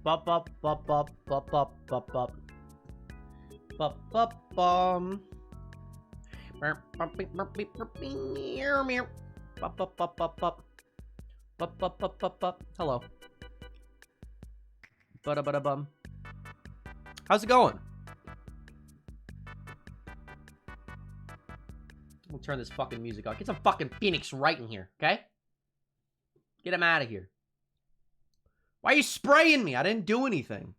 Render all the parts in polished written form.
Bop bop bop bop bop bop bop bop. Bop bop bum. Bop bop bop bop bop bop. Bop bop bop bop bop. Hello. Bada bada bum. How's it going? We'll turn this fucking music on. Get some fucking Phoenix Wright in here, okay? Get him out of here. Why are you spraying me? I didn't do anything.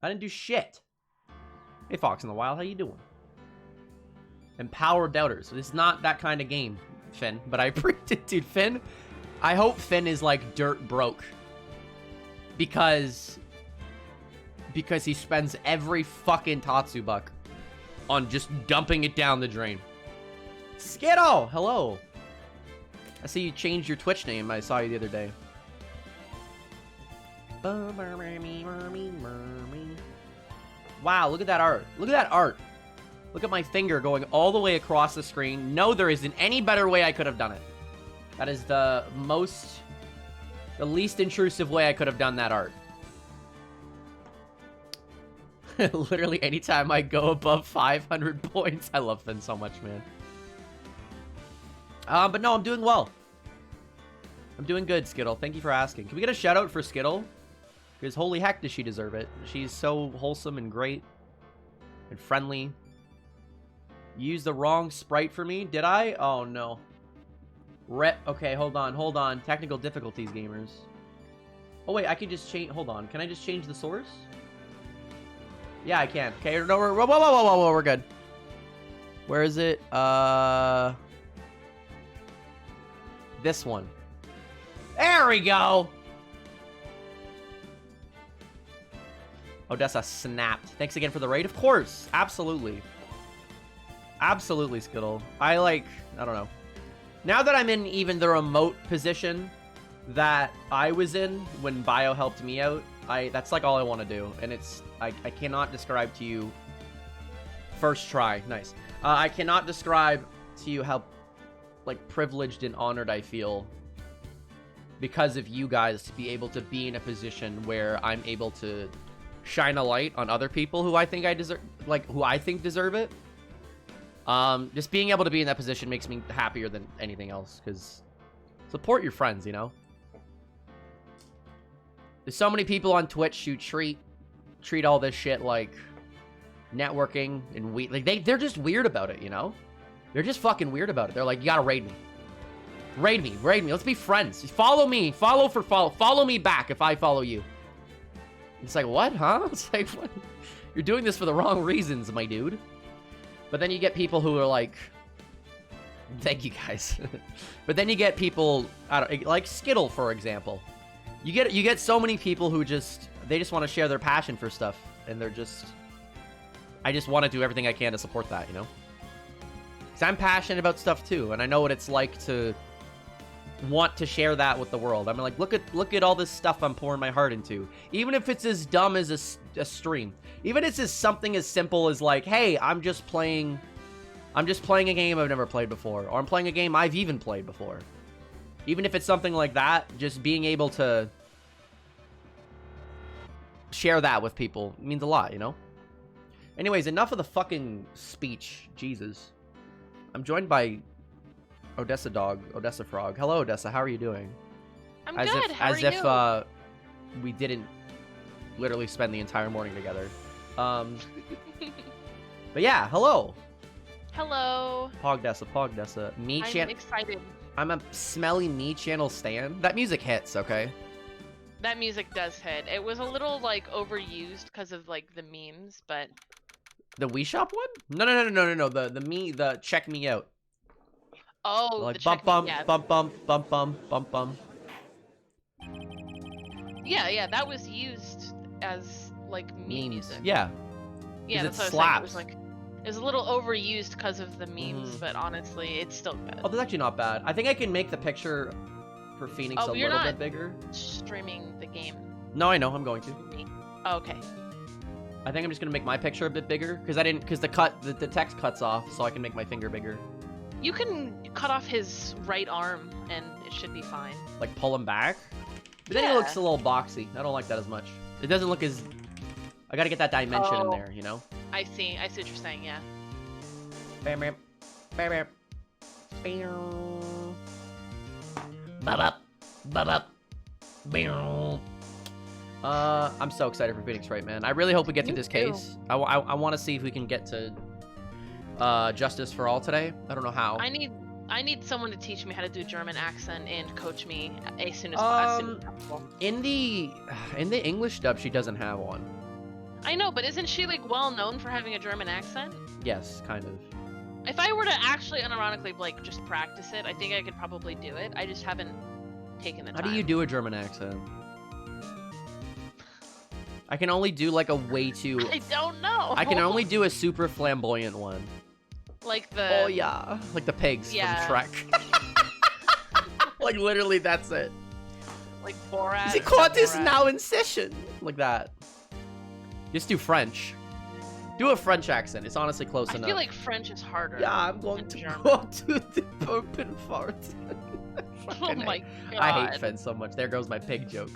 I didn't do shit. Hey, Fox in the Wild, how you doing? Empower doubters. This is not that kind of game, Finn. But I appreciate it, dude. Finn, I hope Finn is like dirt broke. Because he spends every fucking Tatsu buck on just dumping it down the drain. Skittle, hello. I see you changed your Twitch name. I saw you the other day. Wow, look at that art. Look at that art. Look at my finger going all the way across the screen. No, there isn't any better way I could have done it. That is the least intrusive way I could have done that art. Literally anytime I go above 500 points. I love Finn so much, man. But no, I'm doing well. I'm doing good, Skittle. Thank you for asking. Can we get a shout out for Skittle? Because holy heck does she deserve it. She's so wholesome and great. And friendly. You used the wrong sprite for me? Did I? Oh, no. Okay, hold on. Technical difficulties, gamers. Oh, wait, I can just change... Hold on. Can I just change the source? Yeah, I can. Okay, no, whoa, we're good. Where is it? This one. There we go! Odessa snapped. Thanks again for the raid. Of course. Absolutely. Absolutely, Skittle. I don't know. Now that I'm in even the remote position that I was in when Bio helped me out, that's like all I want to do. And I cannot describe to you... First try. Nice. I cannot describe to you how, like, privileged and honored I feel because of you guys to be able to be in a position where I'm able to shine a light on other people who I think deserve it. Just being able to be in that position makes me happier than anything else, because support your friends, you know? There's so many people on Twitch who treat all this shit like networking and they're just weird about it, you know? They're just fucking weird about it. They're like, you gotta raid me. Raid me. Let's be friends. Follow me. Follow me back if I follow you. It's like, what, huh? It's like, what? You're doing this for the wrong reasons, my dude. But then you get people who are like, thank you guys. But then you get people, like Skittle, for example. You get so many people who they just want to share their passion for stuff, and I just want to do everything I can to support that, you know? Because I'm passionate about stuff too, and I know what it's like to want to share that with the world. I'm like, look at all this stuff I'm pouring my heart into. Even if it's as dumb as a stream. Even if it's just something as simple as like, hey, I'm just playing a game I've never played before, or I'm playing a game I've even played before. Even if it's something like that, just being able to share that with people means a lot, you know? Anyways, enough of the fucking speech. Jesus. I'm joined by Odessa Frog. Hello, Odessa. How are you doing? I'm good. How are you? As if we didn't literally spend the entire morning together. But yeah, hello. Hello. Pogdessa. I'm excited. I'm a smelly me channel stan. That music hits, okay? That music does hit. It was a little like overused because of like the memes, but the Wii Shop one? No. The check me out. Oh, like the bump, yeah. bump. Yeah, that was used as like meme music. Yeah. Yeah, that's what I was saying. It was like it was a little overused because of the memes, but honestly, it's still good. Oh, that's actually not bad. I think I can make the picture for Phoenix a little bit bigger. Streaming the game. No, I know. I'm going to. Oh, okay. I think I'm just gonna make my picture a bit bigger because the text cuts off, so I can make my finger bigger. You can cut off his right arm, and it should be fine. Like pull him back. But then it looks a little boxy. I don't like that as much. It doesn't look as... I gotta get that dimension in there, you know? I see what you're saying, yeah. Bam, bam. Bam, bam. Bam. Ba-bop. Ba-bop. Bam. I'm so excited for Phoenix Wright, man. I really hope we get to this case. I want to see if we can get to justice for all today. I don't know how. I need someone to teach me how to do German accent and coach me as soon as possible. In the English dub, she doesn't have one. I know, but isn't she like well known for having a German accent? Yes, kind of. If I were to actually unironically like just practice it, I think I could probably do it. I just haven't taken the time. How do you do a German accent? I can only do like a way too... I don't know. I can only do a super flamboyant one. Like the... Oh yeah. Like the pigs from Shrek. Like literally that's it. Like Borat. The court is now in session. Like that. Just do French. Do a French accent. It's honestly close enough. I feel like French is harder. Yeah, I'm going to go to the open fart. Oh my god. I hate Fence so much. There goes my pig joke.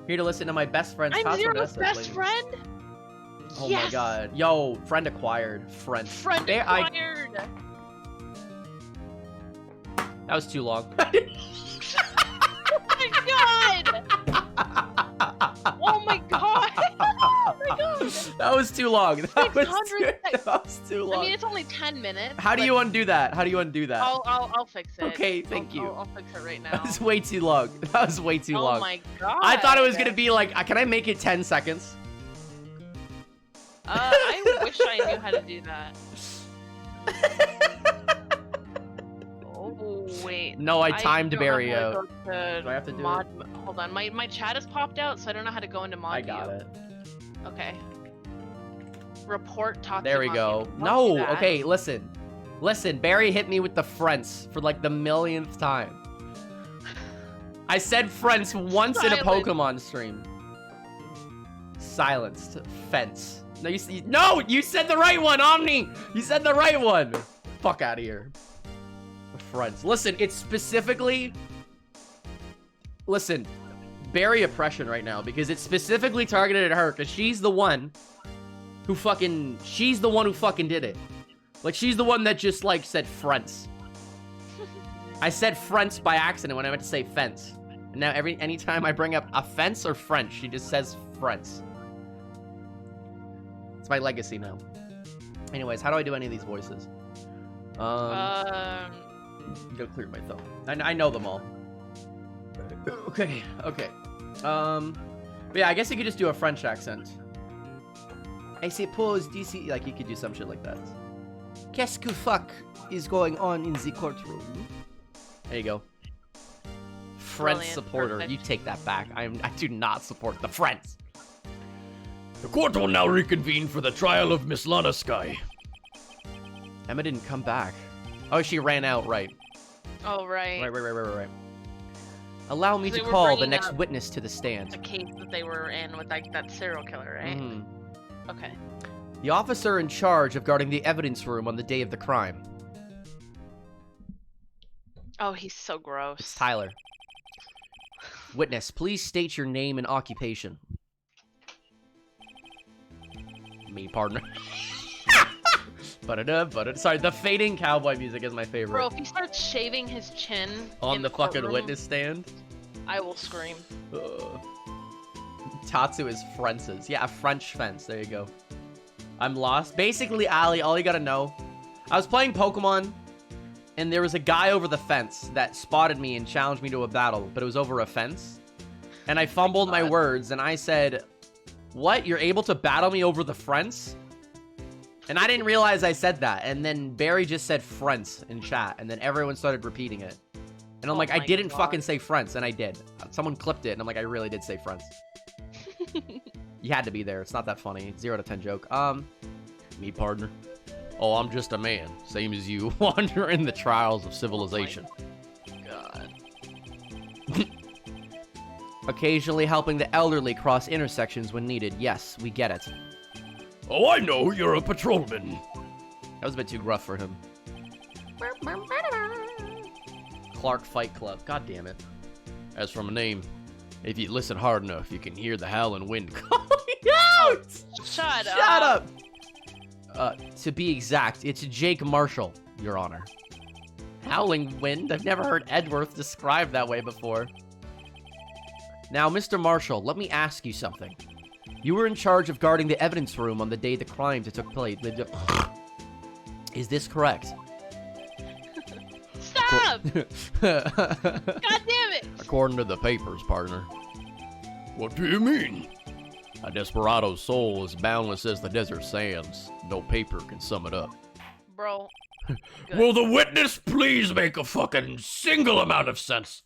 Here to listen to my best friend's I'm Zero's best lady. friend? Oh my god. Yo, friend acquired. Friend. Friend acquired. That was too long. Oh my god. Oh my god. Oh my god. That was too long. That was too long. I mean, it's only 10 minutes. How do you undo that? How do you undo that? I'll fix it. Okay, thank you. I'll fix it right now. That was way too long. That was way too long. Oh my god. I thought it was gonna be like, can I make it 10 seconds? I wish I knew how to do that. Oh wait. No, I timed Barry out. Do I have to do it? Hold on, my chat has popped out, so I don't know how to go into mod view. I got it. Okay. Report talk. There we go. No, okay, listen. Listen, Barry hit me with the fronts for like the millionth time. I said fronts once in a Pokemon stream. Silenced. Fence. No, you said the right one, Omni! You said the right one! Fuck out of here. Fronts. Listen, it's specifically... Listen, Barry oppression right now, because it's specifically targeted at her, because she's the one who fucking... She's the one who fucking did it. Like, she's the one that just, like, said fronts. I said fronts by accident when I meant to say fence. And now anytime I bring up a fence or French, she just says fronts. It's my legacy now. Anyways, how do I do any of these voices? Go clear my thumb. I know them all. Okay. But yeah, I guess you could just do a French accent. I suppose DC, like you could do some shit like that. Qu'est-ce que fuck is going on in the courtroom? There you go. French supporter. Perfect. You take that back. I do not support the French. The court will now reconvene for the trial of Miss Lana Sky. Emma didn't come back. Oh, she ran out, right. Oh, right. Right. Allow me to call the next witness to the stand. The case that they were in with like that serial killer, right? Mm-hmm. Okay. The officer in charge of guarding the evidence room on the day of the crime. Oh, he's so gross. It's Tyler. Witness, please state your name and occupation. Me, partner. Sorry, the fading cowboy music is my favorite. Bro, if he starts shaving his chin on the fucking witness stand, I will scream. Tatsu is Frences. Yeah, a French fence. There you go. I'm lost. Basically, Ali, all you gotta know, I was playing Pokemon, and there was a guy over the fence that spotted me and challenged me to a battle, but it was over a fence. And I fumbled my words, and I said, what? You're able to battle me over the fence? And I didn't realize I said that. And then Barry just said fronts in chat. And then everyone started repeating it. And I'm like, I didn't fucking say fronts. And I did. Someone clipped it. And I'm like, I really did say fronts. You had to be there. It's not that funny. 0 to 10 joke. Me, partner. Oh, I'm just a man. Same as you. Wandering the trials of civilization. God. Occasionally helping the elderly cross intersections when needed. Yes, we get it. Oh, I know, you're a patrolman. That was a bit too gruff for him. Clark Fight Club. God damn it. As from a name, If you listen hard enough, you can hear the howling wind calling out. Shut up! To be exact, it's Jake Marshall, Your Honor. Howling wind? I've never heard Edworth described that way before. Now, Mr. Marshall, let me ask you something. You were in charge of guarding the evidence room on the day the crimes took place. Is this correct? Stop! God damn it! According to the papers, partner. What do you mean? A desperado's soul is boundless as the desert sands. No paper can sum it up. Bro. Good. Will the witness please make a fucking single amount of sense?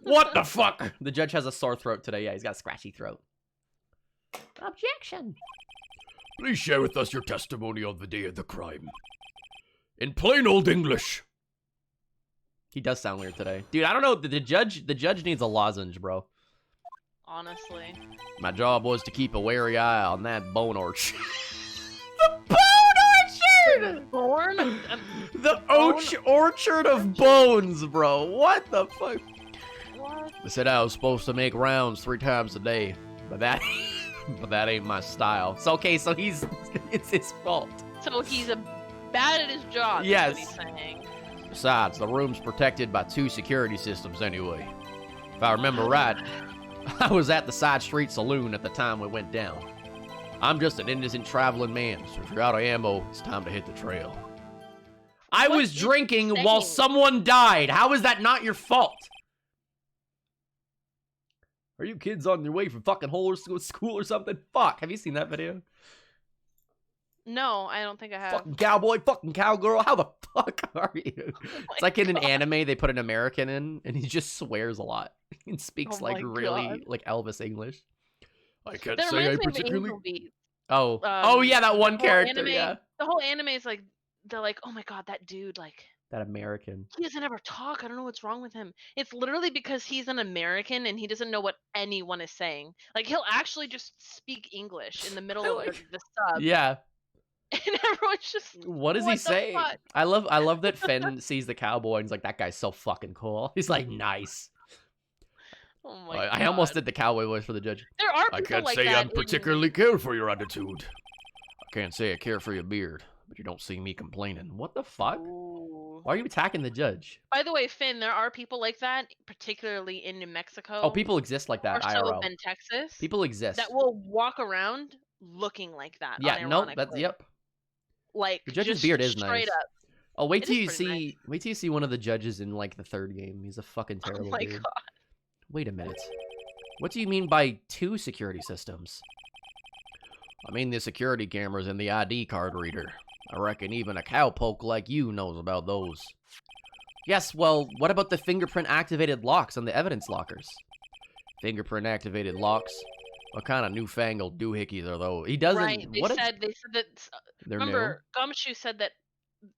What the fuck? The judge has a sore throat today. Yeah, he's got a scratchy throat. Objection. Please share with us your testimony on the day of the crime. In plain old English. He does sound weird today. Dude, I don't know. The judge needs a lozenge, bro. Honestly. My job was to keep a wary eye on that bone orchard. The bone orchard! Born? The orchard of bones, bro. What the fuck? What? They said I was supposed to make rounds 3 times a day, but that ain't my style. It's okay, so it's his fault. So he's bad at his job. Yes. Is what he's saying. Besides, the room's protected by 2 security systems anyway. If I remember right, I was at the side street saloon at the time it went down. I'm just an innocent traveling man, so if you're out of ammo, it's time to hit the trail. I What was is drinking he while saying? someone died. How is that not your fault? Are you kids on your way from fucking school or something? Fuck, have you seen that video? No, I don't think I have. Fucking cowboy, fucking cowgirl, how the fuck are you? Oh It's my like in an God. anime, they put an American in, and he just swears a lot. He speaks Oh like my really, God. like Elvis English. I can't That say I reminds me of particularly... Angel Beats. Oh, oh yeah, that one The whole character, anime- yeah. The whole anime is like, they're like, oh my God, that dude, like, That American. he doesn't ever talk. I don't know what's wrong with him. It's literally because he's an American and he doesn't know what anyone is saying. Like, he'll actually just speak English in the middle of the sub. Yeah. And everyone's just, What does he what the say? fuck? I love that Finn sees the cowboy and he's like, that guy's so fucking cool. He's like, nice. Oh my God. I almost did the cowboy voice for the judge. There are I people can't like say that I'm particularly care for your attitude. I can't say I care for your beard, but you don't see me complaining. What the fuck? Ooh. Why are you attacking the judge? By the way, Finn, there are people like that, particularly in New Mexico. Oh, people exist like that, more so IRL. than Texas. People exist. that will walk around looking like that. Yeah, no, that's, unironically. yep. Like The judge's just beard is straight nice. up. Oh, wait It till is you pretty wait till you see one of the judges in like the 3rd game. He's a fucking terrible Oh my dude. God. Wait a minute. What do you mean by 2 security systems? I mean the security cameras and the ID card reader. I reckon even a cowpoke like you knows about those. Yes, well, what about the fingerprint activated locks on the evidence lockers? Fingerprint activated locks? What kind of newfangled doohickeys are those? He doesn't. Right. They what if said that. they're Remember, Gumshoe said that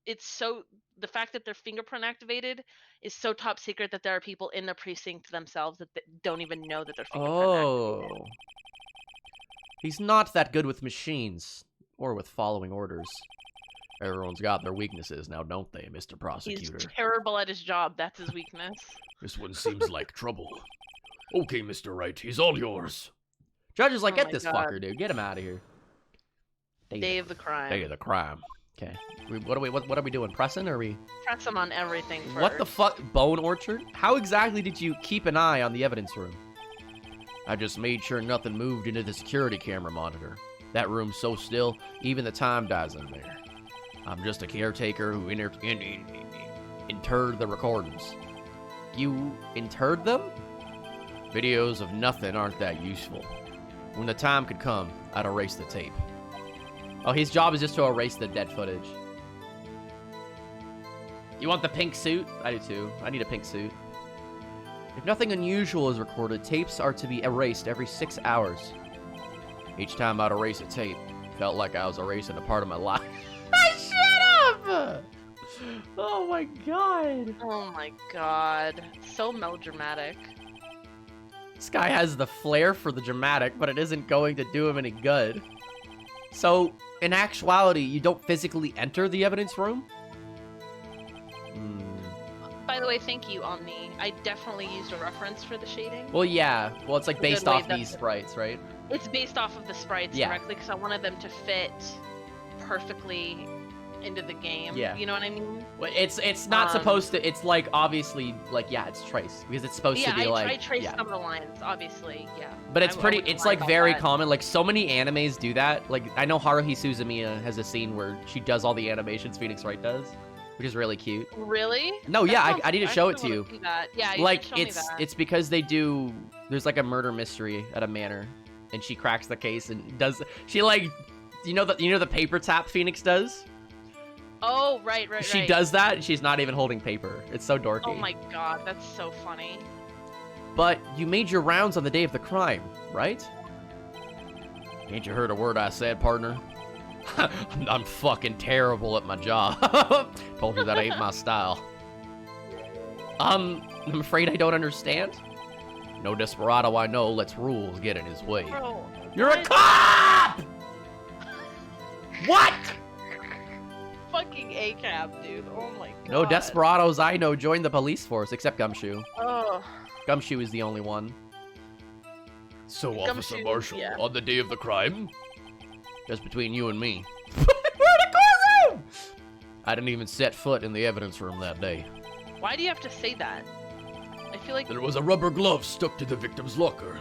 it's so the fact that they're fingerprint activated is so top secret that there are people in the precinct themselves that don't even know that they're new? fingerprint Oh. activated. He's not that good with machines or with following orders. Everyone's got their weaknesses now, don't they, Mr. He's Prosecutor? terrible at his job. That's his weakness. This one seems like trouble. Okay, Mr. Wright, he's all yours. Judge is like, Oh get my this God. fucker, dude. Get him out of here. Day of the crime. Day of the crime. Okay. What are we doing? Pressing or are we? Press him on everything first. What the fuck? Bone orchard? How exactly did you keep an eye on the evidence room? I just made sure nothing moved into the security camera monitor. That room's so still, even the time dies in there. I'm just a caretaker who interred the recordings. You interred them? Videos of nothing aren't that useful. When the time could come, I'd erase the tape. Oh, his job is just to erase the dead footage. You want the pink suit? I do too. I need a pink suit. If nothing unusual is recorded, tapes are to be erased every 6 hours. Each time I'd erase a tape, felt like I was erasing a part of my life. Shut up! Oh my god. Oh my God. So melodramatic. This guy has the flair for the dramatic, but it isn't going to do him any good. So, in actuality, you don't physically enter the evidence room? By the way, thank you, Omni. I definitely used a reference for the shading. Well, yeah. Well, it's like Good based way off that- these sprites, right? It's based off of the sprites Yeah. directly because I wanted them to fit perfectly into the game. Yeah. You know what I mean? Well, it's not supposed to. It's like obviously like yeah, it's trace because it's supposed to be like I traced yeah. some of the lines, obviously. Yeah. But it's I pretty. wouldn't It's lie like about very that. common. Like so many animes do that. Like I know Haruhi Suzumiya has a scene where she does all the animations Phoenix Wright does, which is really cute. Really? No, That yeah, sounds- I need to show it to actually you. wanna see that. Yeah, you Like should show me it's that. it's because they do. There's like a murder mystery at a manor, and she cracks the case and does. She like, you know the paper tap Phoenix does. Oh, right. She does that, and she's not even holding paper. It's so dorky. Oh my god, that's so funny. But you made your rounds on the day of the crime, right? Ain't you heard a word I said, partner? I'm fucking terrible at my job. Told you that ain't my style. I'm afraid I don't understand. No desperado I know lets rules get in his way. Bro, You're a what? cop! What? Fucking ACAB, dude. Oh my god. No desperados I know join the police force, except Gumshoe. Oh. Gumshoe is the only one. So, Officer Gumshoe, Marshall, yeah. on the day of the crime, Just between you and me. We're in a courtroom! I didn't even set foot in the evidence room that day. Why do you have to say that? I feel like there was a rubber glove stuck to the victim's locker.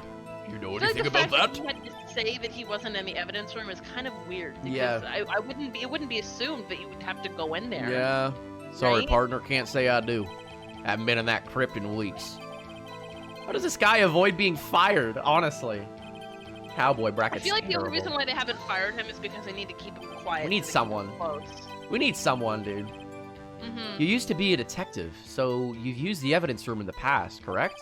Do you know I feel like anything the about fact that? you had to say that he wasn't in the evidence room is kind of weird. Because Yeah. I wouldn't be. It wouldn't be assumed that you would have to go in there. Yeah. Sorry, Right? partner. Can't say I do. Haven't been in that crypt in weeks. How does this guy avoid being fired, honestly? Cowboy I brackets. feel like the only terrible. reason why they haven't fired him is because they need to keep him quiet. We need so they keep someone. him Close. We need someone, dude. Mm-hmm. You used to be a detective, so you've used the evidence room in the past, correct?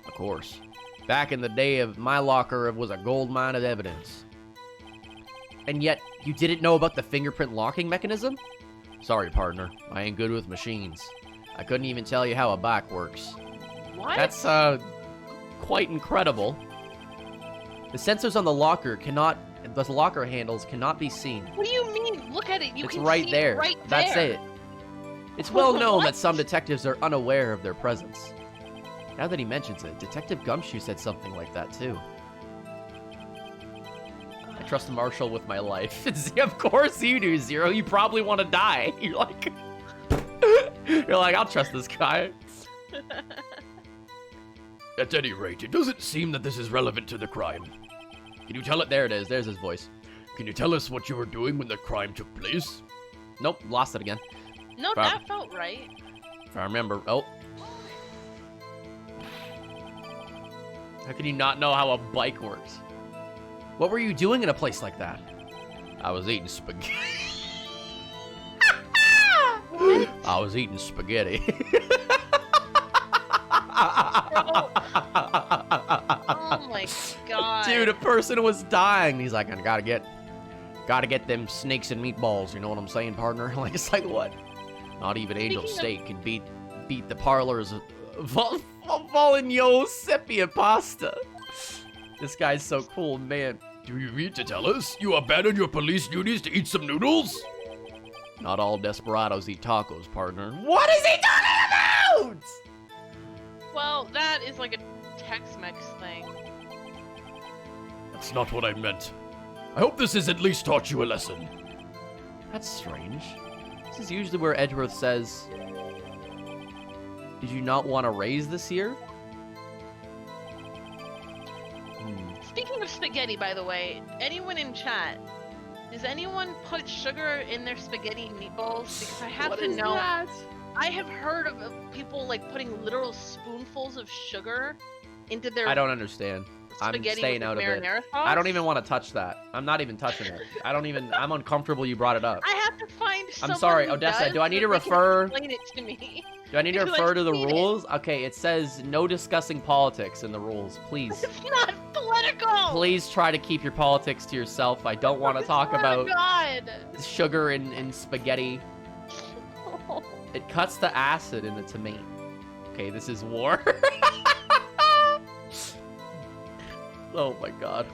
Of course. Back in the day of my locker, it was a gold mine of evidence. And yet, you didn't know about the fingerprint locking mechanism? Sorry, partner. I ain't good with machines. I couldn't even tell you how a bike works. What? That's, quite incredible. The sensors on the locker the locker handles cannot be seen. What do you mean? Look at it. You It's can right see there. It right That's there. it. It's well known that What? some detectives are unaware of their presence. Now that he mentions it, Detective Gumshoe said something like that too. I trust Marshall with my life. Of course you do, Zero. You probably want to die. You're like, I'll trust this guy. At any rate, it doesn't seem that this is relevant to the crime. Can you tell it? There it is. There's his voice. Can you tell us what you were doing when the crime took place? Nope, lost it again. No, Wow. that felt right. If I remember. Oh. How can you not know how a bike works? What were you doing in a place like that? I was eating spaghetti. I was eating spaghetti. Oh my god. Dude, a person was dying. He's like, I gotta get them snakes and meatballs. You know what I'm saying, partner? Like, it's like what? Not even Angel Speaking Steak can beat the parlor's Volagno sepia pasta. This guy's so cool, man. Do you mean to tell us you abandoned your police duties to eat some noodles? Not all desperados eat tacos, partner. What is he talking about? Well, that is like a Tex-Mex thing. That's not what I meant. I hope this has at least taught you a lesson. That's strange. This is usually where Edgeworth says, did you not want to raise this year? Speaking of spaghetti, by the way, anyone in chat, does anyone put sugar in their spaghetti and meatballs? Because I have to know. I have heard of people like putting literal spoonfuls of sugar into their I don't understand. I'm spaghetti staying with out of it. marinara sauce. I don't even want to touch that. I'm not even touching it. I'm uncomfortable you brought it up. I have to find someone sorry, who Odessa, does do I need so to they can refer- explain it to me. Do I need to Because refer to the I've seen it. rules? Okay, it says no discussing politics in the rules. Please. It's not political. Please try to keep your politics to yourself. I don't want to talk Oh about my God. sugar in spaghetti. It cuts the acid in the tomato. Okay, this is war. Oh my god.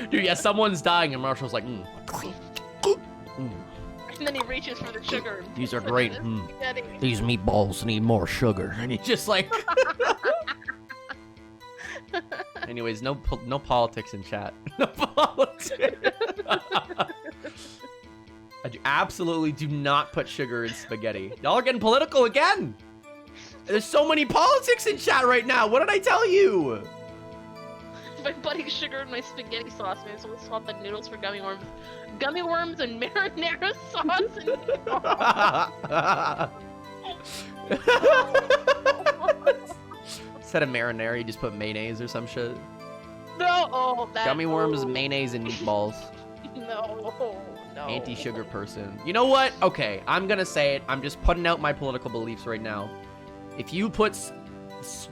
Dude, yeah, someone's dying and Marshall's like, And then he reaches for the sugar. and These are puts it great. in his spaghetti. These meatballs need more sugar. And he's just like... Anyways, no politics in chat. No politics. Absolutely do not put sugar in spaghetti. Y'all are getting political again. There's so many politics in chat right now. What did I tell you? By putting sugar in my spaghetti sauce, maybe someone swap the noodles for gummy worms. Gummy worms and marinara sauce and Instead of marinara, you just put mayonnaise or some shit. No, oh, that Gummy worms, oh. mayonnaise, and meatballs. No. Anti-sugar person. You know what? Okay, I'm gonna say it. I'm just putting out my political beliefs right now. If you put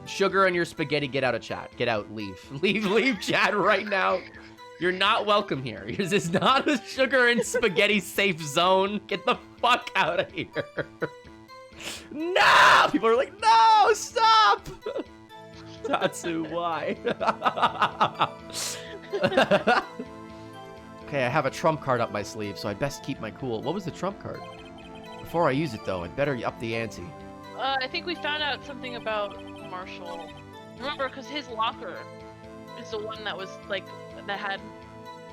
sugar in your spaghetti, get out of chat. Get out. Leave. Leave chat right now. You're not welcome here. This is not a sugar and spaghetti safe zone. Get the fuck out of here. No! People are like, no, stop! Tatsu, why? Okay, I have a trump card up my sleeve, so I best keep my cool. What was the trump card? Before I use it, though, I'd better up the ante. I think we found out something about Marshall. Remember, because his locker is the one that was, like, that had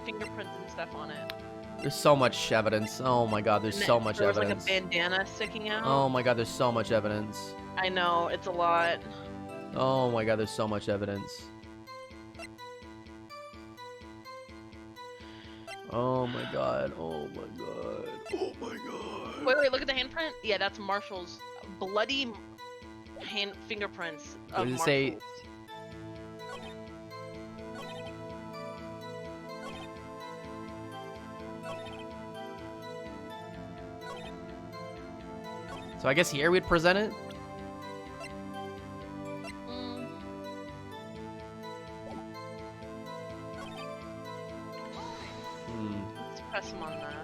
fingerprints and stuff on it. There's so much evidence. Oh my god, there's so much evidence. There was, like, a bandana sticking out. Oh my god, there's so much evidence. I know, it's a lot. Oh my god, there's so much evidence. Oh my god, oh my god, oh my god. Wait, look at the handprint? Yeah, that's Marshall's bloody fingerprints of What does it Marshall's. say? So I guess here we'd present it? Let's press him on that.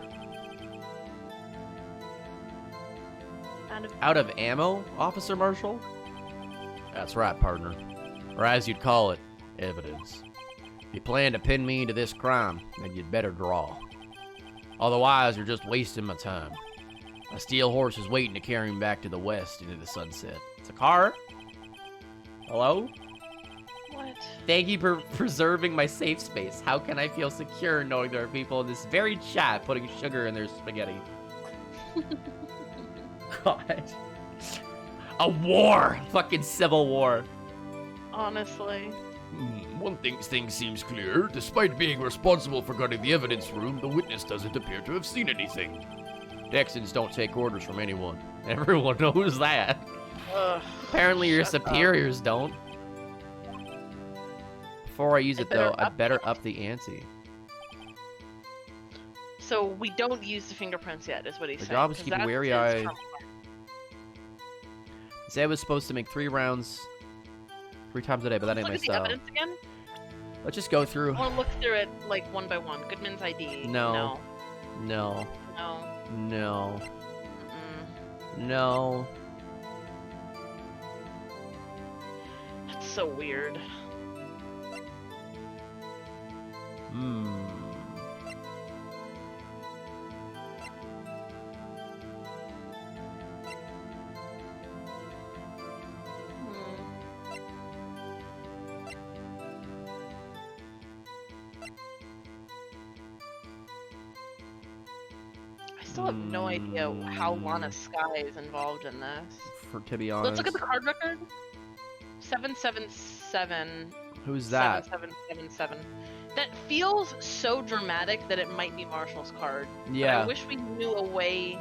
Out of ammo, Officer Marshall? That's right, partner. Or as you'd call it, evidence. If you plan to pin me to this crime, then you'd better draw. Otherwise, you're just wasting my time. A steel horse is waiting to carry me back to the west into the sunset. It's a car? Hello? What? Thank you for preserving my safe space. How can I feel secure knowing there are people in this very chat putting sugar in their spaghetti? God. A war! Fucking civil war. Honestly. One thing seems clear. Despite being responsible for guarding the evidence room, the witness doesn't appear to have seen anything. Texans don't take orders from anyone. Everyone knows that. Ugh, Apparently your shut superiors don't. Before I use it though, I better the up the ante. So we don't use the fingerprints yet, is what he's The saying. job is 'cause keep a that's wary his eye. trump Zed was supposed to make 3 rounds 3 times a day, but that card. ain't my Look at the style. evidence again. Let's just go through. I want to look through it like one by one. Goodman's ID. No. No. No. No. No. Mm-mm. No. That's so weird. Hmm. I still have no idea how Lana Sky is involved in this. To be honest. Let's look at the card record. 777. Who's that? 7777. That feels so dramatic that it might be Marshall's card. But Yeah. I wish we knew a way.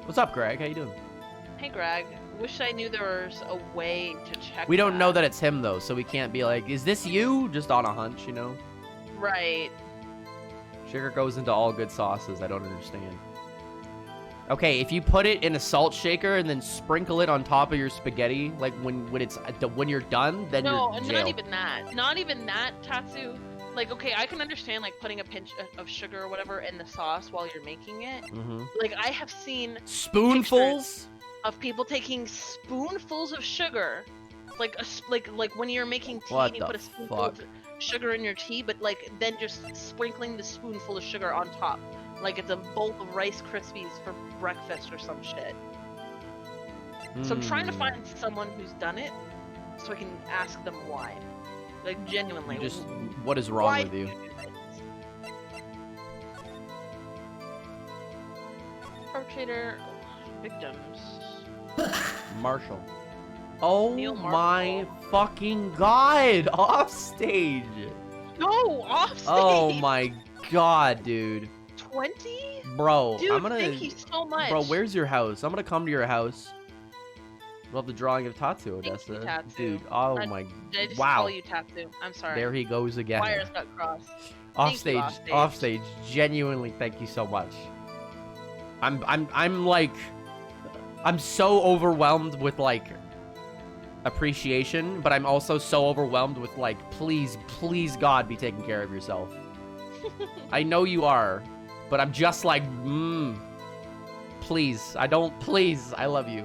What's up, Greg? How you doing? Hey, Greg. Wish I knew there was a way to check. We don't know that it's him though, so we can't be like, "Is this you?" Just on a hunch, you know. Right. Sugar goes into all good sauces. I don't understand. Okay, if you put it in a salt shaker and then sprinkle it on top of your spaghetti, like when you're done, then No, you're in and jail. not even that. Not even that, Tatsu. Like, okay, I can understand like putting a pinch of sugar or whatever in the sauce while you're making it. Mm-hmm. Like, I have seen Spoonfuls. of people taking spoonfuls of sugar, like like when you're making tea What and you the put a spoonful fuck? of sugar in your tea, but like then just sprinkling the spoonful of sugar on top Like it's a bowl of Rice Krispies for breakfast or some shit. So I'm trying to find someone who's done it, so I can ask them why. Like genuinely. Just what is wrong with you? Perpetrator victims. Marshall. Oh Neil my Marshall. fucking god! Off stage. No, off stage. Oh my god, dude. 20? Bro, Dude, I'm gonna. thank you so much. Bro, where's your house? I'm gonna come to your house. Love the drawing of Tatsu, Thank you, Odessa. Tatsu. Dude, oh I- my. Did I just Wow. call you Tatsu? I'm sorry. There he goes again. Wires got crossed. Off Thank you, stage, off stage. Genuinely, thank you so much. I'm like, I'm so overwhelmed with like appreciation, but I'm also so overwhelmed with like, please, please, God, be taking care of yourself. I know you are, but I'm just like, please, please, I love you.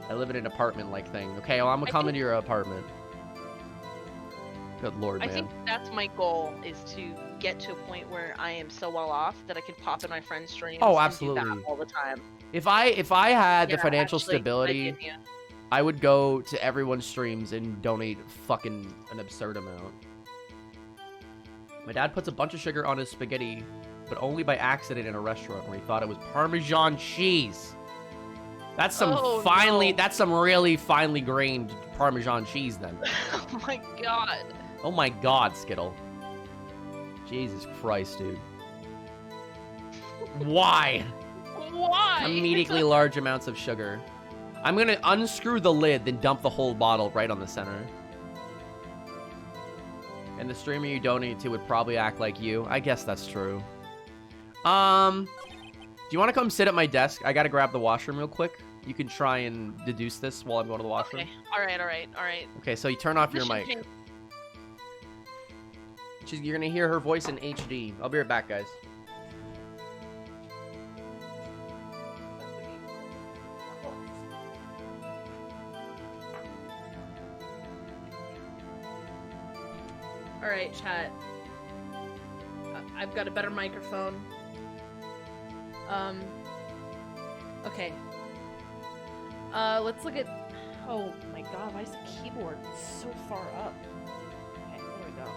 I live in an apartment-like thing. Okay, well, I'm gonna come into your apartment. Good lord, man. I think that's my goal, is to get to a point where I am so well off that I can pop in my friend's streams Oh, and do absolutely. that all the time. If I had the Yeah, financial actually, I stability, get you. I would go to everyone's streams and donate fucking an absurd amount. My dad puts a bunch of sugar on his spaghetti, but only by accident in a restaurant where he thought it was Parmesan cheese. That's some Oh, finely, no. that's some really finely grained Parmesan cheese then. Oh my god. Oh my god, Skittle. Jesus Christ, dude. Why? Why? Immediately large amounts of sugar. I'm gonna unscrew the lid, then dump the whole bottle right on the center. And the streamer you donate to would probably act like you. I guess that's true. Do you want to come sit at my desk? I gotta grab the washroom real quick. You can try and deduce this while I'm going to the washroom. Okay. Alright. Okay, so you turn off your Mission mic. change. You're gonna hear her voice in HD. I'll be right back, guys. Alright, chat. I've got a better microphone. Okay. Let's look at... Oh my god, why is the keyboard so far up? Okay, there we go.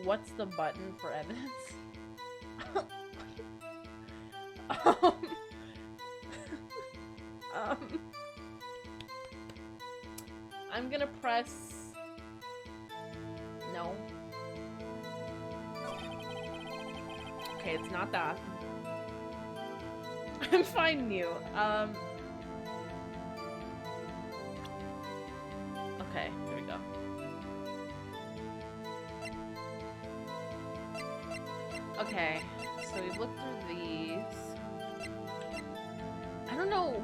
What's the button for evidence? I'm gonna press... No. Okay, it's not that. I'm finding you. Okay, there we go. Okay, so we've looked through these. I don't know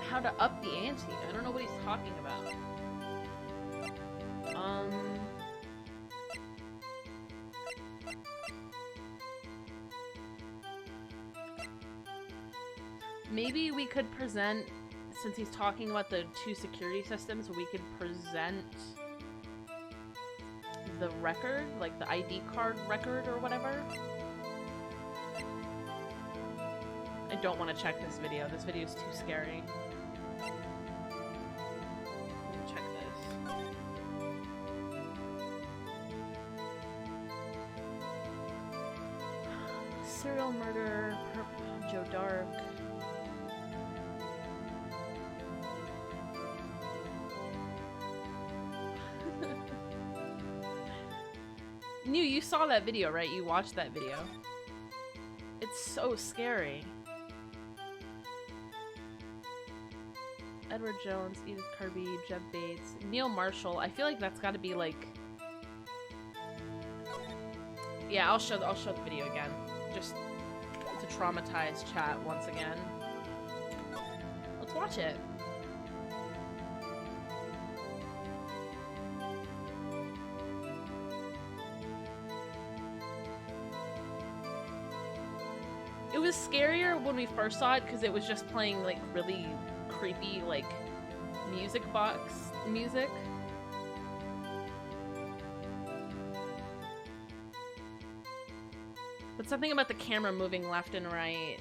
how to up the ante. I don't know what he's talking about. Maybe we could present, since he's talking about the 2 security systems, we could present the record, like the ID card record or whatever. I don't want to check this video. This video is too scary. Let me check this. Serial murder, Joe Dark. You saw that video, right? You watched that video. It's so scary. Edward Jones, Edith Kirby, Jeb Bates, Neil Marshall. I feel like that's got to be like... Yeah, I'll show the video again, just to traumatize chat once again. Let's watch it. It was scarier when we first saw it because it was just playing like really creepy like music box music. But something about the camera moving left and right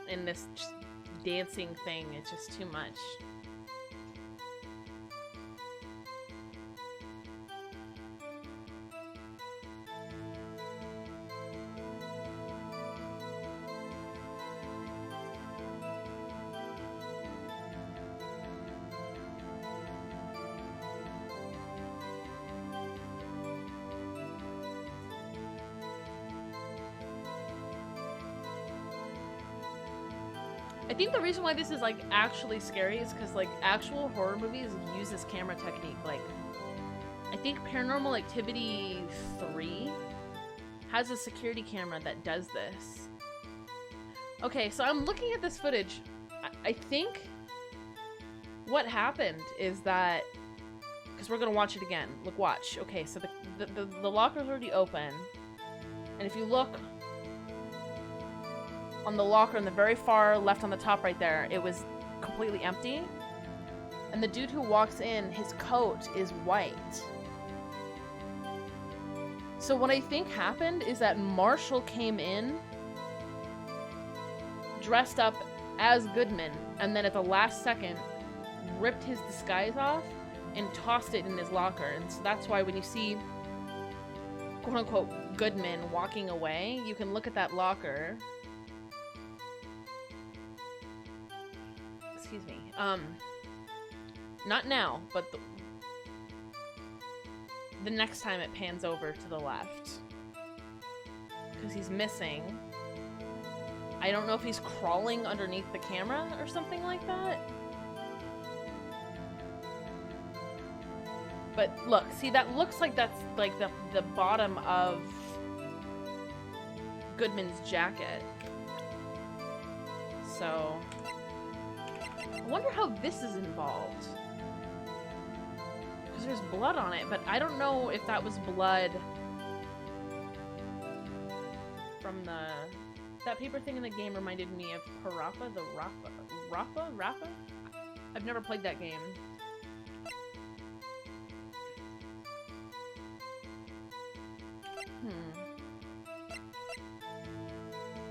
in this just dancing thing, it's just too much. I think the reason why this is like actually scary is because like actual horror movies use this camera technique. Like, I think Paranormal Activity 3 has a security camera that does this. Okay, so I'm looking at this footage. I think what happened is that, because we're gonna watch it again. Look, watch. Okay, so the locker's already open, and if you look on the locker in the very far left on the top right there, it was completely empty. And the dude who walks in, his coat is white. So what I think happened is that Marshall came in dressed up as Goodman, and then at the last second ripped his disguise off and tossed it in his locker. And so that's why when you see quote-unquote Goodman walking away, you can look at that locker. Excuse me. Not now, but the next time it pans over to the left. Because he's missing. I don't know if he's crawling underneath the camera or something like that. But look, see, that looks like that's like the bottom of Goodman's jacket. So I wonder how this is involved. Because there's blood on it, but I don't know if that was blood from the... That paper thing in the game reminded me of Parappa, the Rappa? I've never played that game.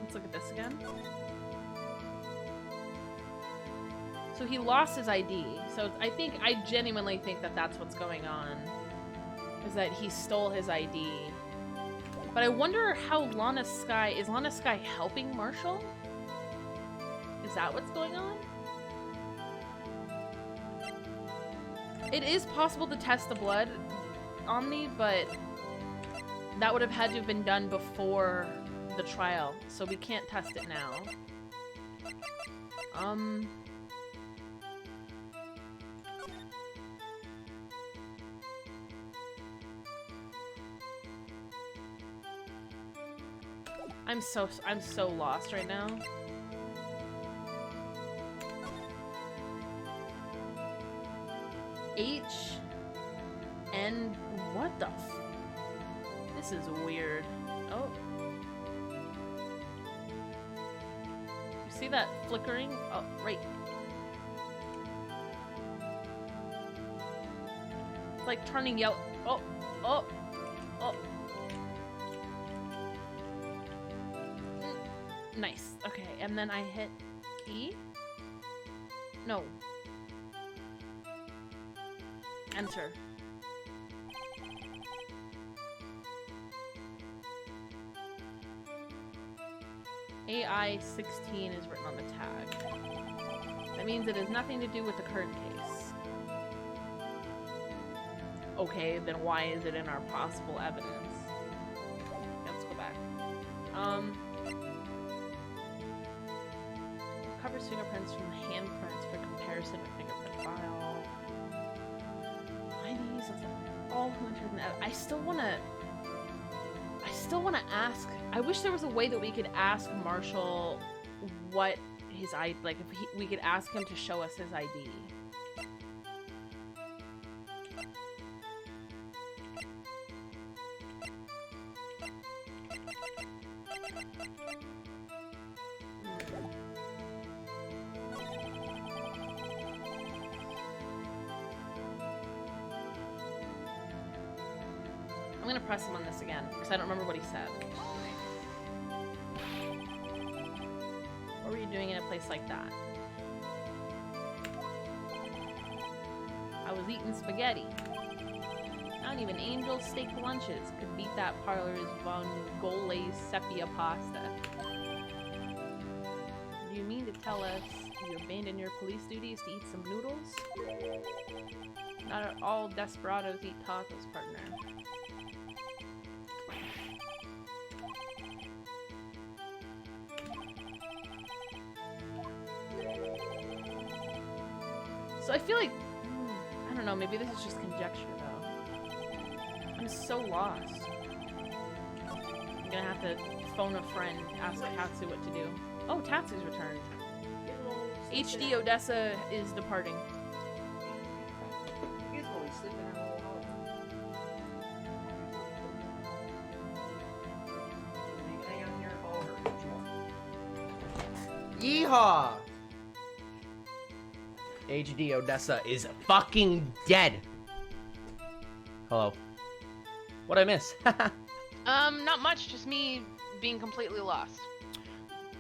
Let's look at this again. So he lost his ID. So I genuinely think that that's what's going on. Is that he stole his ID. But I wonder how Lana Skye... Is Lana Skye helping Marshall? Is that what's going on? It is possible to test the blood on me, but that would have had to have been done before the trial. So we can't test it now. I'm so lost right now. H N what the f... This is weird. Oh. You see that flickering? Oh, right. It's like turning yellow. Oh, oh, oh. Nice. Okay, and then I hit E? No. Enter. AI 16 is written on the tag. That means it has nothing to do with the current case. Okay, then why is it in our possible evidence? Let's go back. Covers fingerprints from handprints for comparison with fingerprint file. IDs of all who entered in. I still wanna ask. I wish there was a way that we could ask Marshall what his ID, like if we could ask him to show us his ID. I'm gonna press him on this again because I don't remember what he said. you're doing in a place like that. I was eating spaghetti. Not even Angel's steak lunches could beat that parlor's vongole sepia pasta. Do you mean to tell us you abandon your police duties to eat some noodles? Not all desperados eat tacos, partner. So I feel like, I don't know, maybe this is just conjecture though. I'm so lost. I'm gonna have to phone a friend, ask Tatsu what to do. Oh, Tatsu's returned. HD Odessa is departing. Yeehaw! HD Odessa is fucking dead. Hello. What'd I miss? Not much. Just me being completely lost.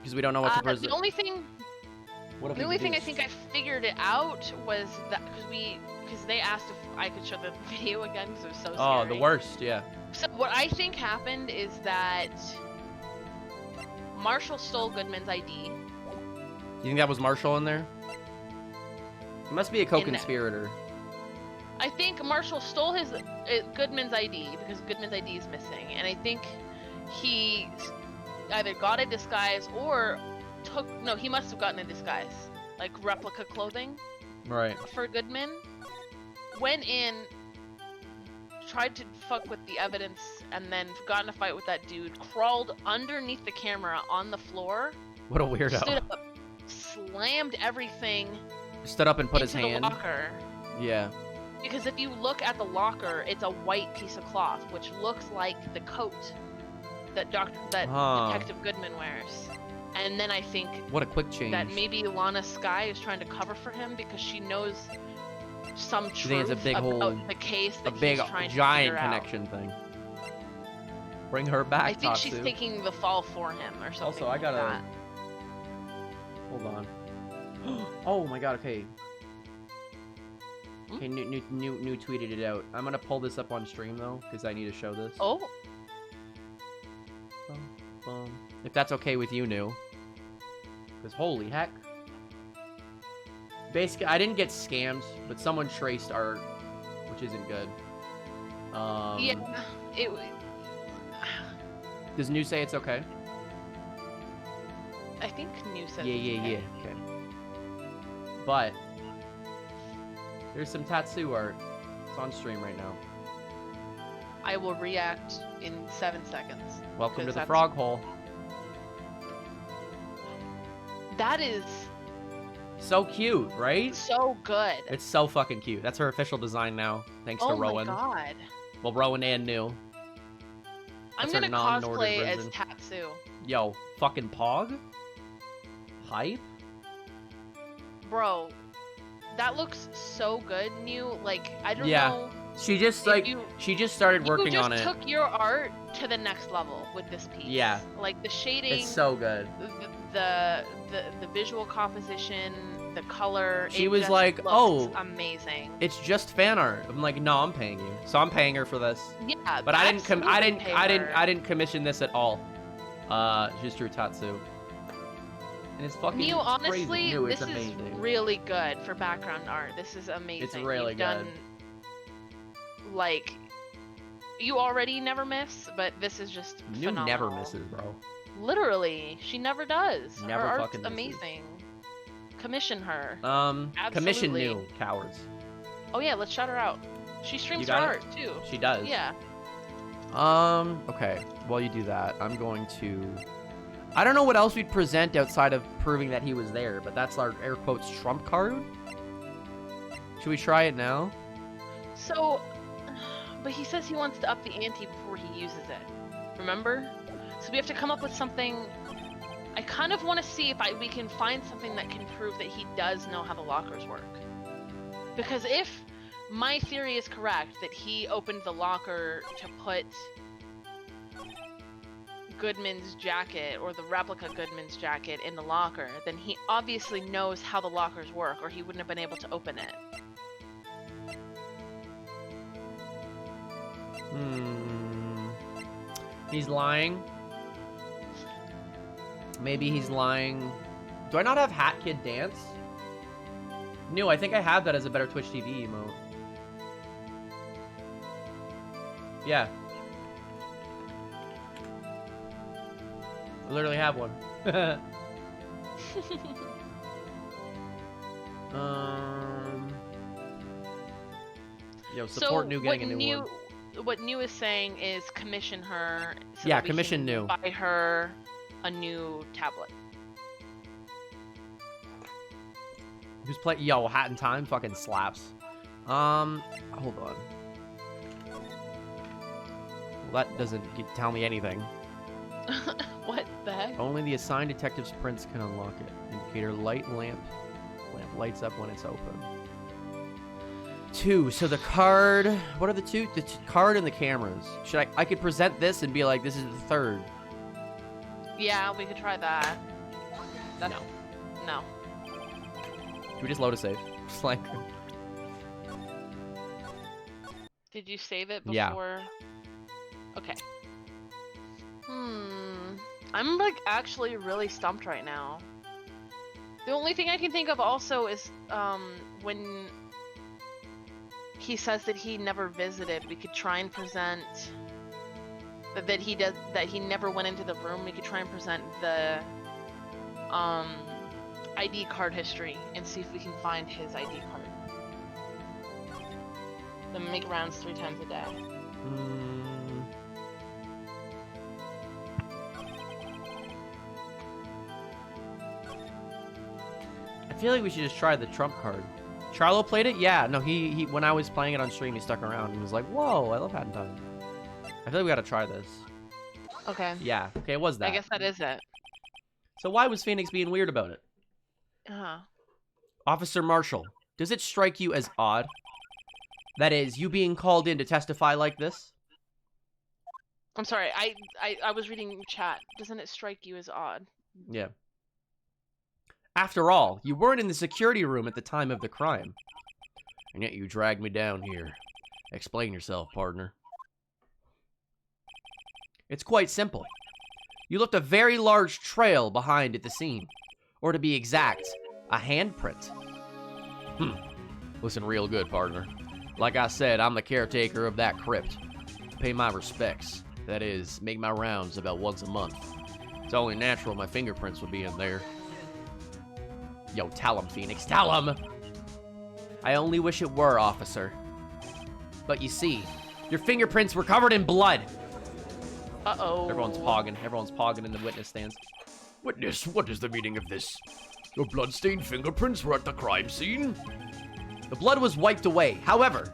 Because we don't know what to present. The only thing What if The we only do thing I this? think I figured it out was that because they asked if I could show the video again because it was so scary. Oh, the worst, yeah. So what I think happened is that Marshall stole Goodman's ID. You think that was Marshall in there? He must be a co-conspirator. I think Marshall stole his Goodman's ID because Goodman's ID is missing, and I think he either got a disguise or he must have gotten a disguise, like replica clothing. Right. For Goodman, went in, tried to fuck with the evidence, and then got in a fight with that dude, crawled underneath the camera on the floor, What a weirdo. stood up, slammed everything Stood up and put his into hand. the locker. Yeah. Because if you look at the locker, it's a white piece of cloth, which looks like the coat that Detective Goodman wears. And then I think What a quick change. that maybe Lana Skye is trying to cover for him because she knows some You truth think it's a big about whole- the case a that big he's trying giant to figure connection thing. Bring her back, out. I think Tatsu. she's taking the fall for him or something. Also, I like gotta... that. Hold on. Oh my god, okay. Hmm? Okay, new tweeted it out. I'm gonna pull this up on stream though, because I need to show this. Oh, If that's okay with you, New. Because holy heck. Basically, I didn't get scammed, but someone traced art, which isn't good. yeah. Does New say it's okay? I think New said. Yeah. Okay. But there's some Tatsu art. It's on stream right now. I will react in 7 seconds. Welcome to 'cause the that's- frog hole. That is So cute, right? so good. It's so fucking cute. That's her official design now, thanks to Oh my Rowan. god. Well, Rowan and New. I'm That's her gonna non-Nordic cosplay as version. Tatsu. Yo, fucking Pog? Hype? Bro, that looks so good, New. Like, I don't Yeah. know. She just, if like, you, she just started working you on just it. took your art to the next level with this piece. Yeah. Like, the shading, It's so good. the visual composition, the color. She it was just like, looks "Oh, amazing." It's just fan art. I'm like, no, I'm paying you. So I'm paying her for this. Yeah, But I didn't absolutely pay her. I didn't commission this at all. Just drew Tatsu. And it's fucking Neil, it's honestly, crazy. New, this it's is amazing. really good for background art. This is amazing. It's really You've done, like, you already never miss, but this is just New phenomenal. never misses, bro. Literally, she never does. Never her art's fucking misses. amazing. Commission her. Commission Absolutely. New, cowards. Oh yeah, let's shout her out. She streams her got it? art too. She does. Yeah. Okay. While you do that, I'm going to... I don't know what else we'd present outside of proving that he was there, but that's our air quotes trump card. Should we try it now? So, but he says he wants to up the ante before he uses it. Remember? So we have to come up with something. I kind of want to see if we can find something that can prove that he does know how the lockers work. Because if my theory is correct, that he opened the locker to put Goodman's jacket or the replica Goodman's jacket in the locker, then he obviously knows how the lockers work, or he wouldn't have been able to open it. He's lying. Maybe he's lying. Do I not have Hat Kid Dance? No, I think I have that as a better Twitch TV emote. Yeah. I literally have one. Yo, support New getting a new one. What New is saying is commission her. So Yeah, that we commission can New. Buy her a new tablet. Who's playing? Yo, Hat in Time fucking slaps. Hold on. Well, that doesn't tell me anything. What the heck? Only the assigned detective's prints can unlock it. Indicator lamp lights up when it's open. 2. So the card. What are the 2? The card and the cameras. Should I could present this and be like, this is the 3rd. Yeah, we could try that. That's, No. No. Can we just load a save? Just like. Did you save it Yeah. before? Okay. I'm like actually really stumped right now. The only thing I can think of also is when he says that he never visited, we could try and present that he never went into the room. We could try and present the ID card history and see if we can find his ID card. Then make rounds 3 times a day. I feel like we should just try the Trump card. Charlo played it? Yeah. No, he when I was playing it on stream, he stuck around and was like, whoa, I love Hat in Time. I feel like we gotta try this. Okay. Yeah. Okay, it was that. I guess that is it. So why was Phoenix being weird about it? Officer Marshall, does it strike you as odd? That is, you being called in to testify like this? I'm sorry, I was reading chat. Doesn't it strike you as odd? Yeah. After all, you weren't in the security room at the time of the crime. And yet you dragged me down here. Explain yourself, partner. It's quite simple. You left a very large trail behind at the scene. Or to be exact, a handprint. Listen real good, partner. Like I said, I'm the caretaker of that crypt. Pay my respects. That is, make my rounds about once a month. It's only natural my fingerprints would be in there. Yo, tell him, Phoenix, tell him! I only wish it were, officer. But you see, your fingerprints were covered in blood. Uh-oh. Everyone's pogging in the witness stands. Witness, what is the meaning of this? Your bloodstained fingerprints were at the crime scene? The blood was wiped away. However,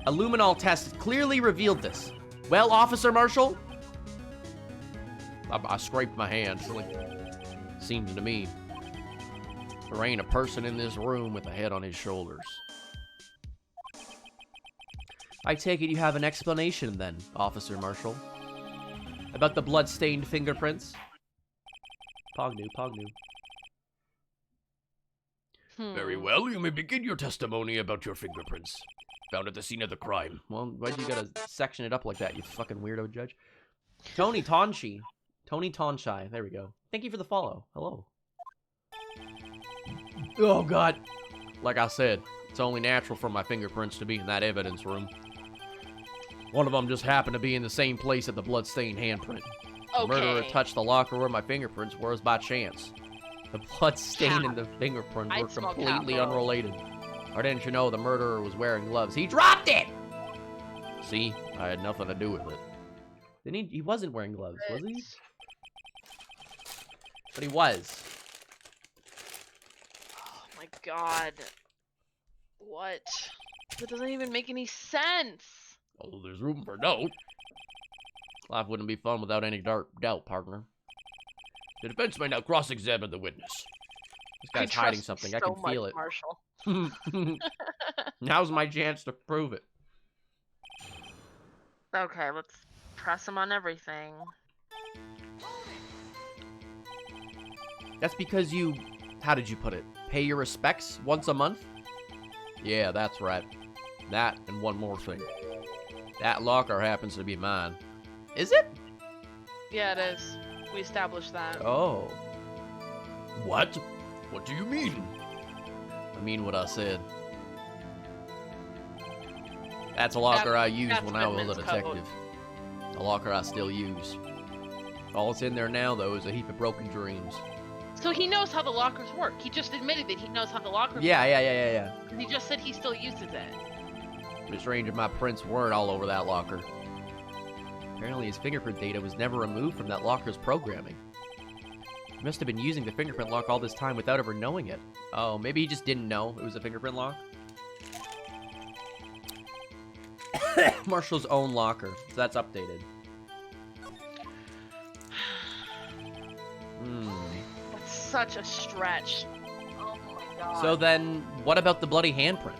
a luminol test clearly revealed this. Well, Officer Marshall? I scraped my hand. Seems to me there ain't a person in this room with a head on his shoulders. I take it you have an explanation then, Officer Marshall? About the blood-stained fingerprints? Pognu. Very well, you may begin your testimony about your fingerprints. Found at the scene of the crime. Well, why'd you gotta section it up like that, you fucking weirdo judge? Tony Tonshi. There we go. Thank you for the follow. Hello. Oh, God. Like I said, it's only natural for my fingerprints to be in that evidence room. One of them just happened to be in the same place at the bloodstained handprint. The murderer touched the locker where my fingerprints were by chance. The blood stain and the fingerprint were completely unrelated. Or didn't you know the murderer was wearing gloves? He dropped it! See? I had nothing to do with it. Didn't he wasn't wearing gloves, was he? But he was. Oh my god. What? That doesn't even make any sense. Oh, there's room for doubt. Life wouldn't be fun without any doubt, partner. The defense may now cross-examine the witness. This guy's hiding something. I can feel it. Marshall. Now's my chance to prove it. Okay, let's press him on everything. That's because you, how did you put it? Pay your respects once a month? Yeah, that's right. That and one more thing. That locker happens to be mine. Is it? Yeah, it is. We established that. Oh. What? What do you mean? I mean what I said. That's a locker I used when I was a Goodman's detective. A locker I still use. All that's in there now, though, is a heap of broken dreams. So he knows how the lockers work. He just admitted that he knows how the lockers Yeah. work. He just said he still uses it. But strange if my prints weren't all over that locker. Apparently his fingerprint data was never removed from that locker's programming. He must have been using the fingerprint lock all this time without ever knowing it. Oh, maybe he just didn't know it was a fingerprint lock? Marshall's own locker. So that's updated. That's such a stretch. Oh my god. So then, what about the bloody handprint?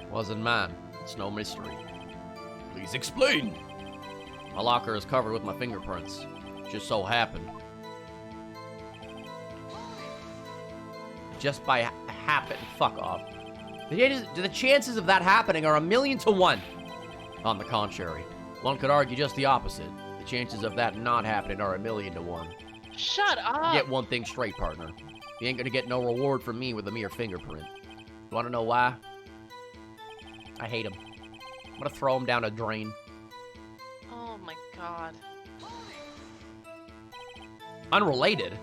Wasn't mine. It's no mystery. Please explain. My locker is covered with my fingerprints. Just so happened. Just by happen. Fuck off. The chances of that happening are 1,000,000 to 1. On the contrary, one could argue just the opposite. The chances of that not happening are 1,000,000 to 1. Shut up. Get one thing straight, partner. You ain't gonna get no reward from me with a mere fingerprint. You wanna know why? I hate him. I'm gonna throw him down a drain. Oh my god. Unrelated.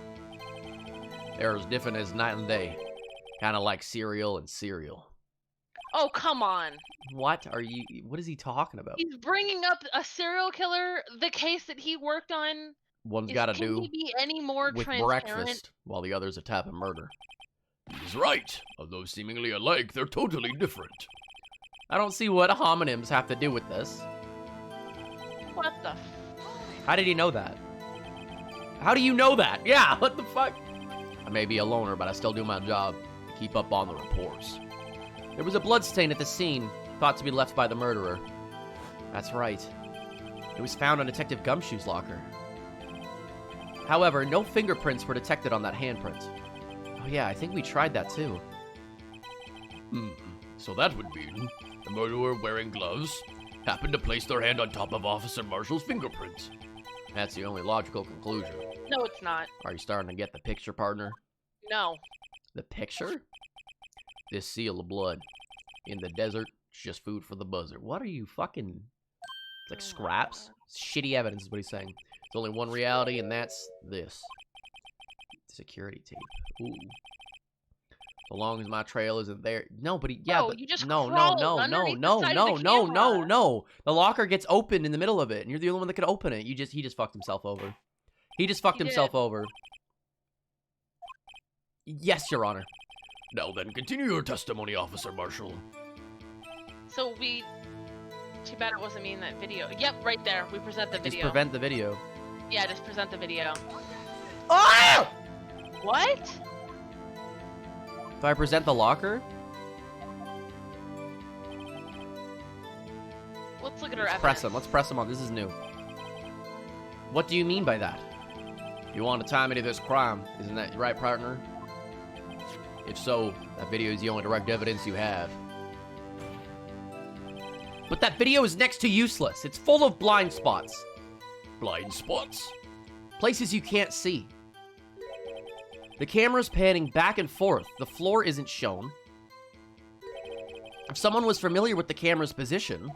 They're as different as night and day. Kinda like cereal and cereal. Oh, come on. What is he talking about? He's bringing up a serial killer, the case that he worked on. One's gotta Can do he be any more with transparent? breakfast, while the other's a type of murder. He's right. Although seemingly alike, they're totally different. I don't see what homonyms have to do with this. What the f... How did he know that? How do you know that? Yeah, what the fuck? I may be a loner, but I still do my job. Keep up on the reports. There was a bloodstain at the scene, thought to be left by the murderer. That's right. It was found on Detective Gumshoe's locker. However, no fingerprints were detected on that handprint. Oh yeah, I think we tried that too. So that would mean the murderer wearing gloves happened to place their hand on top of Officer Marshall's fingerprint. That's the only logical conclusion. No, it's not. Are you starting to get the picture, partner? No. The picture? This seal of blood. In the desert, it's just food for the buzzard. What are you fucking... It's like scraps? Shitty evidence is what he's saying. There's only one reality, and that's this. Security tape. Ooh. So long as my trail isn't there. No, but yeah, Oh, but you just no. crawled underneath the side of the camera. The locker gets opened in the middle of it, and you're the only one that could open it. He just fucked himself over. He just fucked He himself did. over. Yes, Your Honor. Now then, continue your testimony, Officer Marshall. So we... Too bad it wasn't me in that video. Yep, right there. We present the Just video. prevent the video. Yeah, just present the video. Ah! What? If I present the locker? Let's look at our Let's evidence. press him. Let's press him on. This is new. What do you mean by that? You want to tie me to this crime, isn't that right, partner? If so, that video is the only direct evidence you have. But that video is next to useless. It's full of blind spots. Blind spots? Places you can't see. The camera's panning back and forth. The floor isn't shown. If someone was familiar with the camera's position,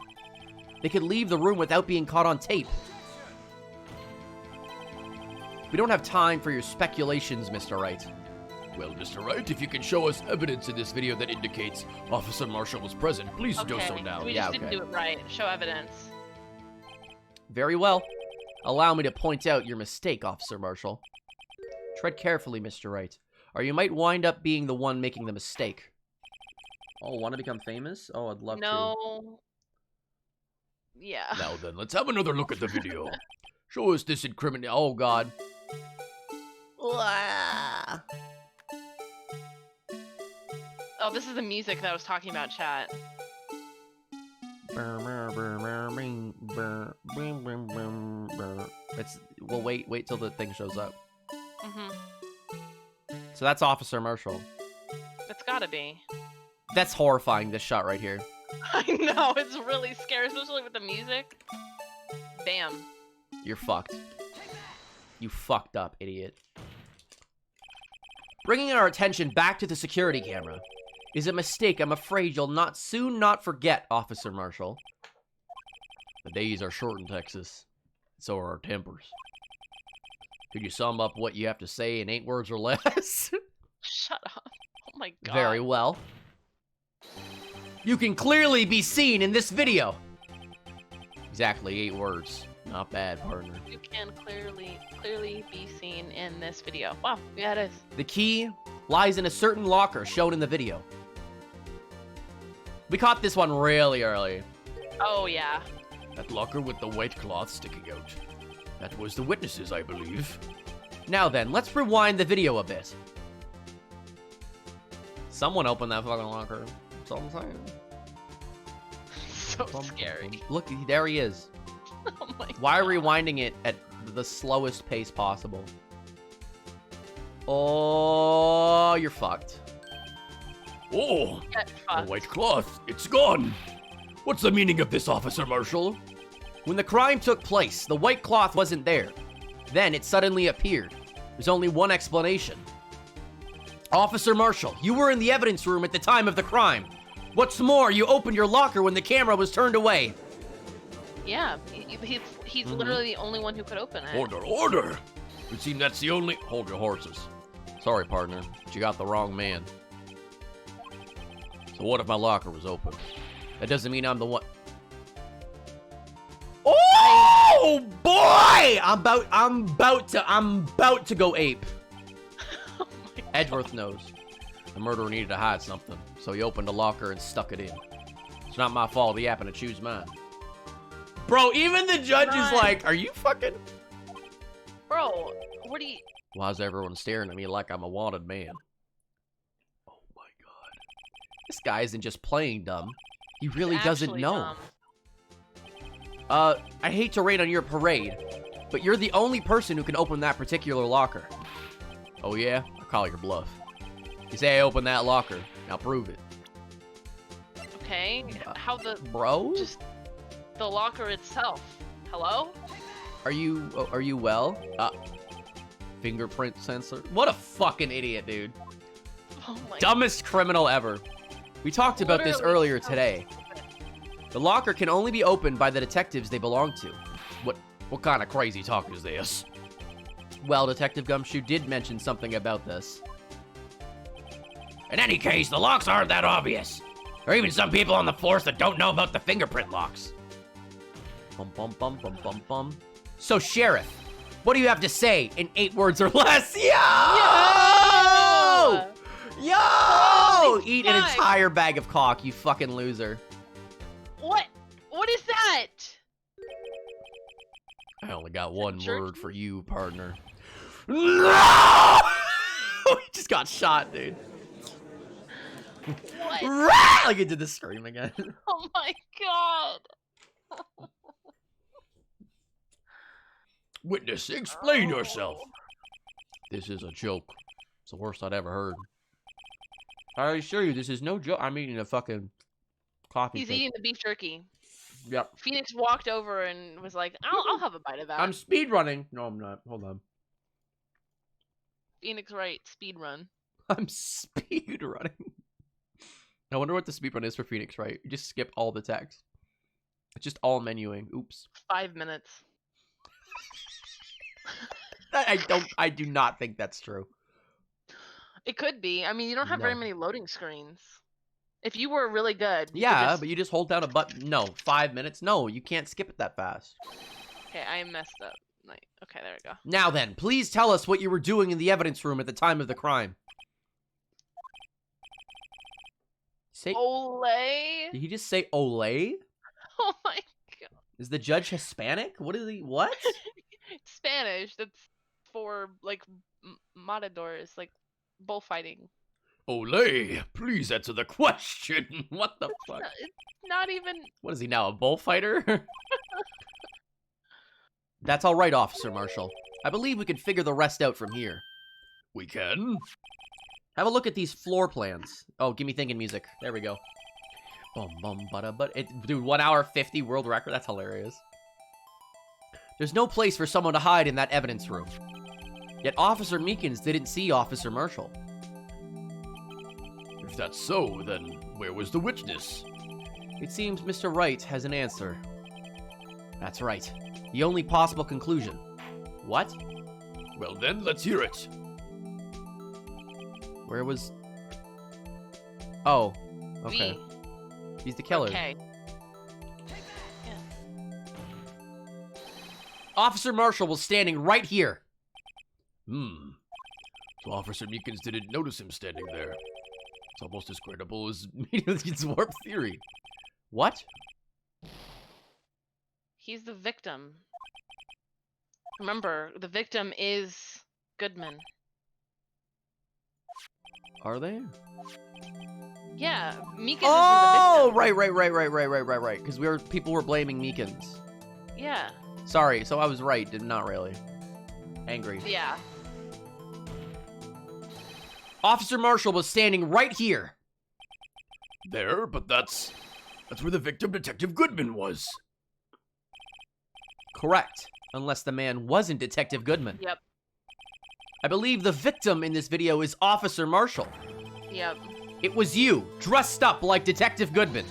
they could leave the room without being caught on tape. We don't have time for your speculations, Mr. Wright. Well, Mr. Wright, if you can show us evidence in this video that indicates Officer Marshall was present, please do so now. We Yeah, just didn't okay. do it right. Show evidence. Very well. Allow me to point out your mistake, Officer Marshall. Tread carefully, Mr. Wright, or you might wind up being the one making the mistake. Oh, want to become famous? Oh, I'd love to. No. Yeah. Now then, let's have another look at the video. Show us this incriminating... Oh, God. Oh, this is the music that I was talking about, chat. It's... Well, wait till the thing shows up. Mm-hmm. So that's Officer Marshall. It's gotta be. That's horrifying, this shot right here. I know, it's really scary, especially with the music. Bam. You're fucked. You fucked up, idiot. Bringing our attention back to the security camera is a mistake I'm afraid you'll soon not forget, Officer Marshall. The days are short in Texas. So are our tempers. Could you sum up what you have to say in 8 words or less? Shut up. Oh my god. Very well. You can clearly be seen in this video. Exactly 8 words. Not bad, partner. You can clearly be seen in this video. Wow, yeah, it is. The key lies in a certain locker shown in the video. We caught this one really early. Oh, yeah. That locker with the white cloth sticking out. That was the witnesses, I believe. Now then, let's rewind the video a bit. Someone opened that fucking locker. That's all I'm saying. So scary. Look, there he is. Oh my Why god. rewinding it at the slowest pace possible? Oh, you're fucked. Oh, Get the fucked. white cloth. It's gone. What's the meaning of this, Officer Marshall? When the crime took place, the white cloth wasn't there. Then it suddenly appeared. There's only one explanation. Officer Marshall, you were in the evidence room at the time of the crime. What's more, you opened your locker when the camera was turned away. Yeah, he's literally the only one who could open it. Order, order. It seems that's the only... Hold your horses. Sorry, partner, but you got the wrong man. So what if my locker was open? That doesn't mean I'm the one. Oh boy! I'm about to go ape. Oh my god. Edgeworth knows. The murderer needed to hide something, so he opened a locker and stuck it in. It's not my fault he happened to choose mine. Bro, even the judge is like, are you fucking... Bro, what do you... Why is everyone staring at me like I'm a wanted man? Oh my god. This guy isn't just playing dumb. He really It's doesn't actually know. dumb. I hate to rain on your parade, but you're the only person who can open that particular locker. Oh yeah? I'll call your bluff. You say I opened that locker. Now prove it. Okay, how the... Bro? Just the locker itself. Hello? Are you well? Fingerprint sensor? What a fucking idiot, dude. Oh my Dumbest criminal ever. We talked about this Literally earlier so today. stupid. The locker can only be opened by the detectives they belong to. What kind of crazy talk is this? Well, Detective Gumshoe did mention something about this. In any case, the locks aren't that obvious. There are even some people on the force that don't know about the fingerprint locks. Bum bum bum bum bum bum. So, Sheriff, what do you have to say in 8 words or less? Yo! Yeah! Yo! Eat an fuck. entire bag of cock, you fucking loser. What? What is that? I only got one jerky? word for you, partner. No! He just got shot, dude. What? Like it did the scream again. Oh my god. Witness, explain yourself. This is a joke. It's the worst I'd ever heard. I assure you, this is no joke. I'm eating a fucking coffee He's cake. eating the beef jerky. Yep. Phoenix walked over and was like, I'll have a bite of that. I'm speed running. No, I'm not. Hold on. Phoenix Wright, speed run. I'm speed running. I wonder what the speed run is for Phoenix, right? You just skip all the text. It's just all menuing. Oops. 5 minutes. I do not think that's true. It could be. I mean, you don't have very No. many loading screens. If you were really good. you could Yeah, just- but you just hold down a button. No, 5 minutes. No, you can't skip it that fast. Okay, I messed up. Like, okay, there we go. Now then, please tell us what you were doing in the evidence room at the time of the crime. Say, Olay. did he just say Olay? Oh my god. Is the judge Hispanic? What is he? What? Spanish. That's for like matadors, like bullfighting. Olay, please answer the question. What the fuck? It's not even. What is he now, a bullfighter? That's all right, Officer Marshall. I believe we can figure the rest out from here. We can? Have a look at these floor plans. Oh, give me thinking music. There we go. Boom, boom, bada, but dude, 1 hour 50 world record. That's hilarious. There's no place for someone to hide in that evidence room. Yet Officer Meekins didn't see Officer Marshall. If that's so, then where was the witness? It seems Mr. Wright has an answer. That's right. The only possible conclusion. What? Well then, let's hear it. Where was... Oh. Okay. V. He's the killer. Okay. Officer Marshall was standing right here. So Officer Meekins didn't notice him standing there. It's almost as credible as It's warp theory. What? He's the victim. Remember, the victim is Goodman. Are they? Yeah, Meekins Oh, isn't the victim. right. Because people were blaming Meekins. Yeah. Sorry, so I was right, not really. Angry. Yeah. Officer Marshall was standing right here. there, but that's where the victim, Detective Goodman, was. Correct. Unless the man wasn't Detective Goodman. Yep. I believe the victim in this video is Officer Marshall. Yep. It was you, dressed up like Detective Goodman.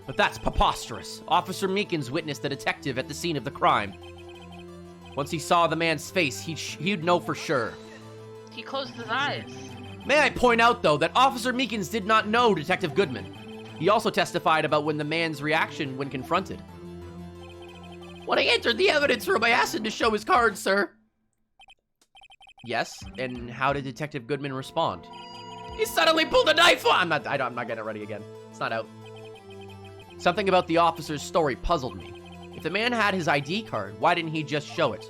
But that's preposterous. Officer Meekins witnessed the detective at the scene of the crime. Once he saw the man's face, he'd know for sure. He closed his eyes. May I point out, though, that Officer Meekins did not know Detective Goodman. He also testified about when the man's reaction when confronted. When I entered the evidence room, I asked him to show his card, sir. Yes, and how did Detective Goodman respond? He suddenly pulled a knife on! I'm not getting it ready again. It's not out. Something about the officer's story puzzled me. If the man had his ID card, why didn't he just show it?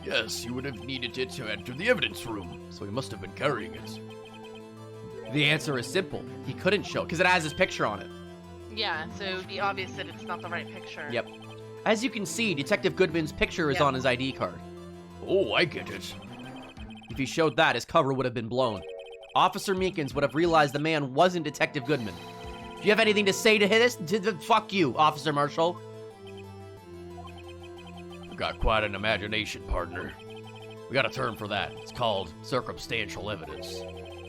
Yes, you would have needed it to enter the evidence room, so he must have been carrying it. The answer is simple. He couldn't show it, because it has his picture on it. Yeah, so it would be obvious that it's not the right picture. Yep. As you can see, Detective Goodman's picture is on his ID card. Oh, I get it. If he showed that, his cover would have been blown. Officer Meekins would have realized the man wasn't Detective Goodman. Do you have anything to say to this? Fuck you, Officer Marshall. You got quite an imagination, partner. We got a term for that. It's called circumstantial evidence.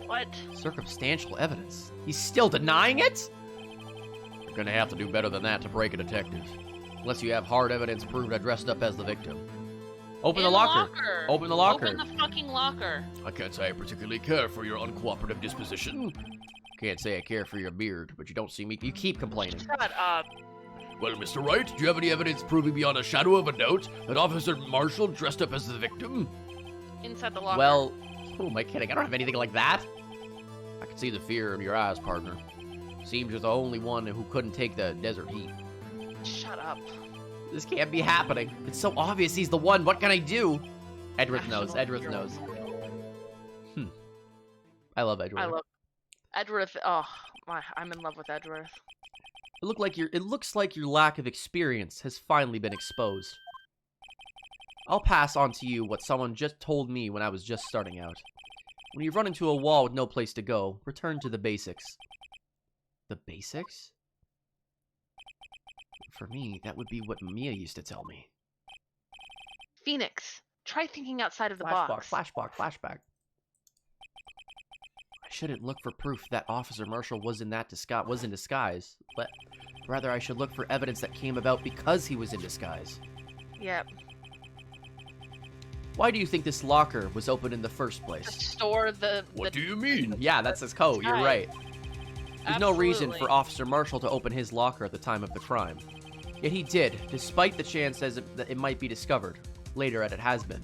What? Circumstantial evidence? He's still denying it? You're gonna have to do better than that to break a detective. Unless you have hard evidence proved I dressed up as the victim. Open In the locker. Open the locker. Open the fucking locker. I can't say I particularly care for your uncooperative disposition. Can't say I care for your beard, but you don't see me. You keep complaining. Shut up. Well, Mr. Wright, do you have any evidence proving beyond a shadow of a doubt that Officer Marshall dressed up as the victim? Inside the locker. Well, who am I kidding? I don't have anything like that. I can see the fear in your eyes, partner. Seems you're the only one who couldn't take the desert heat. Shut up. This can't be happening. It's so obvious he's the one. What can I do? Edward knows. Edward You're- knows. I love Edward. I love Edworth. Oh, I'm in love with Edworth. It looks like your lack of experience has finally been exposed. I'll pass on to you what someone just told me when I was just starting out. When you run into a wall with no place to go, return to the basics. The basics? For me, that would be what Mia used to tell me. Phoenix, try thinking outside of the Flashback, box. flashback. I shouldn't look for proof that Officer Marshall was in disguise, but rather I should look for evidence that came about because he was in disguise. Yep. Why do you think this locker was open in the first To place? store the. What do you mean? Yeah, that's his code. You're right. There's no reason Absolutely. for Officer Marshall to open his locker at the time of the crime. Yet he did, despite the chance that it might be discovered later, as it has been.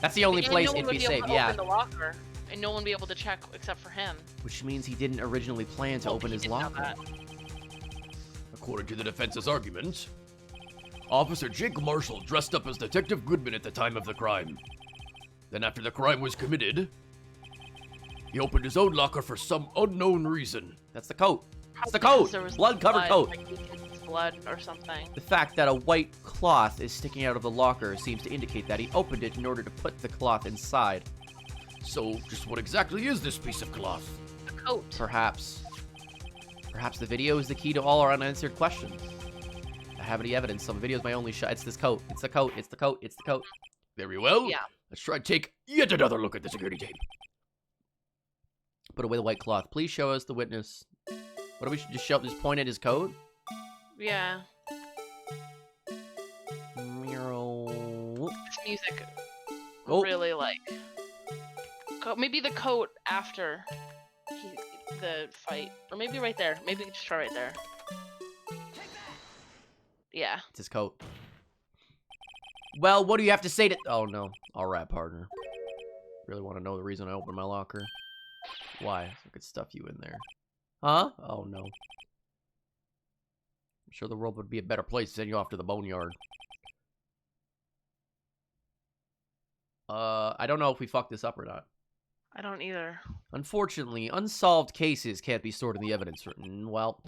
That's the only And place no one it'd would be be able safe. to Yeah. Open the locker, and no one would be able to check except for him. Which means he didn't originally plan to Well, open he his didn't know locker. that. According to the defense's argument, Officer Jake Marshall dressed up as Detective Goodman at the time of the crime. Then after the crime was committed, he opened his own locker for some unknown reason. That's the coat. That's the Probably coat. because there was Blood-covered blood, coat. like Meekins' blood or something. The fact that a white cloth is sticking out of the locker seems to indicate that he opened it in order to put the cloth inside. So, just what exactly is this piece of cloth? A coat. Perhaps the video is the key to all our unanswered questions. I have any evidence. Some videos my only shot. It's this coat. It's the coat. It's the coat. It's the coat. Very well. Yeah. Let's try to take yet another look at the security tape. Put away the white cloth. Please show us the witness. What do we just show? Just point at his coat? Yeah. Meow. This music Oh. really like. Maybe the coat after the fight, or maybe right there. Maybe just try right there. Yeah. It's his coat. Well, what do you have to say to... Oh, no. All right, partner. Really want to know the reason I opened my locker? Why? I could stuff you in there. Huh? Oh, no. I'm sure the world would be a better place to send you off to the boneyard. I don't know if we fucked this up or not. I don't either. Unfortunately, unsolved cases can't be stored in the evidence room. Well...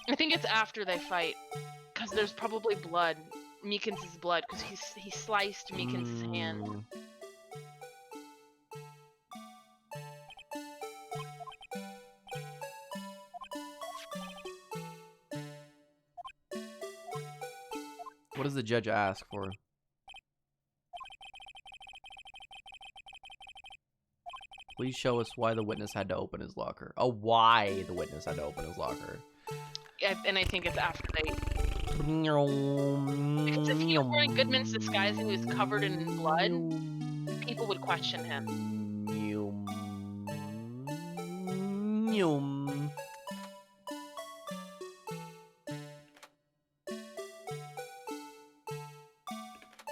I think it's after they fight, because there's probably blood. Meekins' blood, because he sliced Meekins' hand. What does the judge ask for? Please show us why the witness had to open his locker. Oh, why the witness had to open his locker. Yeah, and I think it's after they... Because if he was wearing Goodman's disguise and he was covered in blood, people would question him.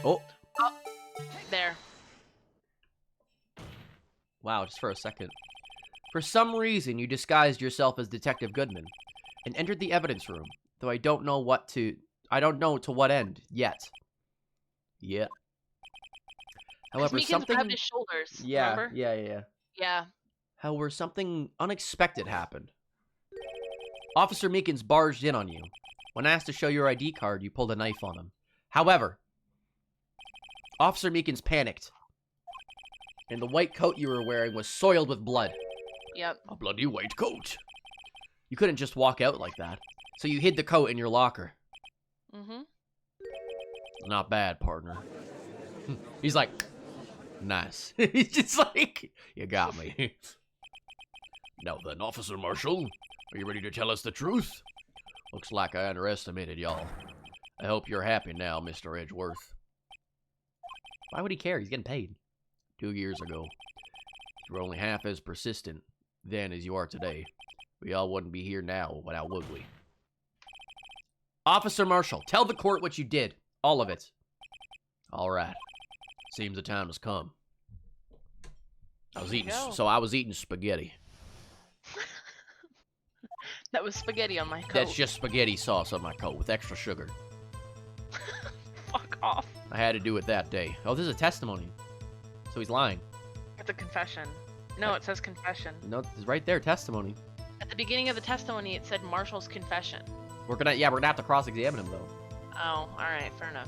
Oh. Oh. There. Wow, just for a second. For some reason, you disguised yourself as Detective Goodman and entered the evidence room, though I don't know to what end yet. Yet. However, Meekins something... grabbed his shoulders, Yeah, remember? yeah. Yeah. However, something unexpected happened. Officer Meekins barged in on you. When asked to show your ID card, you pulled a knife on him. However, Officer Meekins panicked, and the white coat you were wearing was soiled with blood. Yep. A bloody white coat. You couldn't just walk out like that, so you hid the coat in your locker. Mm-hmm. Not bad, partner. He's like, nice. He's just like, you got me. Now then, Officer Marshall, are you ready to tell us the truth? Looks like I underestimated y'all. I hope you're happy now, Mr. Edgeworth. Why would he care? He's getting paid. 2 years ago, you were only half as persistent then as you are today. We all wouldn't be here now, without would we? Officer Marshall, tell the court what you did. All of it. All right. Seems the time has come. I was eating spaghetti. That was spaghetti on my coat. That's just spaghetti sauce on my coat with extra sugar. Fuck off. I had to do it that day. Oh, this is a testimony. So he's lying. It's a confession. No, it says confession. No, it's right there, testimony. At the beginning of the testimony, it said Marshall's confession. We're gonna have to cross-examine him, though. Oh, alright, fair enough.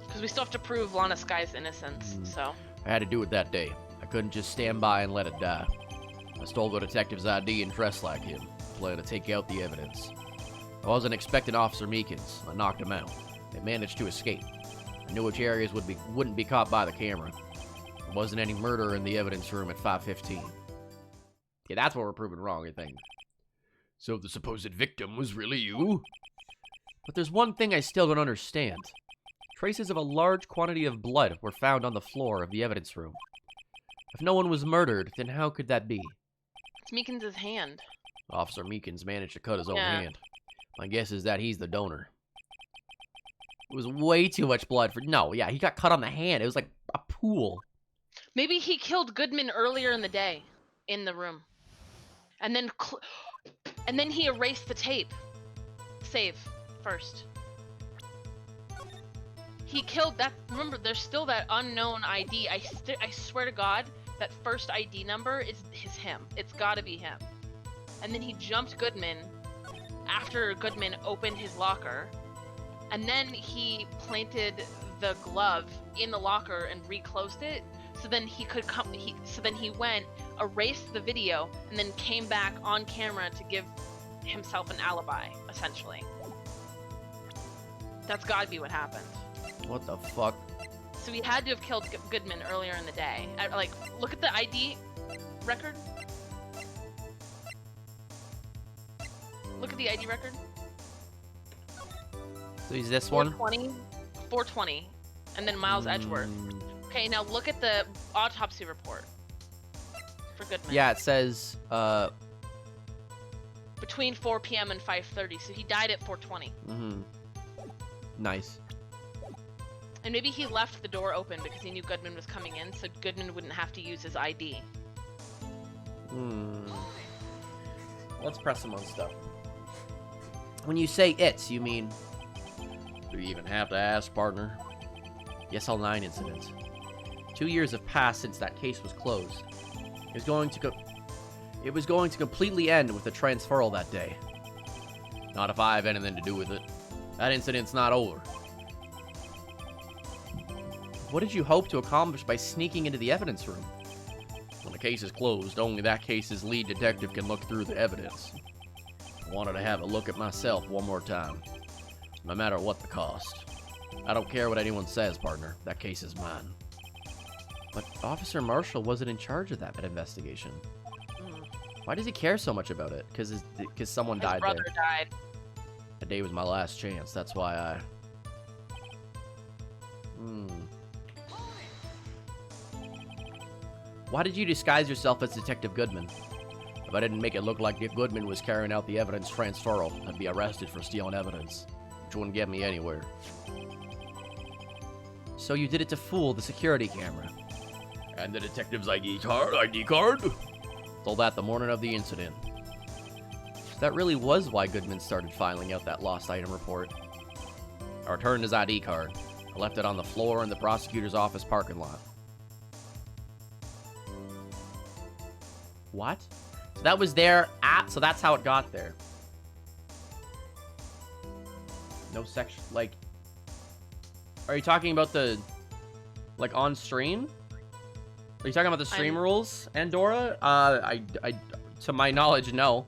Because we still have to prove Lana Sky's innocence, so... I had to do it that day. I couldn't just stand by and let it die. I stole the detective's ID and dressed like him, planning to take out the evidence. I wasn't expecting Officer Meekins. I knocked him out. They managed to escape. I knew which areas wouldn't be caught by the camera. There wasn't any murder in the evidence room at 5:15. Yeah, that's what we're proving wrong, I think. So the supposed victim was really you? But there's one thing I still don't understand. Traces of a large quantity of blood were found on the floor of the evidence room. If no one was murdered, then how could that be? It's Meekins' hand. Officer Meekins managed to cut his own Yeah. hand. My guess is that he's the donor. It was way too much blood for... No, yeah, he got cut on the hand. It was like a pool. Maybe he killed Goodman earlier in the day, in the room. And then he erased the tape. Save first. He killed that... Remember, there's still that unknown ID. I swear to God, that first ID number is him. It's gotta be him. And then he jumped Goodman after Goodman opened his locker, and then he planted the glove in the locker and reclosed it. So then he could come. So then he went, erased the video, and then came back on camera to give himself an alibi, essentially. That's gotta be what happened. What the fuck? So he had to have killed Goodman earlier in the day. Like, look at the ID record. Look at the ID record. So he's this one? 420, and then Miles Edgeworth. Okay, now look at the autopsy report for Goodman. Yeah, it says, between 4 p.m. and 5:30, so he died at 4:20. Nice. And maybe he left the door open because he knew Goodman was coming in, so Goodman wouldn't have to use his ID. Let's press him on stuff. When you say it's, you mean... Do you even have to ask, partner? The SL9 incident. 2 years have passed since that case was closed. It was going to completely end with the transferal that day. Not if I have anything to do with it. That incident's not over. What did you hope to accomplish by sneaking into the evidence room? When the case is closed, only that case's lead detective can look through the evidence. I wanted to have a look at myself one more time. No matter what the cost. I don't care what anyone says, partner. That case is mine. But Officer Marshall wasn't in charge of that investigation. Why does he care so much about it? Because someone died there. His brother died. That day was my last chance. That's why I... Why did you disguise yourself as Detective Goodman? If I didn't make it look like Dick Goodman was carrying out the evidence transferal, I'd be arrested for stealing evidence, which wouldn't get me anywhere. So you did it to fool the security camera. And the detective's ID card? Told that the morning of the incident. That really was why Goodman started filing out that lost item report. I returned his ID card. I left it on the floor in the prosecutor's office parking lot. What? So that was there so that's how it got there. No section, like... Are you talking about the... Like, on stream? Are you talking about the stream rules, Andorra? To my knowledge, no.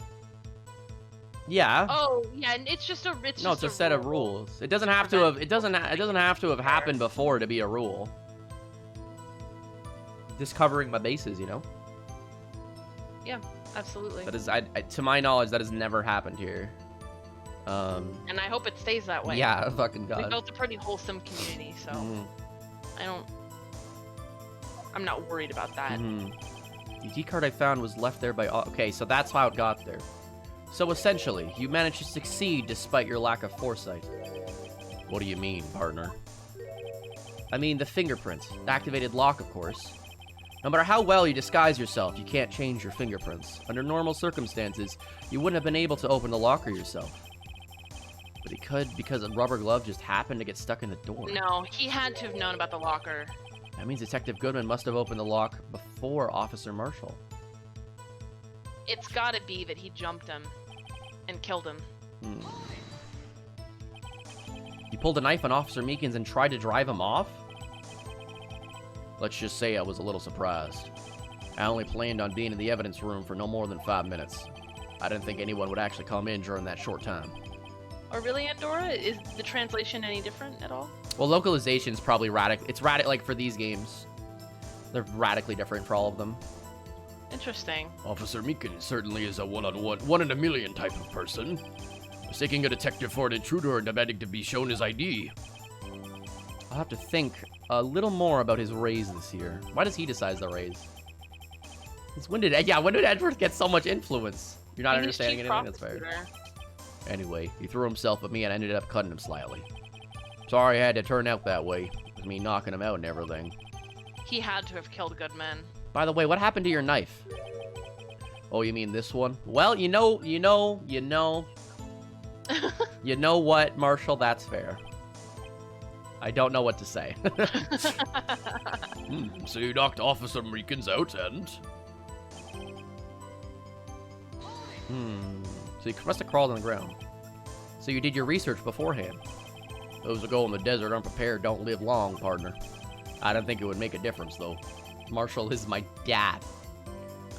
Yeah. Oh, yeah, and it's just a it's a set of rules. It doesn't have to have it doesn't have to have happened before to be a rule. Just covering my bases, you know? Yeah, absolutely. That is to my knowledge that has never happened here. And I hope it stays that way. Yeah, fucking God. We built a pretty wholesome community, so I'm not worried about that. The ID card I found was left there by... Okay, so that's how it got there. So essentially, you managed to succeed despite your lack of foresight. What do you mean, partner? I mean the fingerprint. The activated lock, of course. No matter how well you disguise yourself, you can't change your fingerprints. Under normal circumstances, you wouldn't have been able to open the locker yourself. But he could because a rubber glove just happened to get stuck in the door. No, he had to have known about the locker. That means Detective Goodman must have opened the lock before Officer Marshall. It's gotta be that he jumped him and killed him. He pulled a knife on Officer Meekins and tried to drive him off? Let's just say I was a little surprised. I only planned on being in the evidence room for no more than 5 minutes. I didn't think anyone would actually come in during that short time. Oh, really, Andorra? Is the translation any different at all? Well, localization's probably radical. It's radical, like, for these games. They're radically different for all of them. Interesting. Officer Meekins certainly is a one in a million type of person. Mistaking a detective for an intruder and demanding to be shown his ID. I'll have to think a little more about his raise this year. Why does he decide the raise? When did Edgeworth get so much influence? You're not understanding anything? That's fair. Anyway, he threw himself at me and I ended up cutting him slightly. Sorry I had to turn out that way, with me knocking him out and everything. He had to have killed Goodman. By the way, what happened to your knife? Oh, you mean this one? Well, you know what, Marshall? That's fair. I don't know what to say. So you knocked Officer Meekins out and... So you must have crawled on the ground. So you did your research beforehand. Those who go in the desert unprepared don't live long, partner. I don't think it would make a difference, though. Marshall is my dad.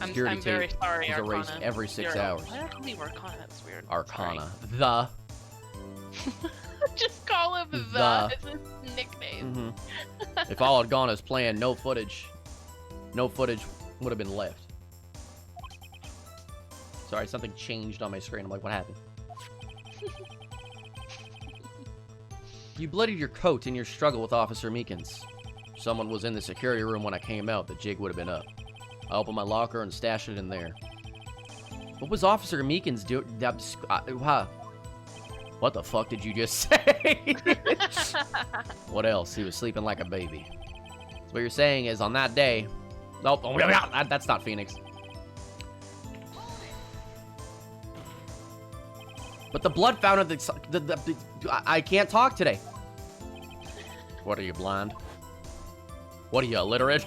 I'm Security very tape sorry, is erased Arcana. every 6 Zero. hours. Why did I call him Arcana? That's weird. Arcana. Sorry. Just call him the. The. It's his nickname. If all had gone as planned, no footage would have been left. Sorry, something changed on my screen. I'm like, what happened? You bloodied your coat in your struggle with Officer Meekins. If someone was in the security room when I came out, the jig would have been up. I opened my locker and stashed it in there. What was Officer Meekins doing? What the fuck did you just say? What else? He was sleeping like a baby. So what you're saying is on that day... Nope, that's not Phoenix. But the blood found at the I can't talk today. What are you, blind? What are you, illiterate?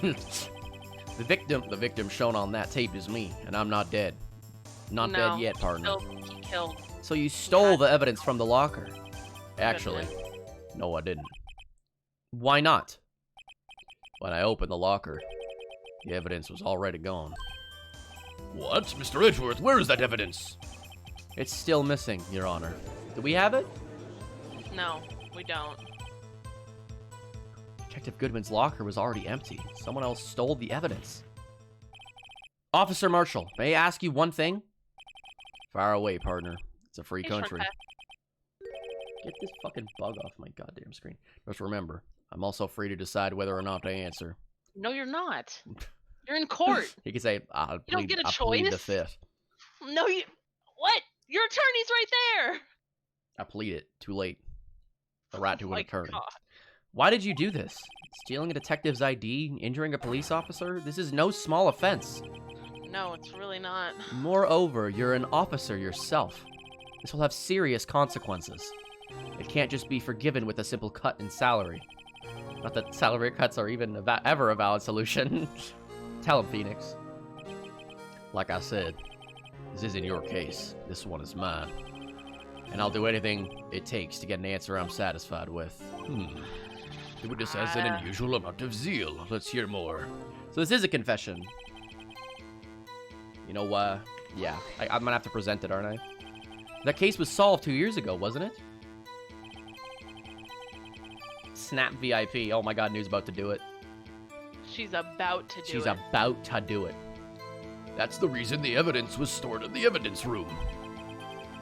The victim shown on that tape is me, and I'm not dead. Not dead yet, partner. He killed. So you stole the evidence from the locker. Actually, no, I didn't. Why not? When I opened the locker, the evidence was already gone. What? Mr. Edgeworth, where is that evidence? It's still missing, Your Honor. Do we have it? No, we don't. Detective Goodman's locker was already empty. Someone else stole the evidence. Officer Marshall, may I ask you one thing? Fire away, partner. It's a free country. Get this fucking bug off my goddamn screen. Just remember, I'm also free to decide whether or not to answer. No, you're not. You're in court. He could say, I don't get a plead the choice. fifth. No, you. What? Your attorney's right there. I plead it. Too late. The right to an My attorney. God. Why did you do this? Stealing a detective's ID? Injuring a police officer? This is no small offense. No, it's really not. Moreover, you're an officer yourself. This will have serious consequences. It can't just be forgiven with a simple cut in salary. Not that salary cuts are even ever a valid solution. Tell him, Phoenix. Like I said, this isn't your case. This one is mine. And I'll do anything it takes to get an answer I'm satisfied with. The witness has an unusual amount of zeal. Let's hear more. So this is a confession. You know, yeah. I'm gonna have to present it, aren't I? That case was solved 2 years ago, wasn't it? Snap VIP. Oh my god, New's about to do it. She's about to do it. She's about to do it. That's the reason the evidence was stored in the evidence room.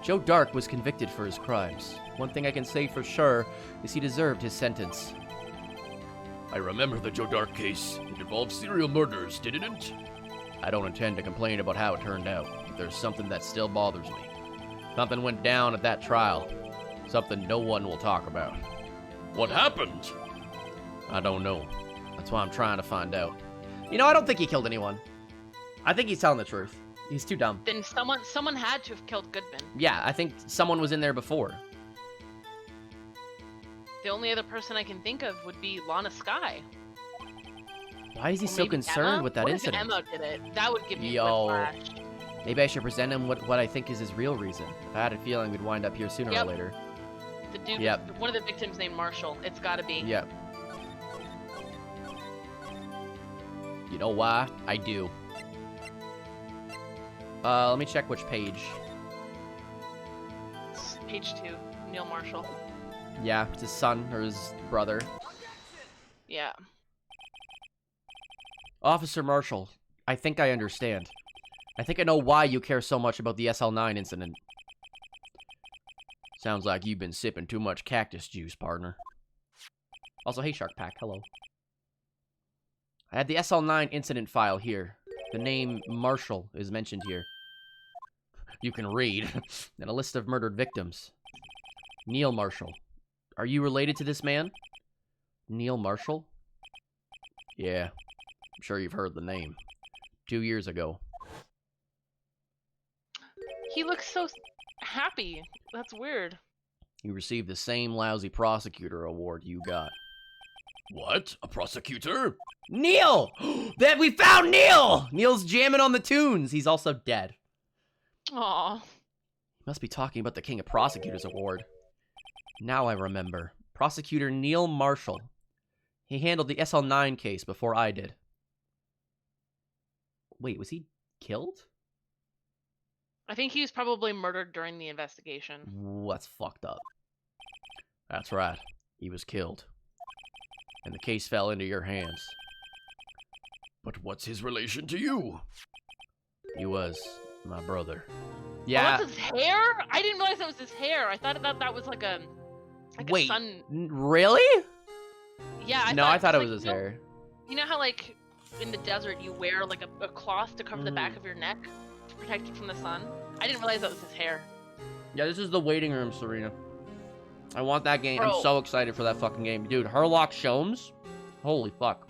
Joe Dark was convicted for his crimes. One thing I can say for sure is he deserved his sentence. I remember the Joe Dark case. It involved serial murders, didn't it? I don't intend to complain about how it turned out, but there's something that still bothers me. Something went down at that trial. Something no one will talk about. What happened? I don't know. That's why I'm trying to find out. You know, I don't think he killed anyone. I think he's telling the truth. He's too dumb. Then someone had to have killed Goodman. Yeah, I think someone was in there before. The only other person I can think of would be Lana Skye. Why is he Or so maybe concerned Emma? with that What incident? If Emma did it? That would give me a Yo. flash. Maybe I should present him what I think is his real reason. I had a feeling we'd wind up here sooner Yep. or later. The dude, Yep. one of the victims named Marshall. It's gotta be. Yep. You know why? I do. Let me check which page. It's page 2, Neil Marshall. Yeah, it's his son or his brother. Yeah. Officer Marshall, I think I understand. I think I know why you care so much about the SL9 incident. Sounds like you've been sipping too much cactus juice, partner. Also, hey Shark Pack, hello. I had the SL9 incident file here. The name Marshall is mentioned here. You can read. And a list of murdered victims. Neil Marshall. Are you related to this man? Neil Marshall? Yeah. I'm sure you've heard the name. 2 years ago. He looks so happy. That's weird. You received the same lousy prosecutor award you got. What? A prosecutor? Neil! That we found Neil! Neil's jamming on the tunes. He's also dead. Aw. He must be talking about the King of Prosecutors Award. Now I remember. Prosecutor Neil Marshall. He handled the SL9 case before I did. Wait, was he killed? I think he was probably murdered during the investigation. That's fucked up. That's right. He was killed. And the case fell into your hands. But what's his relation to you? He was my brother. Yeah. Oh, that's his hair? I didn't realize that was his hair. I thought that was like a Wait, a sun. Really? Yeah, I thought it was like, his hair. You know how like in the desert you wear like a cloth to cover the back of your neck to protect you from the sun? I didn't realize that was his hair. Yeah, this is the waiting room, Serena. I want that game. Bro. I'm so excited for that fucking game. Dude, Herlock Sholmes? Holy fuck.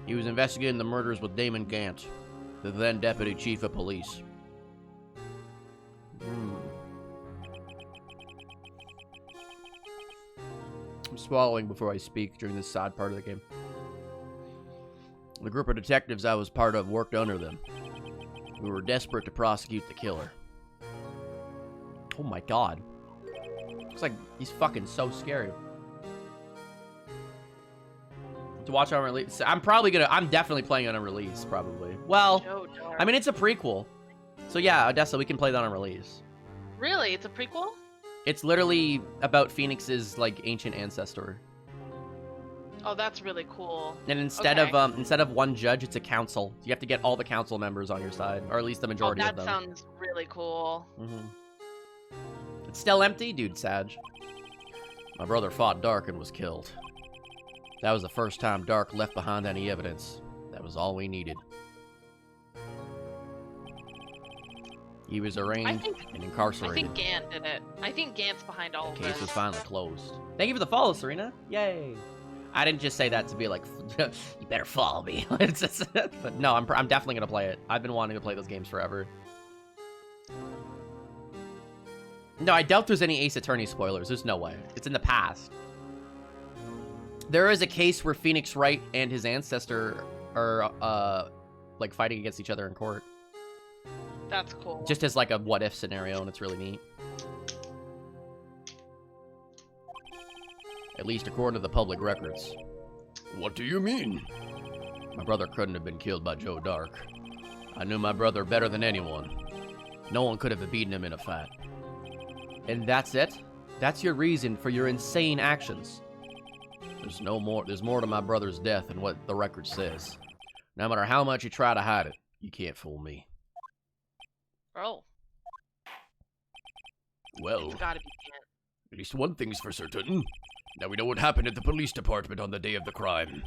He was investigating the murders with Damon Gant, the then deputy chief of police. I'm swallowing before I speak during this sad part of the game. The group of detectives I was part of worked under them. We were desperate to prosecute the killer. Oh my god. Looks like he's fucking so scary. To watch on release. I'm definitely playing on a release, probably. Well, Joe Dark. I mean, it's a prequel. So yeah, Odessa, we can play that on release. Really? It's a prequel? It's literally about Phoenix's, like, ancient ancestor. Oh, that's really cool. And instead of one judge, it's a council. You have to get all the council members on your side, or at least the majority of them. That sounds really cool. It's still empty? Dude, Sag. My brother fought Dark and was killed. That was the first time Dark left behind any evidence. That was all we needed. He was arraigned and I incarcerated. think Gant did it. I think Gant's behind all of The case this. was finally closed. Thank you for the follow, Serena. Yay. I didn't just say that to be like, you better follow me. But no, I'm definitely going to play it. I've been wanting to play those games forever. No, I doubt there's any Ace Attorney spoilers. There's no way. It's in the past. There is a case where Phoenix Wright and his ancestor are, like, fighting against each other in court. That's cool. Just as, like, a what-if scenario, and it's really neat. At least according to the public records. What do you mean? My brother couldn't have been killed by Joe Dark. I knew my brother better than anyone. No one could have beaten him in a fight. And that's it? That's your reason for your insane actions? There's more to my brother's death than what the record says. No matter how much you try to hide it, you can't fool me. Oh, Well, it's gotta be Gant. at least one thing's for certain. Now we know what happened at the police department on the day of the crime.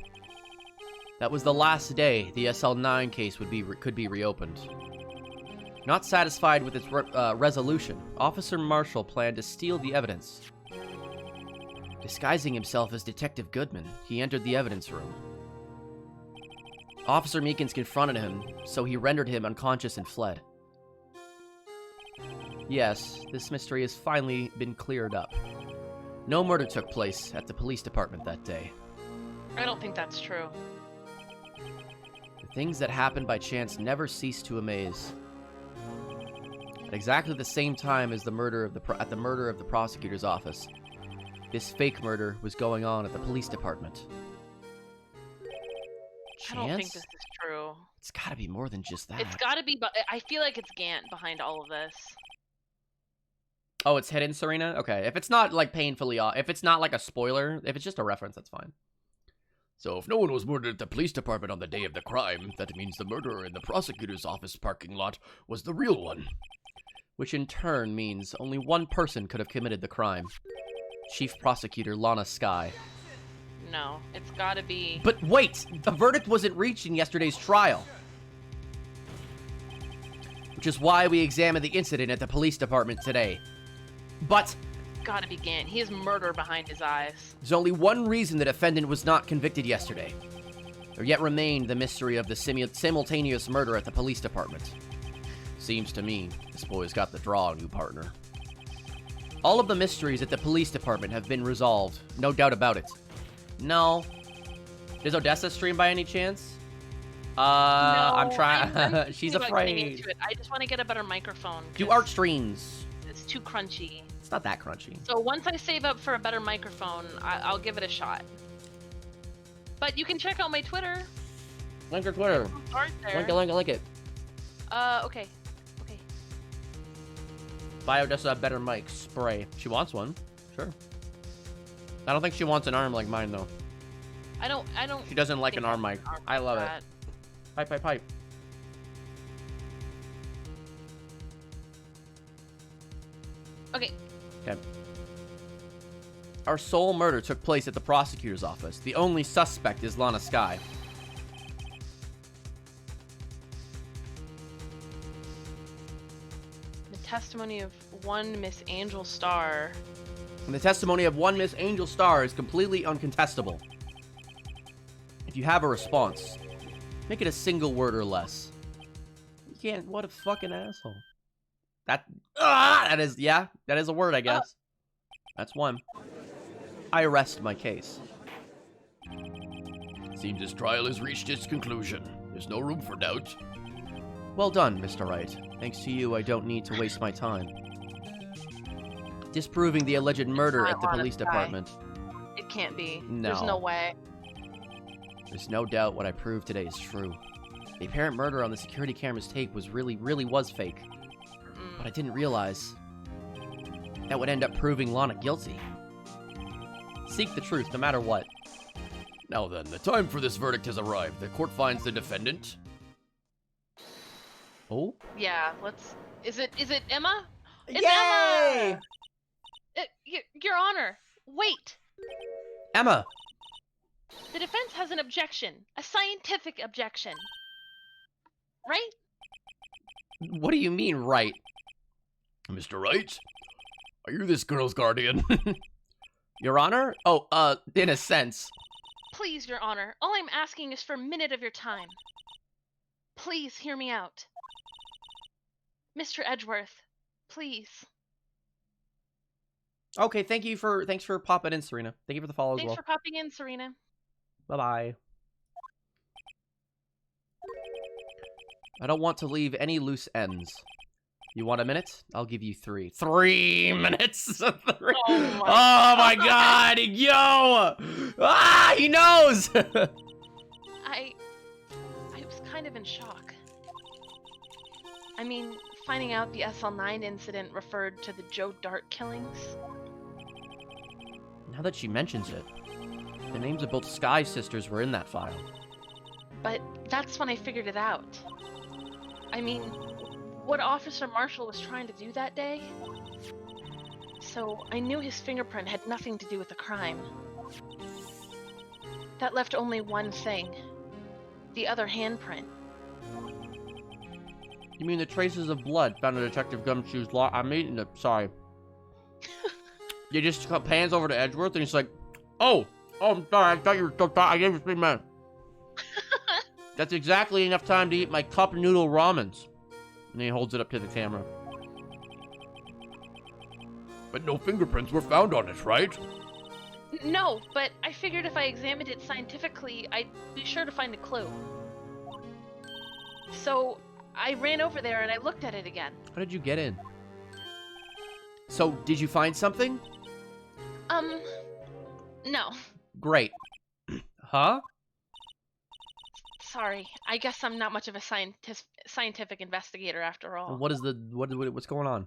That was the last day the SL9 case could be reopened. Not satisfied with its resolution, Officer Marshall planned to steal the evidence. Disguising himself as Detective Goodman, he entered the evidence room. Officer Meekins confronted him, so he rendered him unconscious and fled. Yes, this mystery has finally been cleared up. No murder took place at the police department that day. I don't think that's true. The things that happen by chance never cease to amaze. At exactly the same time as the murder of the prosecutor's office, this fake murder was going on at the police department. I don't think Chance? this is true. It's gotta be more than just that. It's gotta be, but I feel like it's Gant behind all of this. Oh, it's hidden, Serena? Okay, if it's not, like, painfully off, if it's not, like, a spoiler, if it's just a reference, that's fine. So if no one was murdered at the police department on the day of the crime, that means the murderer in the prosecutor's office parking lot was the real one. Which in turn means only one person could have committed the crime. Chief Prosecutor Lana Skye. No, it's gotta be. But wait! The verdict wasn't reached in yesterday's trial. Which is why we examined the incident at the police department today. But Gotta be Gant. He has murder behind his eyes. there's only one reason the defendant was not convicted yesterday. There yet remained the mystery of the simultaneous murder at the police department. Seems to me this boy's got the draw, new partner. All of the mysteries at the police department have been resolved. No doubt about it. No. Does Odessa stream by any chance? No, I'm trying. I'm She's thinking about getting afraid. into it. I just want to get a better microphone. Do 'cause art streams. It's too crunchy. It's not that crunchy. So once I save up for a better microphone, I'll give it a shot. But you can check out my Twitter. Link her Twitter. Art there. Link it. Okay. Okay. Buy Odessa a better mic. Spray. She wants one. Sure. I don't think she wants an arm like mine, though. I don't. She doesn't like think an arm I mic. have an arm I love for it. that. Pipe. Okay. Okay. Our sole murder took place at the prosecutor's office. The only suspect is Lana Skye. The testimony of one Miss Angel Starr. And the testimony of one Miss Angel Starr is completely uncontestable. If you have a response, make it a single word or less. You can't. What a fucking asshole. That is, yeah, that is a word, I guess. That's one. I rest my case. Seems this trial has reached its conclusion. There's no room for doubt. Well done, Mr. Wright. Thanks to you, I don't need to waste my time disproving the alleged murder at the police department. It can't be. No. There's no way. There's no doubt what I proved today is true. The apparent murder on the security camera's tape was really was fake. But I didn't realize that would end up proving Lana guilty. Seek the truth, no matter what. Now then, the time for this verdict has arrived. The court finds the defendant. Oh? Yeah. Let's. Is it Emma? It's Yay! Emma! Your Honor, wait. Emma! The defense has an objection, a scientific objection. Right? What do you mean, right? Mr. Wright, are you this girl's guardian? Your Honor? Oh, in a sense. Please, Your Honor, all I'm asking is for a minute of your time. Please hear me out. Mr. Edgeworth, please. Okay, thanks for popping in, Serena. Thank you for the follow as Thanks well. for popping in, Serena. Bye-bye. I don't want to leave any loose ends. You want a minute? I'll give you 3. 3 minutes? 3. Oh my god! Yo! Ah, he knows! I was kind of in shock. I mean, finding out the SL9 incident referred to the Joe Dart killings. Now that she mentions it, the names of both Sky sisters were in that file. But that's when I figured it out. I mean, what Officer Marshall was trying to do that day? So I knew his fingerprint had nothing to do with the crime. That left only one thing. The other handprint. You mean the traces of blood found in Detective Gumshoe's sorry. You just pans over to Edgeworth and he's like, oh, I'm sorry, I thought you were so tired. I gave you 3 minutes. That's exactly enough time to eat my cup noodle ramens. And he holds it up to the camera. But no fingerprints were found on it, right? No, but I figured if I examined it scientifically, I'd be sure to find a clue. So I ran over there and I looked at it again. How did you get in? So, did you find something? No. Great. Huh? Sorry, I guess I'm not much of a scientific investigator after all. What is what's going on?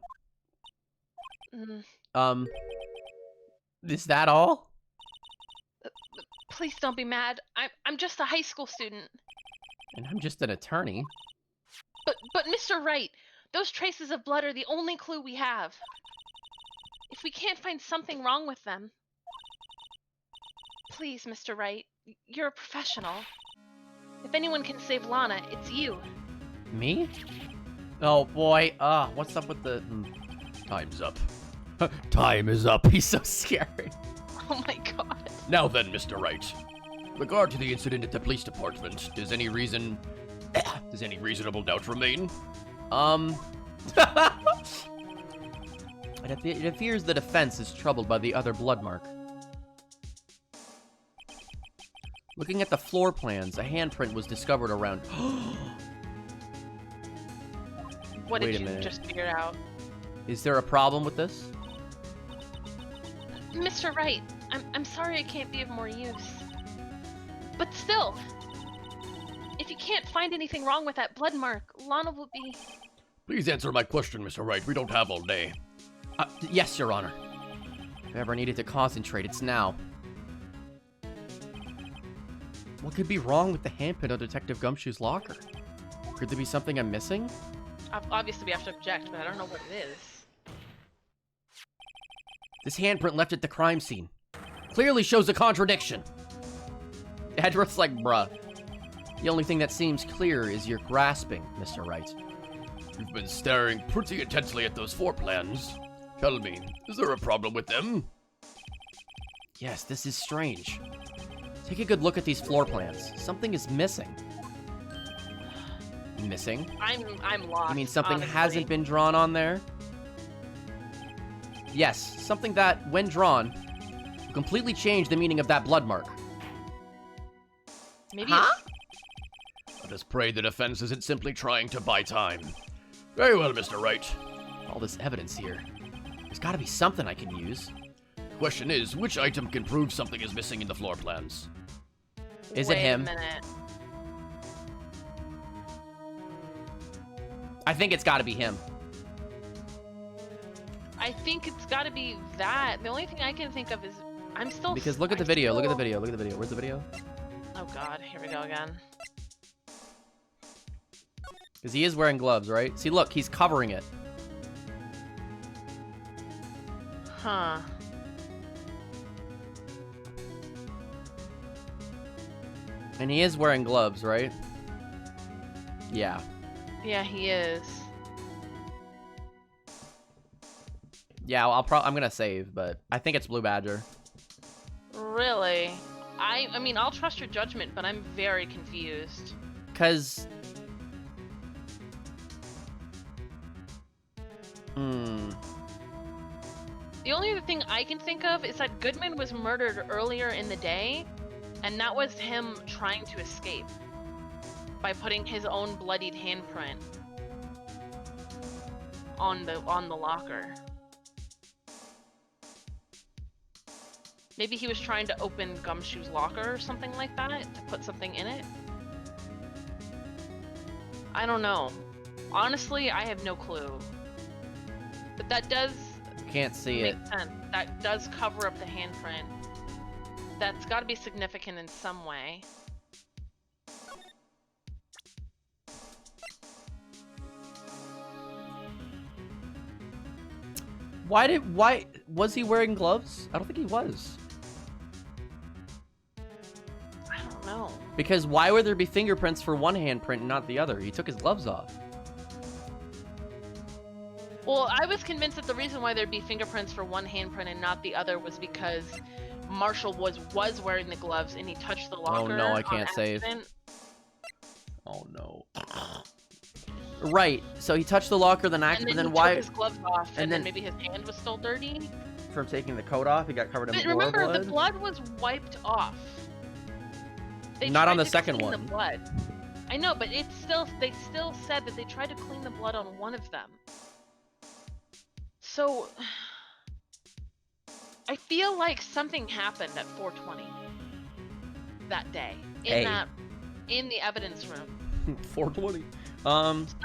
Is that all? Please don't be mad. I'm just a high school student. And I'm just an attorney. But Mr. Wright, those traces of blood are the only clue we have. If we can't find something wrong with them, please, Mr. Wright, you're a professional. If anyone can save Lana, it's you. Me? Oh boy. What's up with the Time's up. time is up. He's so scary. Oh my god. Now then, Mr. Wright. Regard to the incident at the police department, does any reasonable doubt remain? It appears the defense is troubled by the other blood mark. Looking at the floor plans, a handprint was discovered around... What Wait did a you minute. just figure out? Is there a problem with this? Mr. Wright, I'm sorry I can't be of more use. But still, if you can't find anything wrong with that blood mark, Lana will be... Please answer my question, Mr. Wright. We don't have all day. Yes, Your Honor. If I ever needed to concentrate, it's now. What could be wrong with the handprint on Detective Gumshoe's locker? Could there be something I'm missing? Obviously we have to object, but I don't know what it is. This handprint left at the crime scene clearly shows a contradiction. Edward's like, bruh. The only thing that seems clear is your grasping, Mr. Wright. You've been staring pretty intensely at those 4 plans. Tell me, is there a problem with them? Yes, this is strange. Take a good look at these floor plans. Something is missing. Missing? I'm lost. You mean something honestly. hasn't been drawn on there? Yes, something that, when drawn, will completely change the meaning of that blood mark. Maybe Huh? Let us pray the defense isn't simply trying to buy time. Very well, Mr. Wright. All this evidence here. There's gotta be something I can use. The question is, which item can prove something is missing in the floor plans? Is it him? Wait a minute. I think it's gotta be him. I think it's got to be that. The only thing I can think of is I'm still... Because look at the video, look at the video, look at the video. Where's the video? Oh god, here we go again. Because he is wearing gloves, right? See, look, he's covering it. Huh. And he is wearing gloves, right? Yeah. Yeah, he is. Yeah, I'm gonna save, but I think it's Blue Badger. Really? I mean, I'll trust your judgment, but I'm very confused. Cause... The only other thing I can think of is that Goodman was murdered earlier in the day, and that was him trying to escape by putting his own bloodied handprint on the locker. Maybe he was trying to open Gumshoe's locker or something like that to put something in it. I don't know. Honestly, I have no clue. But that does Can't see it. make sense. That does cover up the handprint. That's got to be significant in some way. Why was he wearing gloves? I don't think he was. I don't know. Because why would there be fingerprints for one handprint and not the other? He took his gloves off. Well, I was convinced that the reason why there'd be fingerprints for one handprint and not the other was because Marshall was wearing the gloves and he touched the locker. no, I on can't save. accident. Oh no. Right. So he touched the locker, then And then he why? took his gloves off, and and then then- maybe his hand was still dirty. From taking the coat off, he got covered in But more remember, blood. the blood was wiped off. They Not tried on the to second clean one. The blood. I know, but they still said that they tried to clean the blood on one of them. So I feel like something happened at 420 that day in the evidence room. 420. I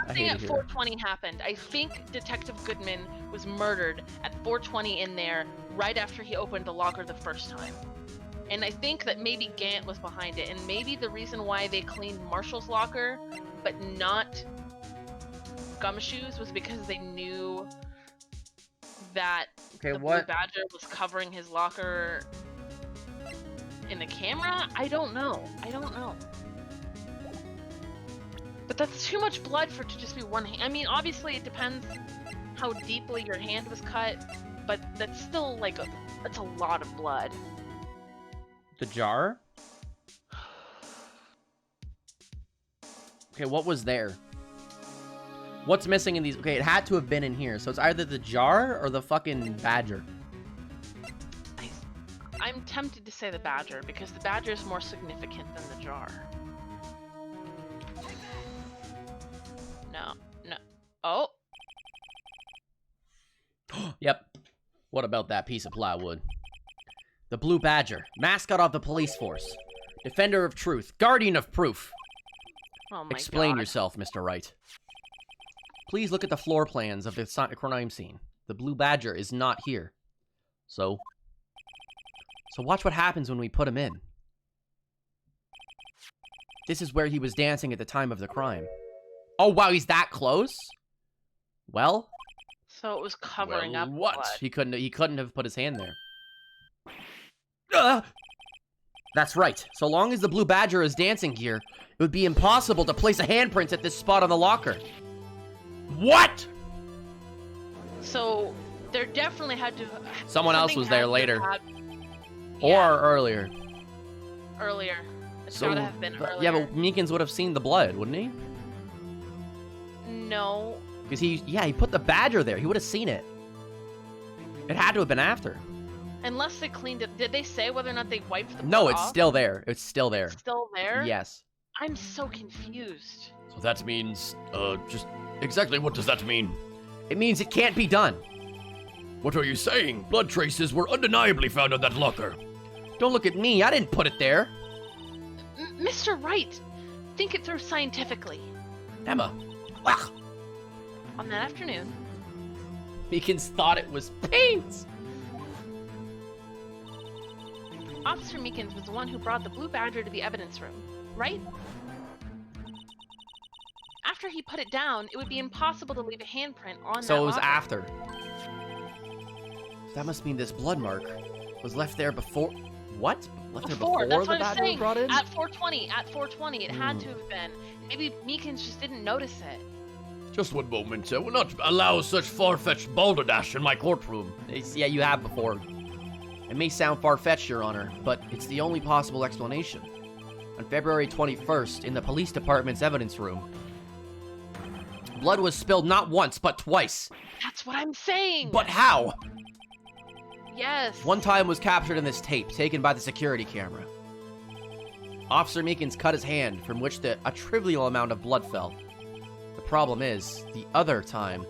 Something hate at it here. 420 happened. I think Detective Goodman was murdered at 420 in there right after he opened the locker the first time. And I think that maybe Gant was behind it, and maybe the reason why they cleaned Marshall's locker but not Gumshoe's was because they knew that Okay, the what? Blue Badger was covering his locker in the camera? I don't know. But that's too much blood for it to just be one hand. I mean, obviously it depends how deeply your hand was cut, but that's still like that's a lot of blood. The jar? Okay, what was there? What's missing in these? Okay, it had to have been in here. So it's either the jar or the fucking badger. I'm tempted to say the badger because the badger is more significant than the jar. No. Oh. Yep. What about that piece of plywood? The blue badger, mascot of the police force, defender of truth, guardian of proof. Oh my Explain God. yourself, Mr. Wright. Please look at the floor plans of the crime scene. The blue badger is not here. So watch what happens when we put him in. This is where he was dancing at the time of the crime. Oh, wow, he's that close? Well? So it was covering up what? blood. He couldn't have put his hand there. That's right. So long as the blue badger is dancing here, it would be impossible to place a handprint at this spot on the locker. What? So there definitely had to. Someone else something was had there to later. have- Or earlier. earlier. It's So, gotta have been earlier. yeah, but Meekins would have seen the blood, wouldn't he? No. Because he put the badger there. He would have seen it. It had to have been after. Unless they cleaned it. Did they say whether or not they wiped the No, blood it's off? still there. It's still there. It's still there? Yes. I'm so confused. So that means, just exactly what does that mean? It means it can't be done. What are you saying? Blood traces were undeniably found on that locker. Don't look at me. I didn't put it there. Mr. Wright, think it through scientifically. Emma. Ugh. On that afternoon, Meekins thought it was paint. Officer Meekins was the one who brought the blue badger to the evidence room, right? After he put it down, it would be impossible to leave a handprint on that So it was locker. after. That must mean this blood mark was left there before. What? Left there before That's the what I'm badger was saying. brought in? At 420, it had to have been. Maybe Meekins just didn't notice it. Just one moment. I will not allow such far-fetched balderdash in my courtroom. Yeah, you have before. It may sound far-fetched, Your Honor, but it's the only possible explanation. On February 21st, in the police department's evidence room, blood was spilled not once, but twice. That's what I'm saying. But how? Yes. One time was captured in this tape, taken by the security camera. Officer Meekins cut his hand, from which a trivial amount of blood fell. The problem is, the other time...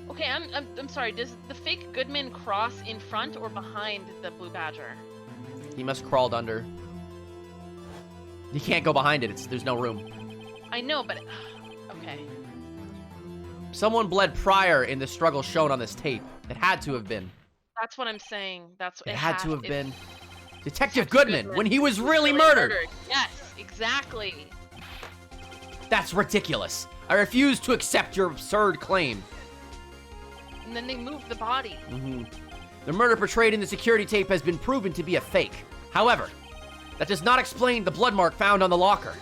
Okay, I'm sorry. Does the fake Goodman cross in front or behind the blue badger? He must have crawled under. You can't go behind it. There's no room. I know, but okay. Someone bled prior in the struggle shown on this tape. It had to have been. That's what I'm saying. It had to have it- been Detective Goodman when he was really murdered. Yes, exactly. That's ridiculous. I refuse to accept your absurd claim. And then they moved the body. The murder portrayed in the security tape has been proven to be a fake. However, that does not explain the blood mark found on the locker.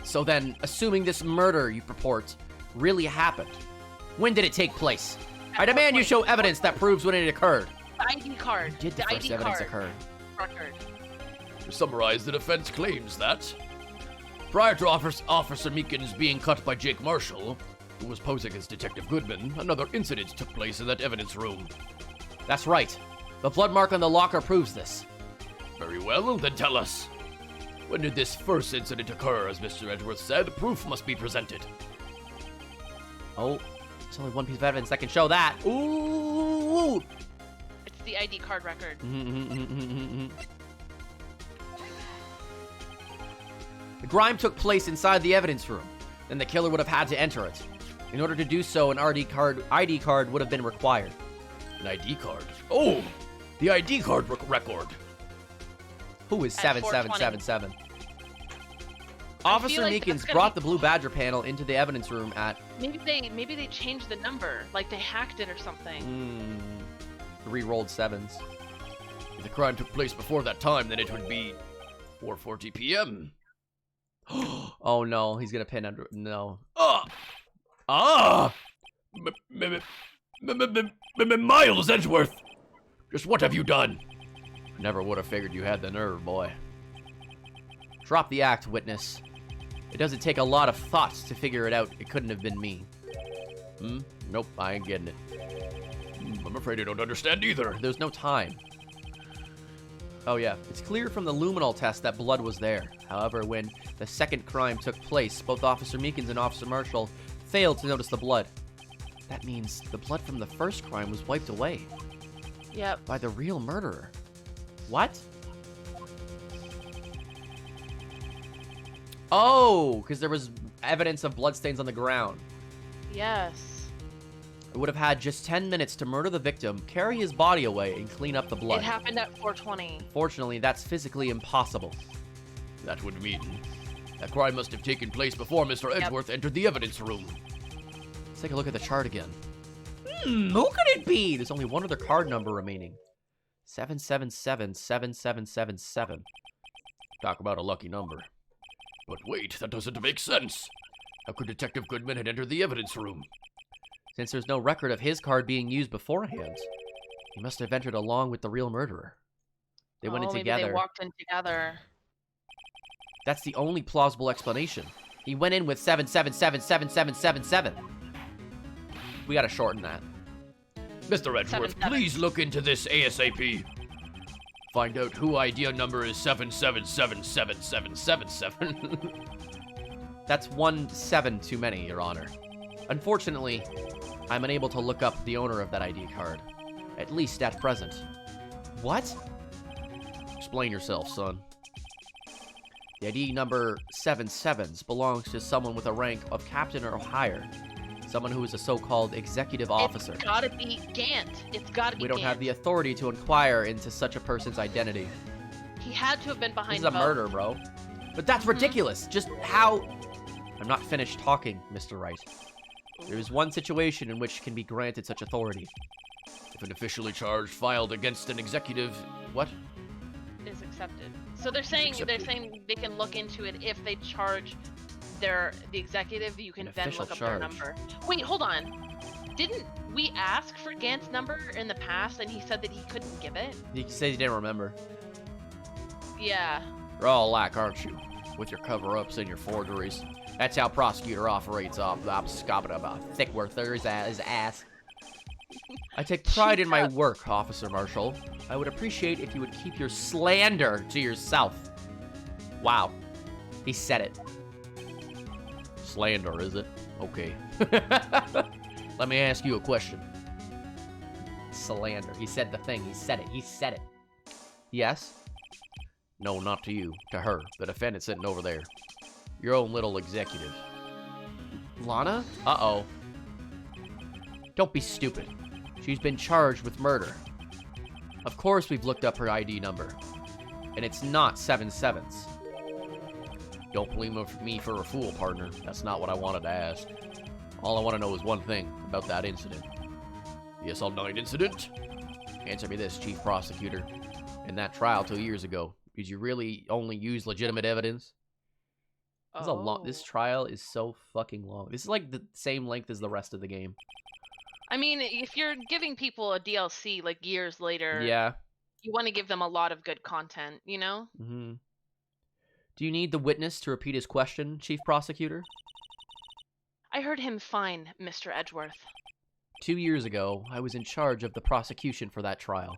So then, assuming this murder you purport really happened, when did it take place? I demand you show evidence that proves when it occurred. The ID card. Did the first ID evidence card. occur? Record. To summarize, the defense claims that prior to Officer Meekins being cut by Jake Marshall, who was posing as Detective Goodman, another incident took place in that evidence room. That's right. The blood mark on the locker proves this. Very well, then tell us. When did this first incident occur? As Mr. Edgeworth said, proof must be presented. Oh, there's only one piece of evidence that can show that. Ooh! It's the ID card record. The crime took place inside the evidence room. Then the killer would have had to enter it. In order to do so, an ID card would have been required. An ID card? Oh! The ID card record. Who is At 7777? I Officer feel like Meekins that's gonna brought be- the blue badger panel into the evidence room at Maybe they changed the number, like they hacked it or something. re-rolled sevens. If the crime took place before that time, then it would be 4:40 p.m. Oh no, he's gonna pin under. No. Miles Edgeworth! Just what have you done? Never would have figured you had the nerve, boy. Drop the act, witness. It doesn't take a lot of thoughts to figure it out. It couldn't have been me. Nope, I ain't getting it. I'm afraid I don't understand either. There's no time. Oh yeah, it's clear from the luminol test that blood was there. However, when the second crime took place, both Officer Meekins and Officer Marshall failed to notice the blood. That means the blood from the first crime was wiped away. Yep. By the real murderer. What? Oh, because there was evidence of bloodstains on the ground. Yes. It would have had just 10 minutes to murder the victim, carry his body away, and clean up the blood. It happened at 4:20. Fortunately, that's physically impossible. That would mean that crime must have taken place before Mr. Edgeworth entered the evidence room. Let's take a look at the chart again. Who could it be? There's only one other card number remaining. 777-7777. Talk about a lucky number. But wait, that doesn't make sense. How could Detective Goodman have entered the evidence room? Since there's no record of his card being used beforehand, he must have entered along with the real murderer. They went in maybe together. They walked in together. That's the only plausible explanation. He went in with 7777777. We gotta shorten that. Mr. Edgeworth, 77. please look into this ASAP. Find out who idea number is 7777777. That's 1 7 too many, Your Honor. Unfortunately, I'm unable to look up the owner of that ID card. At least at present. What? Explain yourself, son. The ID number 77s belongs to someone with a rank of captain or higher. Someone who is a so-called executive officer. It's gotta be Gant. It's gotta be We don't Gant. have the authority to inquire into such a person's identity. He had to have been behind This is a both. murder, bro. But that's ridiculous. Just how... I'm not finished talking, Mr. Wright. There is one situation in which can be granted such authority. If an officially charged filed against an executive... What? Is accepted. So they're saying they can look into it if they charge the executive. You can An then official look up charge. their number. Wait, hold on. Didn't we ask for Gant's number in the past and he said that he couldn't give it? He said he didn't remember. Yeah. You're all alike, aren't you? With your cover-ups and your forgeries. That's how prosecutor operates off. I'm scopping about thick worth his ass. I take pride in my work, Officer Marshall. I would appreciate if you would keep your slander to yourself. Wow. He said it. Slander, is it? Okay. Let me ask you a question. Slander. He said the thing. He said it. He said it. Yes? No, not to you. To her. The defendant sitting over there. Your own little executive. Lana? Uh-oh. Don't be stupid. She's been charged with murder. Of course we've looked up her ID number. And it's not 7 7s. Don't blame me for a fool, partner. That's not what I wanted to ask. All I want to know is one thing about that incident. The SL9 incident? Answer me this, Chief Prosecutor. In that trial 2 years ago, did you really only use legitimate evidence? This trial is so fucking long. This is like the same length as the rest of the game. I mean, if you're giving people a DLC like years later, Yeah. you want to give them a lot of good content, you know? Mm-hmm. Do you need the witness to repeat his question, Chief Prosecutor? I heard him fine, Mr. Edgeworth. 2 years ago, I was in charge of the prosecution for that trial.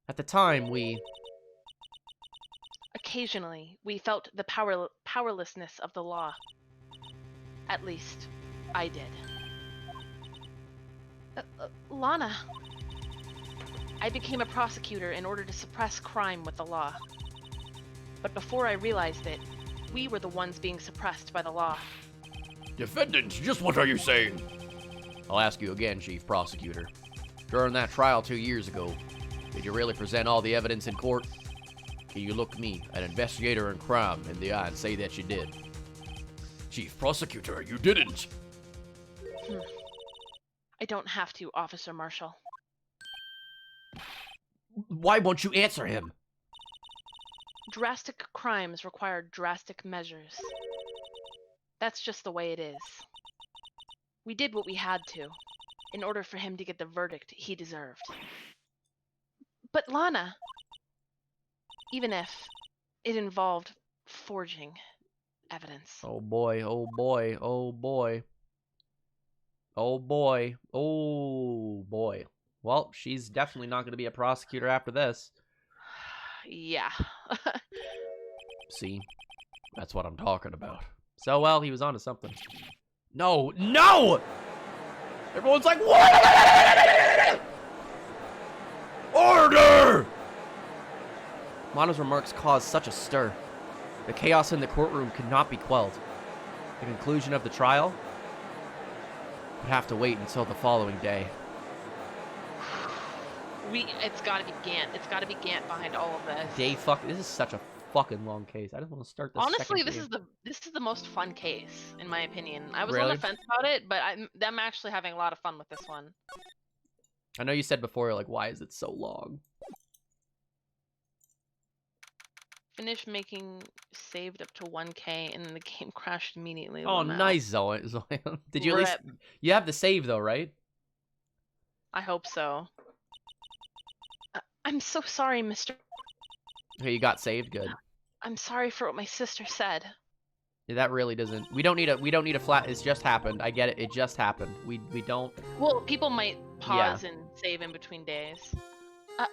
At the time, Occasionally, we felt the powerlessness of the law. At least, I did. Lana. I became a prosecutor in order to suppress crime with the law. But before I realized it, we were the ones being suppressed by the law. Defendant, just what are you saying? I'll ask you again, Chief Prosecutor. During that trial 2 years ago, did you really present all the evidence in court? Can you look me, an investigator in crime, in the eye and say that you did? Chief Prosecutor, you didn't! I don't have to, Officer Marshall. Why won't you answer him? Drastic crimes require drastic measures. That's just the way it is. We did what we had to, in order for him to get the verdict he deserved. But Lana, even if it involved forging, evidence. Oh boy, oh boy, oh boy. Oh boy, oh boy. Well, she's definitely not going to be a prosecutor after this. Yeah. See, that's what I'm talking about. So, well, he was onto something. No, no! Everyone's like, what? Order! Mono's remarks caused such a stir. The chaos in the courtroom could not be quelled. The conclusion of the trial would have to wait until the following day. It's gotta be Gant. It's gotta be Gant behind all of this. This is such a fucking long case. I just want to start this. Honestly, this is the most fun case, in my opinion. I was on Really? the fence about it, but I'm actually having a lot of fun with this one. I know you said before, like, why is it so long? Finish making saved up to 1K, and then the game crashed immediately. Oh, Lamau. nice, Zoe. Did you at least... You have the save, though, right? I hope so. I'm so sorry, Mr. Okay, you got saved. Good. I'm sorry for what my sister said. Yeah, that really doesn't... We don't need a flat... It's just happened. I get it. It just happened. We don't... Well, people might pause and save in between days. I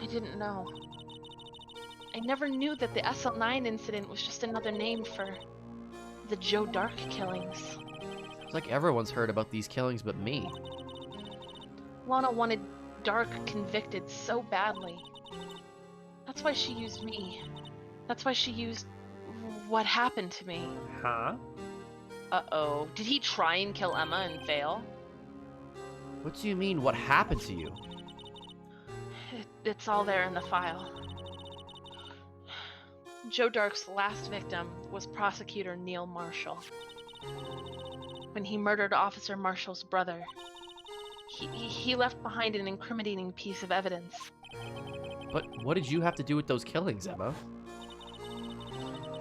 didn't know. I never knew that the SL9 incident was just another name for the Joe Dark killings. It's like everyone's heard about these killings but me. Lana wanted Dark convicted so badly. That's why she used me. That's why she used what happened to me. Huh? Uh-oh. Did he try and kill Emma and fail? What do you mean, what happened to you? It's all there in the file. Joe Dark's last victim was prosecutor Neil Marshall. When he murdered Officer Marshall's brother, he left behind an incriminating piece of evidence. But what did you have to do with those killings, Emma?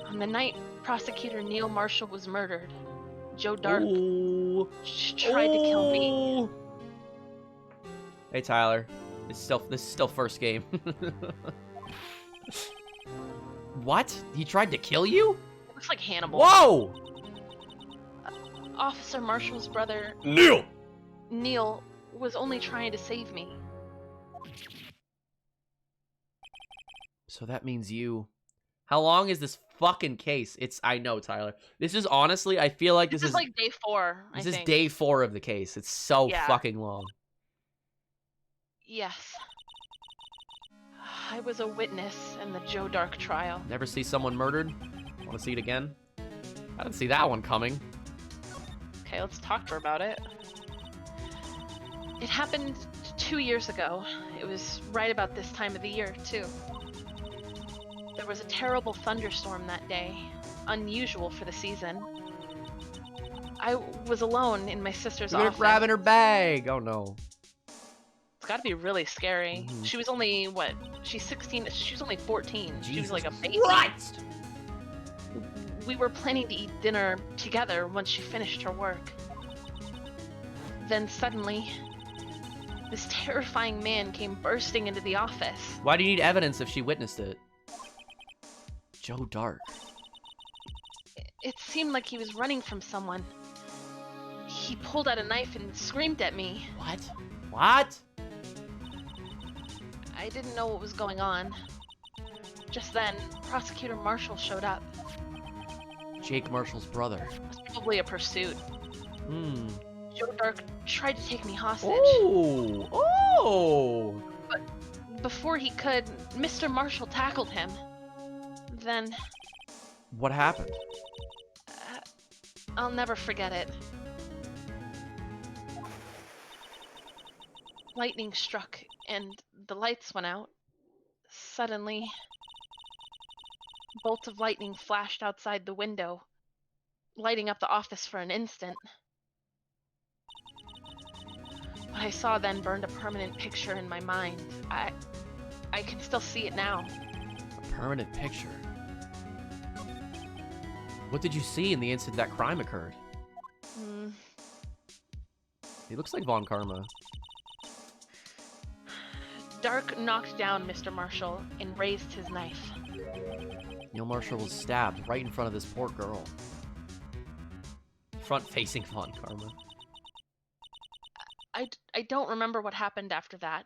On the night prosecutor Neil Marshall was murdered, Joe Dark tried to kill me. Hey, Tyler. This is still first game. What? He tried to kill you? It looks like Hannibal. Whoa! Officer Marshall's brother, Neil, was only trying to save me. So that means you... How long is this fucking case? I know, Tyler. This is honestly, I feel like this is like day 4, I This think. is day 4 of the case. It's so fucking long. Yes. I was a witness in the Joe Dark trial. Never see someone murdered? Want to see it again? I didn't see that one coming. Okay, let's talk to her about it. It happened 2 years ago. It was right about this time of the year, too. There was a terrible thunderstorm that day, unusual for the season. I was alone in my sister's You're office. grabbing her bag! Oh no. It's gotta be really scary. Mhm. She was only, what? She's 16, she was only 14. She was Jesus like a baby. Christ! We were planning to eat dinner together once she finished her work. Then suddenly, this terrifying man came bursting into the office. Why do you need evidence if she witnessed it? Joe Dark. It seemed like he was running from someone. He pulled out a knife and screamed at me. What? What? I didn't know what was going on. Just then, Prosecutor Marshall showed up. Jake Marshall's brother. It was probably a pursuit. Hmm. Joe Dark tried to take me hostage. Oh! Oh! Before he could, Mr. Marshall tackled him. Then, What happened? I'll never forget it. Lightning struck, and the lights went out. Suddenly, bolts of lightning flashed outside the window, lighting up the office for an instant. What I saw then burned a permanent picture in my mind. I can still see it now. A permanent picture. What did you see in the instant that crime occurred? He looks like Von Karma. Dark knocked down Mr. Marshall and raised his knife. Neil Marshall was stabbed right in front of this poor girl. Front-facing Von Karma. I don't remember what happened after that.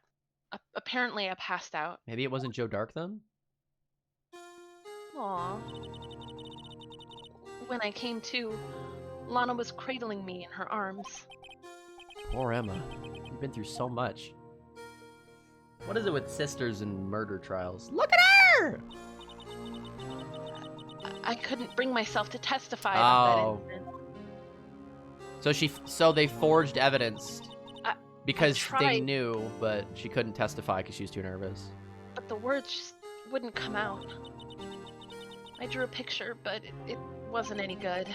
Apparently, I passed out. Maybe it wasn't Joe Dark then? Aww. When I came to, Lana was cradling me in her arms. Poor Emma. You've been through so much. What is it with sisters and murder trials? Look at her! I couldn't bring myself to testify about that incident. So they forged evidence because I they tried. knew, but she couldn't testify because she was too nervous. But the words just wouldn't come out. I drew a picture, but it wasn't any good.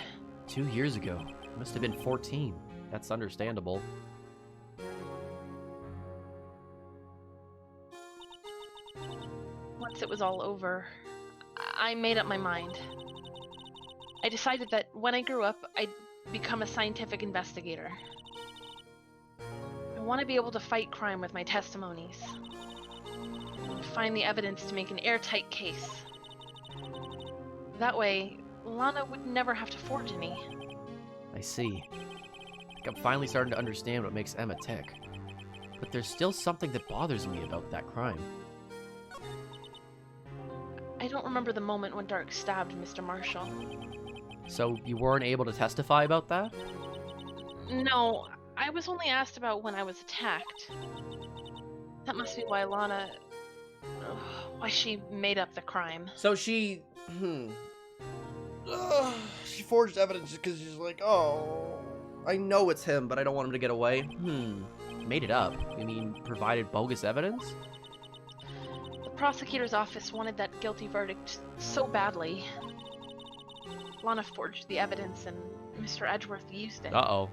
2 years ago. You must have been 14. That's understandable. Once it was all over, I made up my mind. I decided that when I grew up, I'd become a scientific investigator. I want to be able to fight crime with my testimonies. Find the evidence to make an airtight case. That way, Lana would never have to forge any. I see. I'm finally starting to understand what makes Emma tick. But there's still something that bothers me about that crime. I don't remember the moment when Dark stabbed Mr. Marshall. So you weren't able to testify about that? No, I was only asked about when I was attacked. That must be why Lana... why she made up the crime. So she... she forged evidence because she's like, oh, I know it's him, but I don't want him to get away. Made it up? You mean provided bogus evidence? The prosecutor's office wanted that guilty verdict so badly. Lana forged the evidence and Mr. Edgeworth used it. Uh-oh.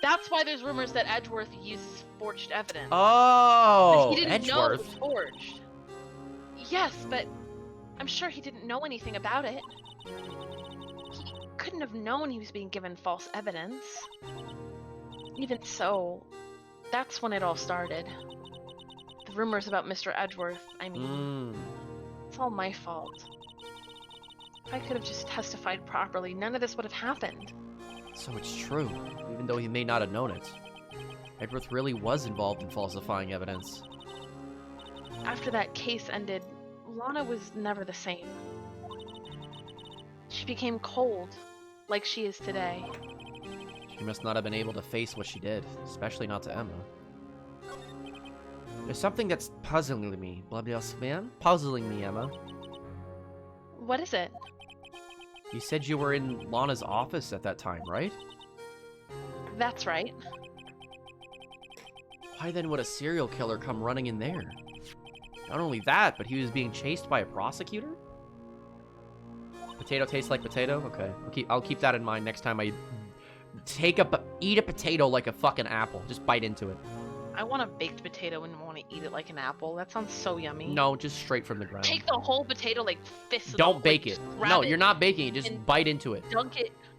That's why there's rumors that Edgeworth uses forged evidence. Oh, But he didn't know it was Edgeworth. forged. Yes, but I'm sure he didn't know anything about it. He couldn't have known he was being given false evidence. Even so, that's when it all started. The rumors about Mr. Edgeworth, I mean, it's all my fault. If I could have just testified properly, none of this would have happened. So it's true, even though he may not have known it. Edgeworth really was involved in falsifying evidence. After that case ended, Lana was never the same. She became cold, like she is today. She must not have been able to face what she did, especially not to Emma. There's something that's puzzling me, puzzling me, Emma. What is it? You said you were in Lana's office at that time, right? That's right. Why then would a serial killer come running in there? Not only that, but he was being chased by a prosecutor? Potato tastes like potato? Okay, I'll keep that in mind next time I eat a potato like a fucking apple. Just bite into it. I want a baked potato and want to eat it like an apple. That sounds so yummy. No, just straight from the ground. Take the whole potato like fist. Don't bake it. No, you're not baking it. Just and bite into it.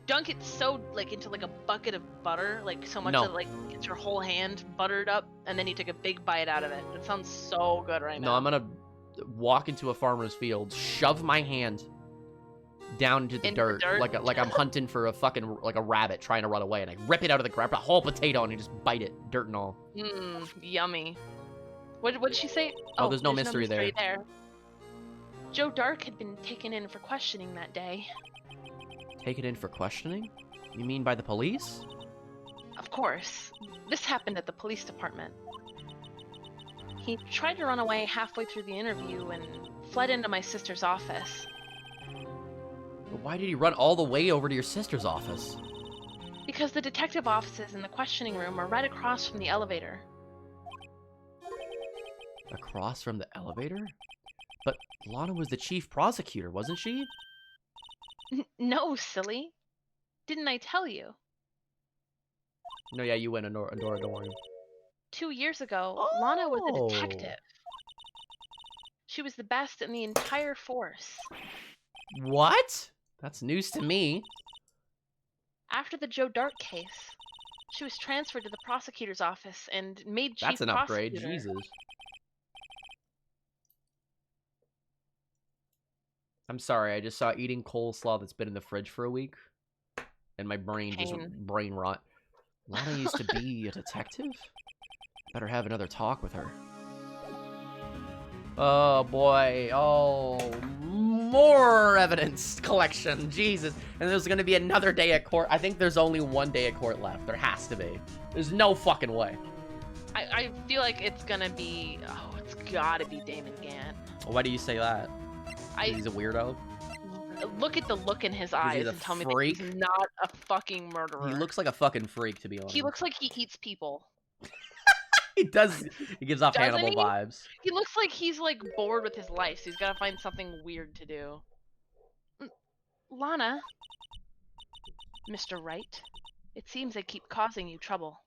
Dunk it so like into like a bucket of butter, like so much No. that like gets your whole hand buttered up, and then you take a big bite out of it. That sounds so good right No, now. I'm gonna walk into a farmer's field, shove my hand down into the dirt, like I'm hunting for a fucking like a rabbit trying to run away, and I rip it out of the ground, a whole potato, and I just bite it, dirt and all. Yummy. What did she say? Oh, there's no mystery there. Joe Dark had been taken in for questioning that day. Taken in for questioning? You mean by the police? Of course. This happened at the police department. He tried to run away halfway through the interview and fled into my sister's office. But why did he run all the way over to your sister's office? Because the detective offices in the questioning room are right across from the elevator. Across from the elevator? But Lana was the chief prosecutor, wasn't she? No, silly. Didn't I tell you? No, yeah, you went a door, don't worry. 2 years ago, Lana was a detective. She was the best in the entire force. What? That's news to me. After the Joe Dark case, she was transferred to the prosecutor's office and made chief That's an upgrade, prosecutor. Jesus. I'm sorry, I just saw eating coleslaw that's been in the fridge for a week. And my brain just brain rot. Lana used to be a detective? Better have another talk with her. Oh boy, oh, more evidence collection, Jesus. And there's gonna be another day at court. I think there's only one day at court left. There has to be. There's no fucking way. I feel like it's gonna be, oh, it's gotta be Damon Gant. Why do you say that? He's a weirdo? Look at the look in his eyes and tell me that he's not a fucking murderer. He looks like a fucking freak, to be honest. He looks like he eats people. He does. He gives off Hannibal vibes. He looks like he's like bored with his life, so he's gotta find something weird to do. Lana, Mr. Wright, it seems they keep causing you trouble.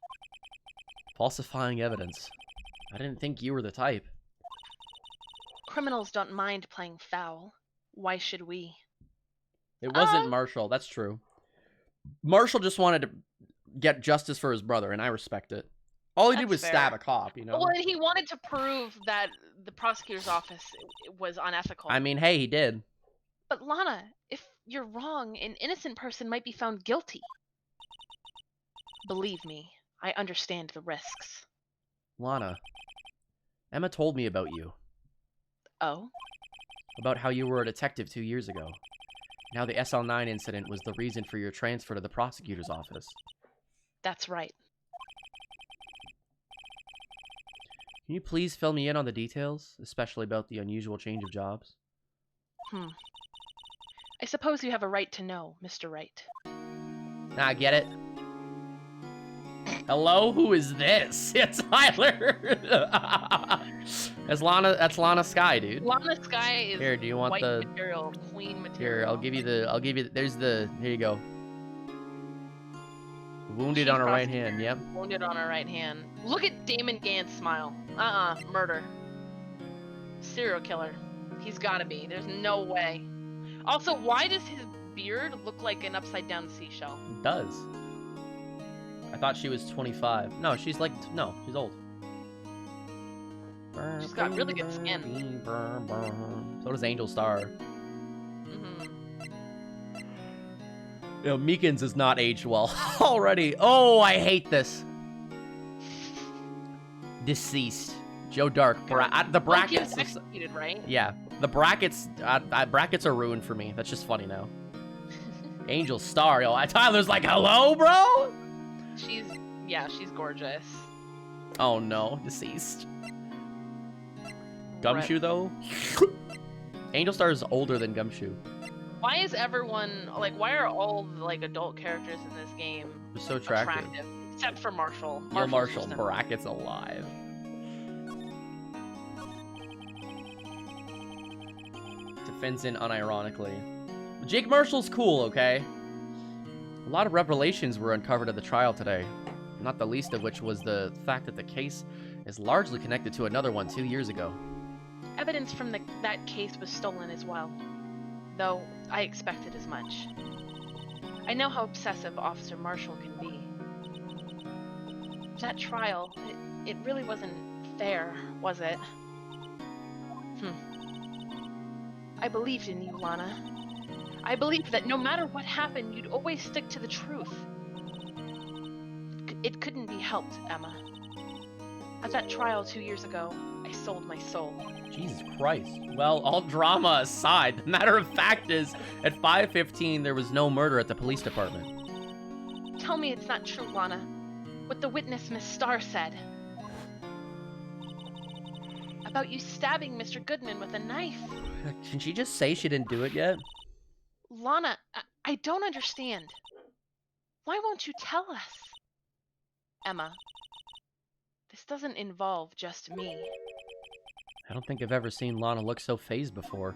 Falsifying evidence. I didn't think you were the type. Criminals don't mind playing foul. Why should we? It wasn't Marshall. That's true. Marshall just wanted to get justice for his brother, and I respect it. All he did was stab a cop, you know? Well, and he wanted to prove that the prosecutor's office was unethical. I mean, hey, he did. But Lana, if you're wrong, an innocent person might be found guilty. Believe me, I understand the risks. Lana, Emma told me about you. Oh? About how you were a detective 2 years ago. Now the SL9 incident was the reason for your transfer to the prosecutor's office. That's right. Can you please fill me in on the details, especially about the unusual change of jobs? I suppose you have a right to know, Mr. Wright. I get it. Hello, who is this? It's Tyler. That's Lana Sky, dude. Lana Sky is here. Do you want white the material, queen material? Here, I'll give you. There's the. Here you go. Wounded on her right hand. Yep. Wounded on her right hand. Look at Damon Gant's smile. Murder. Serial killer. He's gotta be. There's no way. Also, why does his beard look like an upside down seashell? It does. I thought she was 25. No, she's like, no, she's old. She's got really good skin. So does Angel Star. You know, Meekins is not aged well already. Oh, I hate this. Deceased. Joe Dark. The brackets. Executed, right? Yeah, the brackets. Brackets are ruined for me. That's just funny now. Angel Star. Yo, Tyler's like, hello, bro. She's gorgeous. Oh no, deceased. Gumshoe though. Angel Star is older than Gumshoe. Why is everyone like? Why are all like adult characters in this game so attractive? Except for Marshall. Marshall brackets alive. Defends in unironically. Jake Marshall's cool, okay? A lot of revelations were uncovered at the trial today, not the least of which was the fact that the case is largely connected to another one 2 years ago. Evidence from that case was stolen as well, though I expected as much. I know how obsessive Officer Marshall can be. That trial, it really wasn't fair, was it? I believed in you, Lana. I believed that no matter what happened, you'd always stick to the truth. It couldn't be helped, Emma. At that trial 2 years ago, I sold my soul. Jesus Christ. Well, all drama aside, the matter of fact is, at 5:15, there was no murder at the police department. Tell me it's not true, Lana. What the witness, Miss Starr, said. About you stabbing Mr. Goodman with a knife. Can she just say she didn't do it yet? Lana, I don't understand. Why won't you tell us? Emma, this doesn't involve just me. I don't think I've ever seen Lana look so fazed before.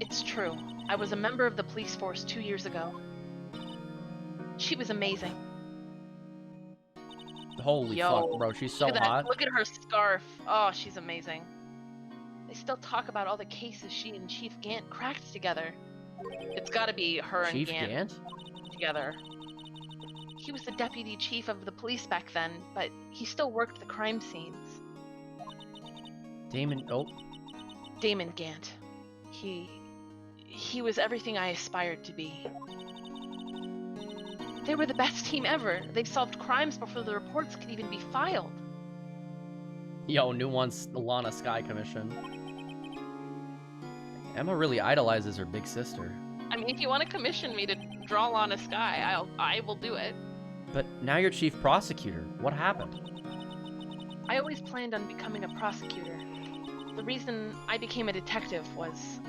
It's true. I was a member of the police force 2 years ago. She was amazing. Holy fuck, bro. She's so hot. Look at her scarf. Oh, she's amazing. They still talk about all the cases she and Chief Gant cracked together. It's gotta be her and Chief Gant together. He was the deputy chief of the police back then, but he still worked the crime scenes. Damon Damon Gant. He was everything I aspired to be. They were the best team ever. They solved crimes before the reports could even be filed. Yo, nuance the Lana Sky Commission. Emma really idolizes her big sister. I mean, if you want to commission me to draw Lana Sky, I will do it. But now you're chief prosecutor. What happened? I always planned on becoming a prosecutor. The reason I became a detective was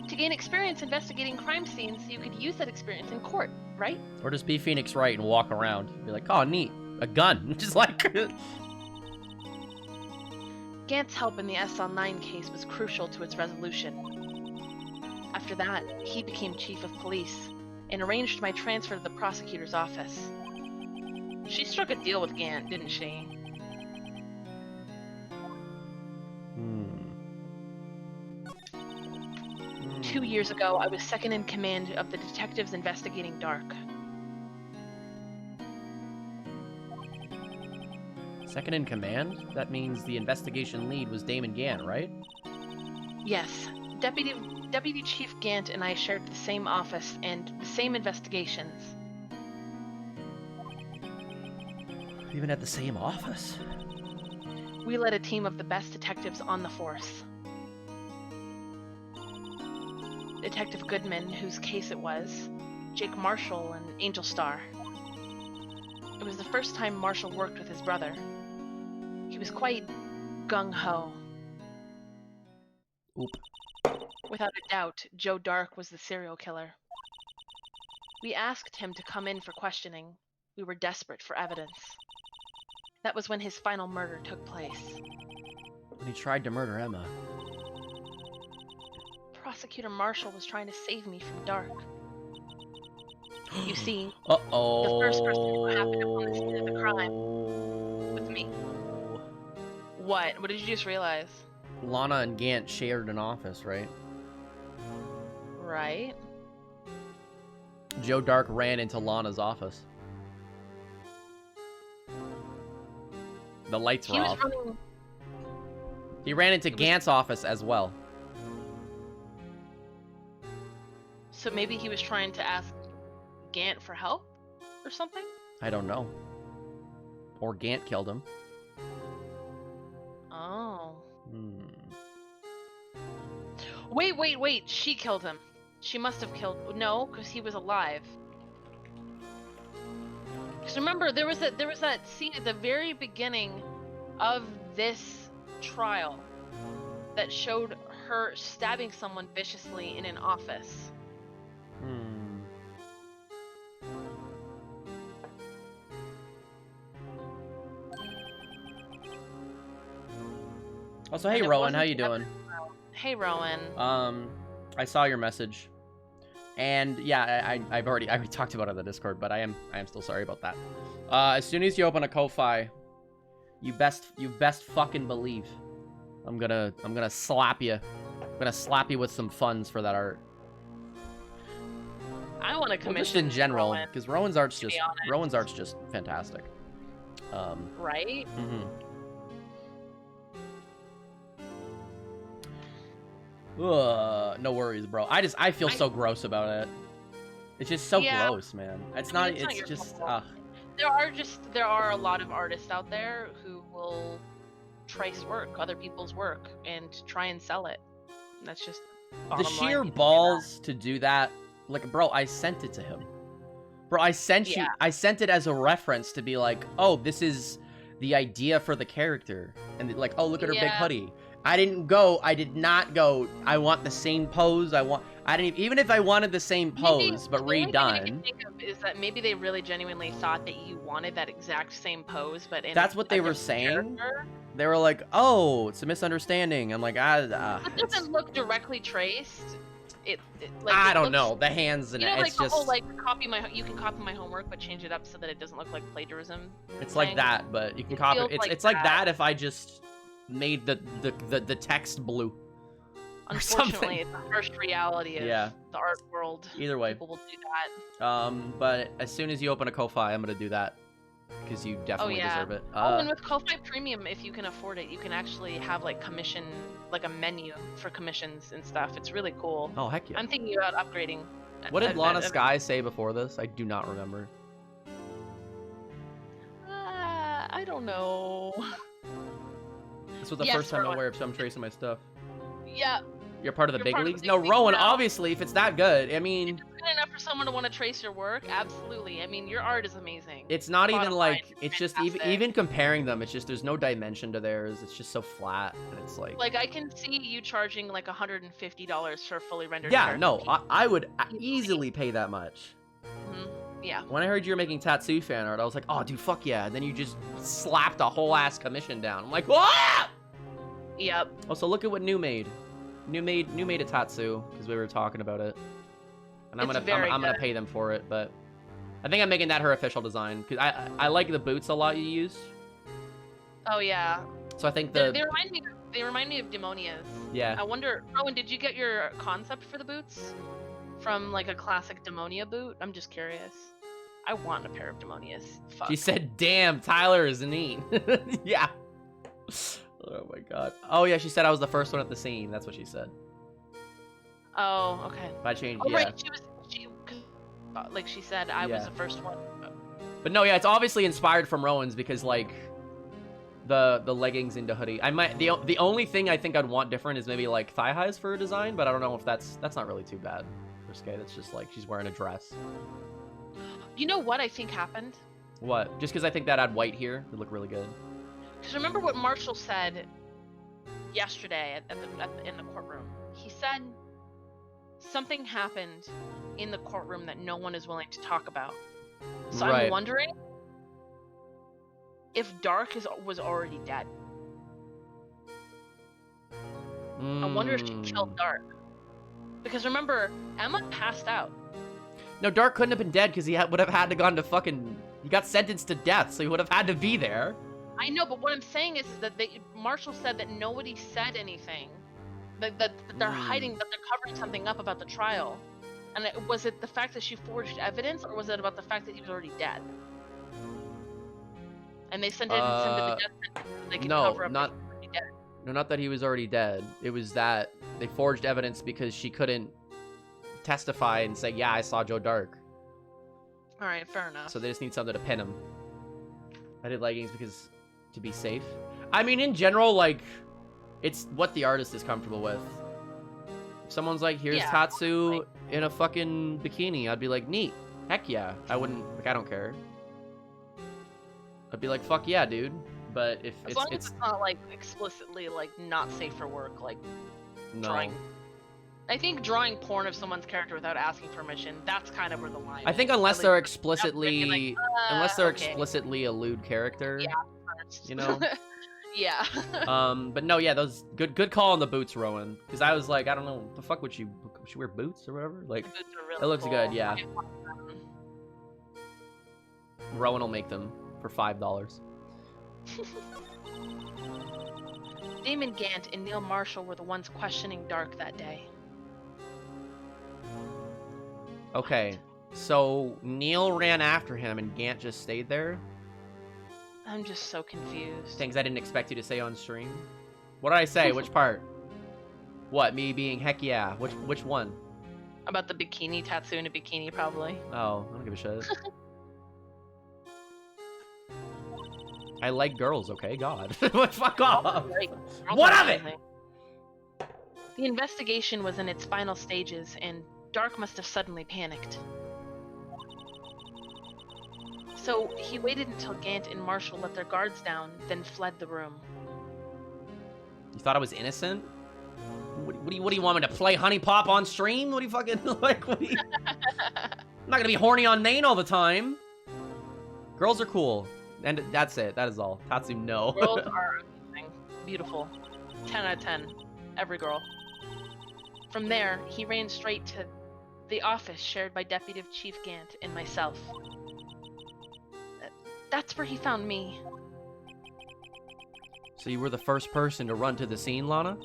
to gain experience investigating crime scenes so you could use that experience in court, right? Or just be Phoenix Wright and walk around. Be like, oh, neat. A gun. Just like... Gant's help in the SL9 case was crucial to its resolution. After that, he became chief of police and arranged my transfer to the prosecutor's office. She struck a deal with Gant, didn't she? 2 years ago, I was second in command of the detectives investigating Dark. Second in command? That means the investigation lead was Damon Gant, right? Yes. Deputy Chief Gant and I shared the same office and the same investigations. Even at the same office? We led a team of the best detectives on the force. Detective Goodman, whose case it was, Jake Marshall, and Angel Starr. It was the first time Marshall worked with his brother. He was quite gung-ho. Oop. Without a doubt, Joe Dark was the serial killer. We asked him to come in for questioning. We were desperate for evidence. That was when his final murder took place. When he tried to murder Emma. Prosecutor Marshall was trying to save me from Dark. You see, uh-oh. the first person who happened upon the scene of the crime was me. What? What did you just realize? Lana and Gant shared an office, right? Right. Joe Dark ran into Lana's office. The lights were off. He ran into Gant's office as well. So maybe he was trying to ask Gant for help or something? I don't know. Or Gant killed him. Oh. Wait. She killed him. She must have killed... No, because he was alive. Because remember, there was that scene at the very beginning of this trial that showed her stabbing someone viciously in an office. Also, hey Rowan, how you doing? Hey Rowan. I saw your message, and yeah, I've already talked about it on the Discord, but I am still sorry about that. As soon as you open a Ko-Fi, you best fucking believe I'm gonna slap you. I'm gonna slap you with some funds for that art. I want to commission. Well, just in general, Rowan, because Rowan's art's just fantastic. Right? Mm-hmm. No worries, bro. I feel so gross about it. It's just so gross, man. It's not just there are a lot of artists out there who will trace work, other people's work, and try and sell it. And that's just the sheer balls to do that. Like, bro, I sent it to him. Bro, I sent it as a reference to be like, oh, this is the idea for the character, and like, oh, look at her big hoodie. I did not go, I want the same pose, even if I wanted the same pose, but redone. The only thing I can think of is that maybe they really genuinely thought that you wanted that exact same pose, but that's what they were saying. They were like, oh, it's a misunderstanding. I'm like, it doesn't look directly traced. I don't know. The hands and it's like just... the whole, like, you can copy my homework, but change it up so that it doesn't look like plagiarism. It's like that, but you can copy it. It's like that if I just made the text blue. Unfortunately, it's the first reality of the art world. Either way. People will do that. But as soon as you open a Ko-Fi, I'm gonna do that. because you definitely yeah. deserve it. And with Ko-Fi Premium, if you can afford it, you can actually have like a menu for commissions and stuff. It's really cool. Oh, heck yeah. I'm thinking about upgrading. What did Lana Sky say before this? I do not remember. I don't know. This was the Yes, first time I'm Rowan. aware of some trace in my stuff. Yeah. You're part of the You're big part of the leagues? big No, leagues Rowan, now. obviously, if it's that good. I mean, It's good enough for someone to want to trace your work. Absolutely. I mean, your art is amazing. it's not even Bottom like, line, it's just, fantastic. even comparing them, it's just, there's no dimension to theirs. It's just so flat, and it's like... Like, I can see you charging like $150 for a fully rendered Yeah, character no, piece. I would easily pay that much. Mhm. Yeah. When I heard you were making Tatsu fan art, I was like, oh, dude, fuck yeah. And then you just slapped a whole ass commission down. I'm like, what? Yep. Also, look at what New made. New made a Tatsu, because we were talking about it. And I'm It's gonna very I'm gonna good. pay them for it, but I think I'm making that her official design, because I like the boots a lot you use. Oh yeah. So I think They remind me of Demonias. yeah. I wonder, Rowan, did you get your concept for the boots from like a classic Demonia boot? I'm just curious. I want a pair of Demonias. Fuck. She said, damn, Tyler is neat. Yeah. Oh my god. Oh yeah, she said I was the first one at the scene. That's what she said. Oh, okay. If I changed, Oh, yeah. right. Like she said, I was Yeah. the first one. But no, yeah, it's obviously inspired from Rowan's because like the leggings into hoodie. I might the only thing I think I'd want different is maybe like thigh highs for a design, but I don't know if that's not really too bad for Skye. That's just like she's wearing a dress. You know what I think happened? What? Just because I think that I'd white here would look really good. Because remember what Marshall said yesterday in the courtroom? He said something happened in the courtroom that no one is willing to talk about. So Right. I'm wondering if Dark was already dead. I wonder if she killed Dark. Because remember, Emma passed out. No, Dark couldn't have been dead because he would have had to gone to fucking... He got sentenced to death, so he would have had to be there. I know, but what I'm saying is that Marshall said that nobody said anything. That they're hiding, that they're covering something up about the trial. And was it the fact that she forged evidence, or was it about the fact that he was already dead? And they sent him to the death sentence so they could cover up that he was already dead. No, not that he was already dead. It was that they forged evidence because she couldn't testify and say, yeah, I saw Joe Dark. All right, fair enough. So they just need something to pin him. I did leggings because to be safe. I mean, in general, like, it's what the artist is comfortable with. If someone's like, here's Yeah, Tatsu in a fucking bikini, I'd be like, neat. Heck yeah. I wouldn't, like, I don't care. I'd be like, fuck yeah, dude. But if as long as it's not like explicitly like not safe for work, like no. drawing. I think drawing porn of someone's character without asking permission, that's kind of where the line I think is. unless At they're least explicitly, like, unless they're okay. explicitly a lewd character, Yeah. you know. Yeah. But no, yeah, those good call on the boots, Rowan. Because I was like, I don't know, the fuck would she wear boots or whatever? Like, The boots are really it looks cool. good, yeah. Rowan will make them for $5. Damon Gant and Neil Marshall were the ones questioning Dark that day. Okay, so Neil ran after him and Gant just stayed there. I'm just so confused. Things I didn't expect you to say on stream. What did I say? Which part? What? Me being heck yeah? Which one? About the bikini, Tatsu in a bikini, probably. Oh, I don't give a shit. I like girls, okay? God. Fuck off. Right. What of it? The investigation was in its final stages, and Dark must have suddenly panicked. So he waited until Gant and Marshall let their guards down, then fled the room. You thought I was innocent? What do you want me to play Honey Pop on stream? What do you fucking like? What do you... I'm not gonna be horny on main all the time. Girls are cool, and that's it. That is all. Tatsu, no. Girls are amazing. Beautiful. 10 out of 10. Every girl. From there, he ran straight to the office shared by Deputy Chief Gant and myself. That's where he found me. So you were the first person to run to the scene, Lana?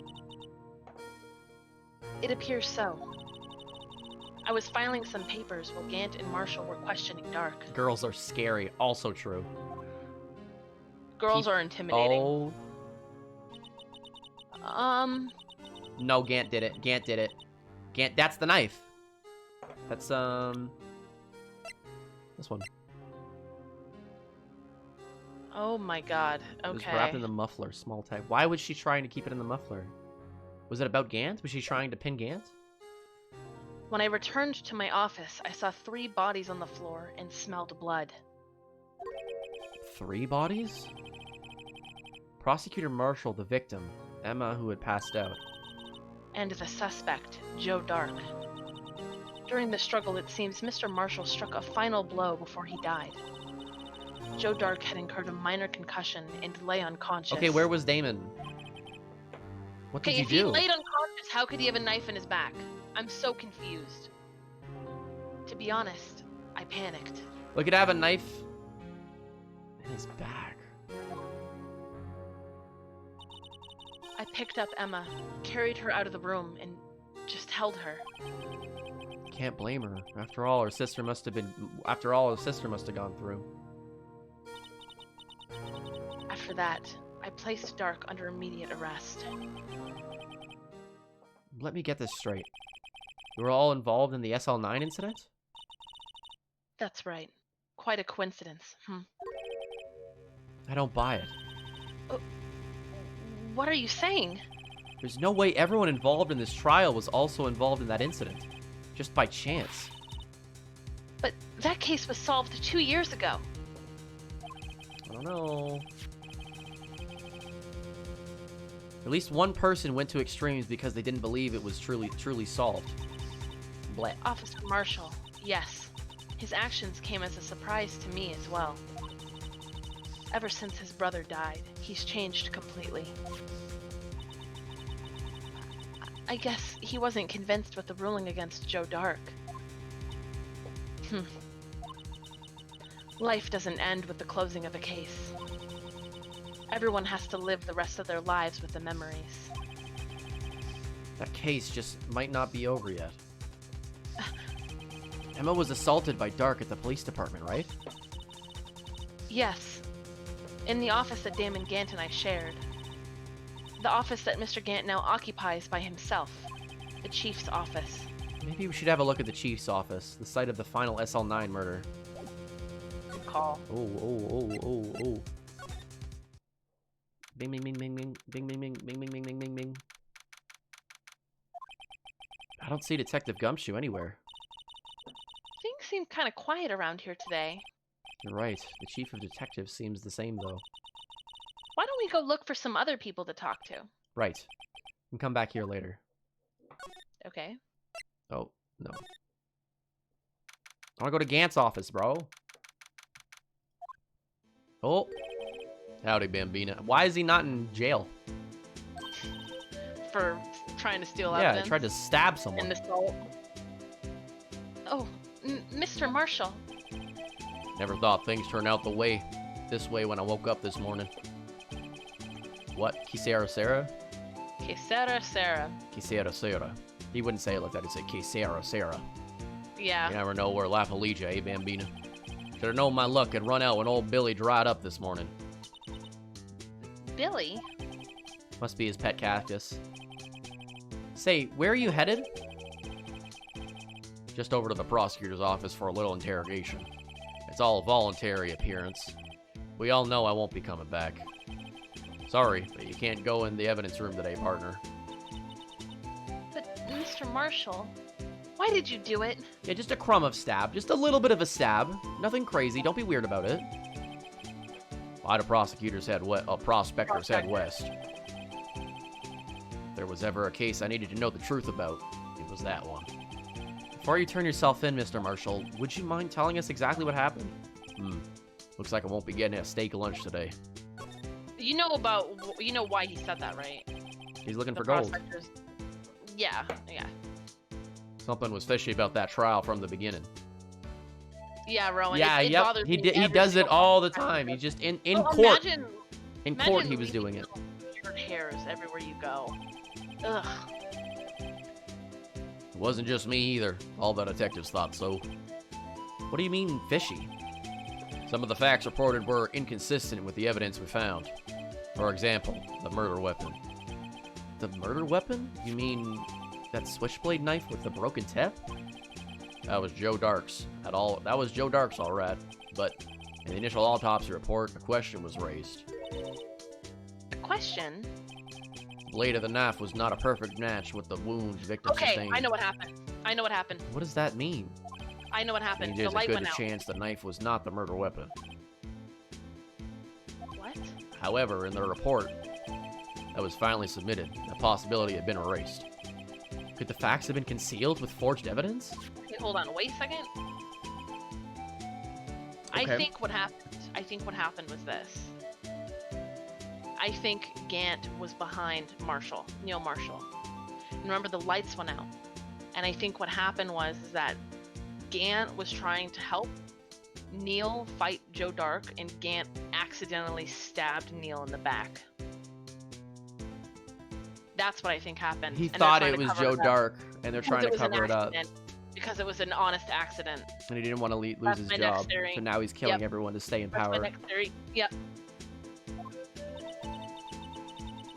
It appears so. I was filing some papers while Gant and Marshall were questioning Dark. Girls are scary. Also true. Girls are intimidating. Oh. No, Gant did it. Gant did it. Gant, that's the knife. That's, this one. Oh my god. It was wrapped in the muffler, small tag. Why was she trying to keep it in the muffler? Was it about Gant? Was she trying to pin Gant? When I returned to my office, I saw 3 bodies on the floor and smelled blood. 3 bodies? Prosecutor Marshall, the victim, Emma, who had passed out. And the suspect, Joe Dark. During the struggle, it seems Mr. Marshall struck a final blow before he died. Joe Dark had incurred a minor concussion and lay unconscious. Okay, where was Damon? What did you if do? he laid unconscious, how could he have a knife in his back? I'm so confused. To be honest, I panicked. Look, he'd have a knife in his back. I picked up Emma, carried her out of the room, and just held her. Can't blame her. After all, her sister must have gone through. After that, I placed Dark under immediate arrest. Let me get this straight. You were all involved in the SL9 incident? That's right. Quite a coincidence, I don't buy it. What are you saying? There's no way everyone involved in this trial was also involved in that incident. Just by chance. But that case was solved 2 years ago. I don't know. At least one person went to extremes because they didn't believe it was truly solved. Bleh. Officer Marshall, yes. His actions came as a surprise to me as well. Ever since his brother died, he's changed completely. I guess he wasn't convinced with the ruling against Joe Dark. Life doesn't end with the closing of a case. Everyone has to live the rest of their lives with the memories. That case just might not be over yet. Emma was assaulted by Dark at the police department, right? Yes. In the office that Damon Gant and I shared. The office that Mr. Gant now occupies by himself. The Chief's office. Maybe we should have a look at the Chief's office, the site of the final SL9 murder. Good call. Oh. Bing, bing, bing, bing, bing, bing, bing, bing, bing, bing, bing, bing, bing, bing. I don't see Detective Gumshoe anywhere. Things seem kind of quiet around here today. You're right. The chief of detectives seems the same, though. Why don't we go look for some other people to talk to? Right. We can come back here later. Okay. Oh, no. I want to go to Gant's office, bro. Oh. Howdy, Bambina. Why is he not in jail? For trying to steal Yeah, evidence? he tried to stab someone. And assault. Oh, Mr. Marshall. Never thought things turned out this way when I woke up this morning. What? Kisera Sarah? Quesera Sarah. Kisera Sarah. He wouldn't say it like that. He'd say Kisera Sarah. Yeah. You never know where life will lead you, eh, Bambina? Should've known my luck had run out when old Billy dried up this morning. Billy? Must be his pet cactus. Say, where are you headed? Just over to the prosecutor's office for a little interrogation. It's all a voluntary appearance. We all know I won't be coming back. Sorry, but you can't go in the evidence room today, partner. But, Mr. Marshall, why did you do it? Yeah, just a crumb of stab. Just a little bit of a stab. Nothing crazy. Don't be weird about it. Why'd a prospector's head west? If there was ever a case I needed to know the truth about, it was that one. Before you turn yourself in, Mr. Marshall, would you mind telling us exactly what happened? Looks like I won't be getting a steak lunch today. You know why he said that, right? He's looking The for gold. prospectors. Yeah. Something was fishy about that trial from the beginning. Yeah, Rowan. Yeah, it yep. bothers He me every does it single all the time. time. He just in Well, court. In imagine court, he was doing it. Weird hairs everywhere you go. Ugh. It wasn't just me either. All the detectives thought so. What do you mean fishy? Some of the facts reported were inconsistent with the evidence we found. For example, the murder weapon. The murder weapon? You mean that switchblade knife with the broken tip? That was Joe Dark's. That was Joe Dark's, all right. But in the initial autopsy report, a question was raised. A question? The blade of the knife was not a perfect match with the wounds victim sustained. Okay, I know what happened. I know what happened. What does that mean? I know what happened. The There's light a went good out. chance the knife was not the murder weapon. What? However, in the report that was finally submitted, the possibility had been erased. Could the facts have been concealed with forged evidence? Wait, hold on. Wait a second. I Okay. think what happened was this. I think Gant was behind Marshall, Neil Marshall. And remember, the lights went out. And I think what happened was that Gant was trying to help Neil fight Joe Dark, and Gant accidentally stabbed Neil in the back. That's what I think happened. He And they're thought trying it to was cover Joe it up. Dark, and they're trying to Because it was cover an it up. accident. Because it was an honest accident. And he didn't want to lose That's his my next job. theory. So now he's killing Yep. everyone to stay in That's my power. next theory. Yep.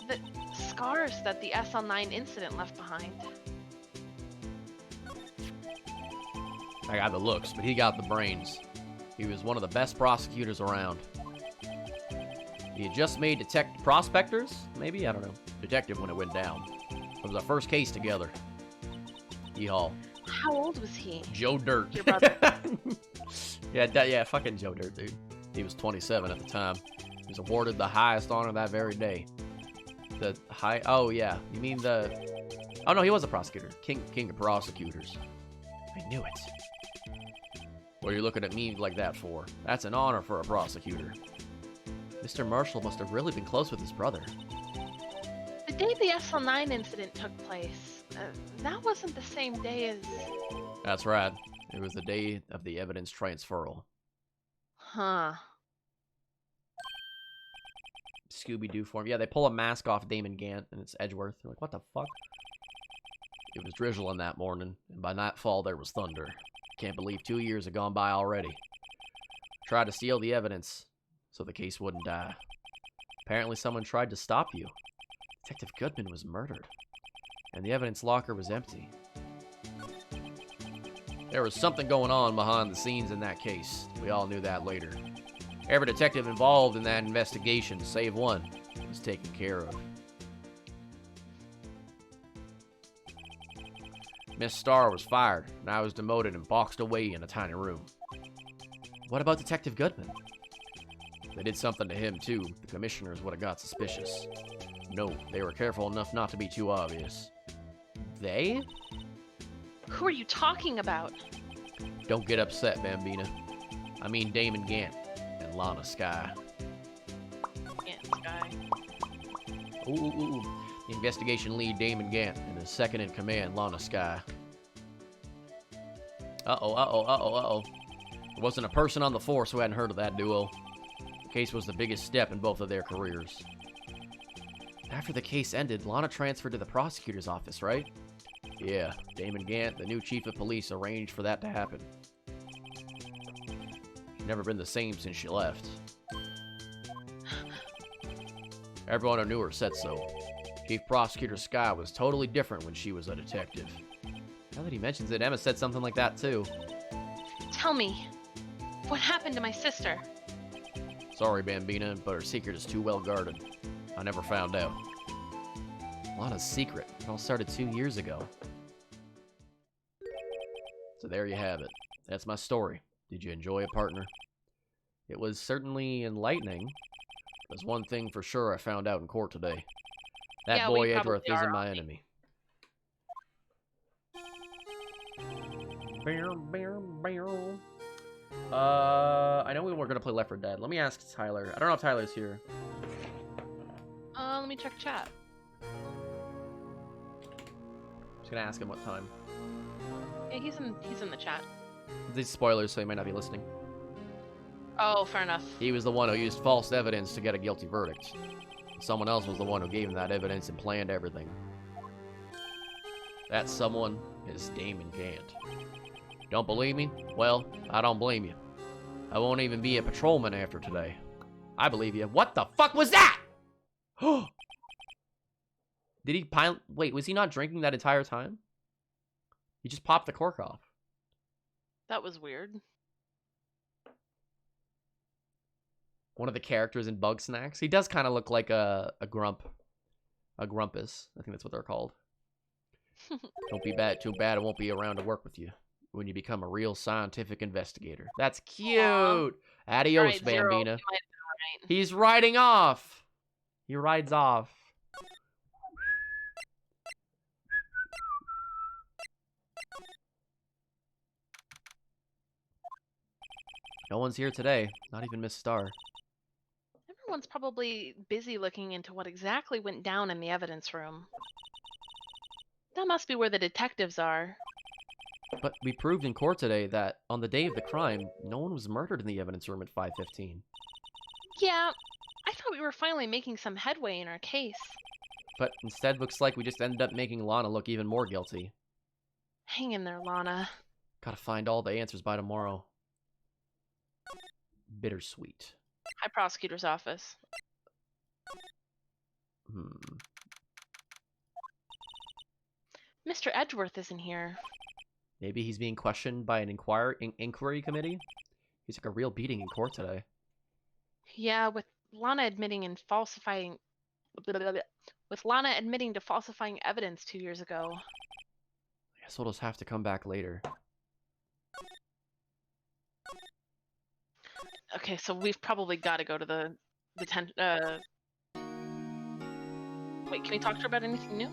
The scars that the SL9 incident left behind. I got the looks, but he got the brains. He was one of the best prosecutors around. He had just made prospectors? Maybe? I don't know. Detective when it went down. It was our first case together. Yeehaw. How old was he? Joe Dirt. Your brother. yeah, fucking Joe Dirt, dude. He was 27 at the time. He was awarded the highest honor that very day. Oh yeah, you mean oh no, he was a prosecutor. King of prosecutors. I knew it. What are you looking at me like that for? That's an honor for a prosecutor. Mr. Marshall must have really been close with his brother. The day the SL9 incident took place, that wasn't the same day as... That's right. It was the day of the evidence transferal. Huh. Scooby-Doo form. Yeah, they pull a mask off Damon Gant, and it's Edgeworth. They're like, what the fuck? It was drizzling that morning, and by nightfall there was thunder. Can't believe 2 years have gone by already. Tried to steal the evidence, so the case wouldn't die. Apparently someone tried to stop you. Detective Goodman was murdered, and the evidence locker was empty. There was something going on behind the scenes in that case. We all knew that later. Every detective involved in that investigation, save one, was taken care of. Miss Starr was fired, and I was demoted and boxed away in a tiny room. What about Detective Goodman? They did something to him, too. The commissioners would have got suspicious. No, they were careful enough not to be too obvious. They? Who are you talking about? Don't get upset, Bambina. I mean Damon Gant and Lana Skye. Gant Sky. Ooh. The investigation lead, Damon Gant, and his second-in-command, Lana Skye. Uh-oh. There wasn't a person on the force who hadn't heard of that duo. The case was the biggest step in both of their careers. After the case ended, Lana transferred to the prosecutor's office, right? Yeah, Damon Gant, the new chief of police, arranged for that to happen. She's never been the same since she left. Everyone who knew her said so. Chief Prosecutor Skye was totally different when she was a detective. Now that he mentions it, Emma said something like that too. Tell me, what happened to my sister? Sorry, Bambina, but her secret is too well guarded. I never found out. Lana's secret. It all started 2 years ago. So there you have it. That's my story. Did you enjoy it, partner? It was certainly enlightening. There's one thing for sure I found out in court today. That Yeah, boy we Edgeworth probably isn't are, my aren't we? enemy. I know we weren't gonna play Left 4 Dead. Let me ask Tyler. I don't know if Tyler's here. Let me check chat. Just gonna ask him what time. Yeah, he's in the chat. These spoilers, so he might not be listening. Oh, fair enough. He was the one who used false evidence to get a guilty verdict. Someone else was the one who gave him that evidence and planned everything. That someone is Damon Gant. Don't believe me? Well, I don't blame you. I won't even be a patrolman after today. I believe you. What the fuck was that? Did he wait, was he not drinking that entire time? He just popped the cork off. That was weird. One of the characters in Bug Snacks. He does kind of look like a grump. A grumpus. I think that's what they're called. Don't be bad. Too bad I won't be around to work with you when you become a real scientific investigator. That's cute. Aww. Adios, Right, Zero, Bambina. you might be right. He's riding off. He rides off. No one's here today. Not even Miss Star. Everyone's probably busy looking into what exactly went down in the evidence room. That must be where the detectives are. But we proved in court today that on the day of the crime, no one was murdered in the evidence room at 5:15. Yeah, I thought we were finally making some headway in our case. But instead, looks like we just ended up making Lana look even more guilty. Hang in there, Lana. Gotta find all the answers by tomorrow. Bittersweet. Hi, prosecutor's office. Mr. Edgeworth isn't here. Maybe he's being questioned by an inquiry committee? He took a real beating in court today. Yeah, with Lana admitting to falsifying evidence 2 years ago. I guess we'll just have to come back later. Okay, so we've probably got to go to the Wait, can we talk to her about anything new?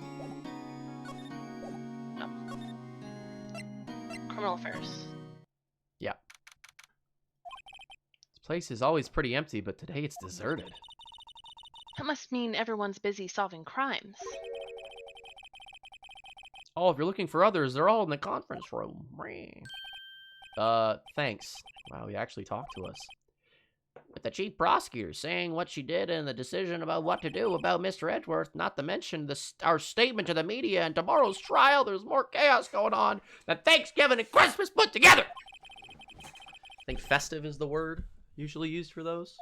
No. Criminal affairs. Yeah. This place is always pretty empty, but today it's deserted. That must mean everyone's busy solving crimes. Oh, if you're looking for others, they're all in the conference room. Thanks. Wow, he actually talked to us. With the chief prosecutor saying what she did and the decision about what to do about Mr. Edgeworth, not to mention our statement to the media and tomorrow's trial, there's more chaos going on than Thanksgiving and Christmas put together! I think festive is the word usually used for those.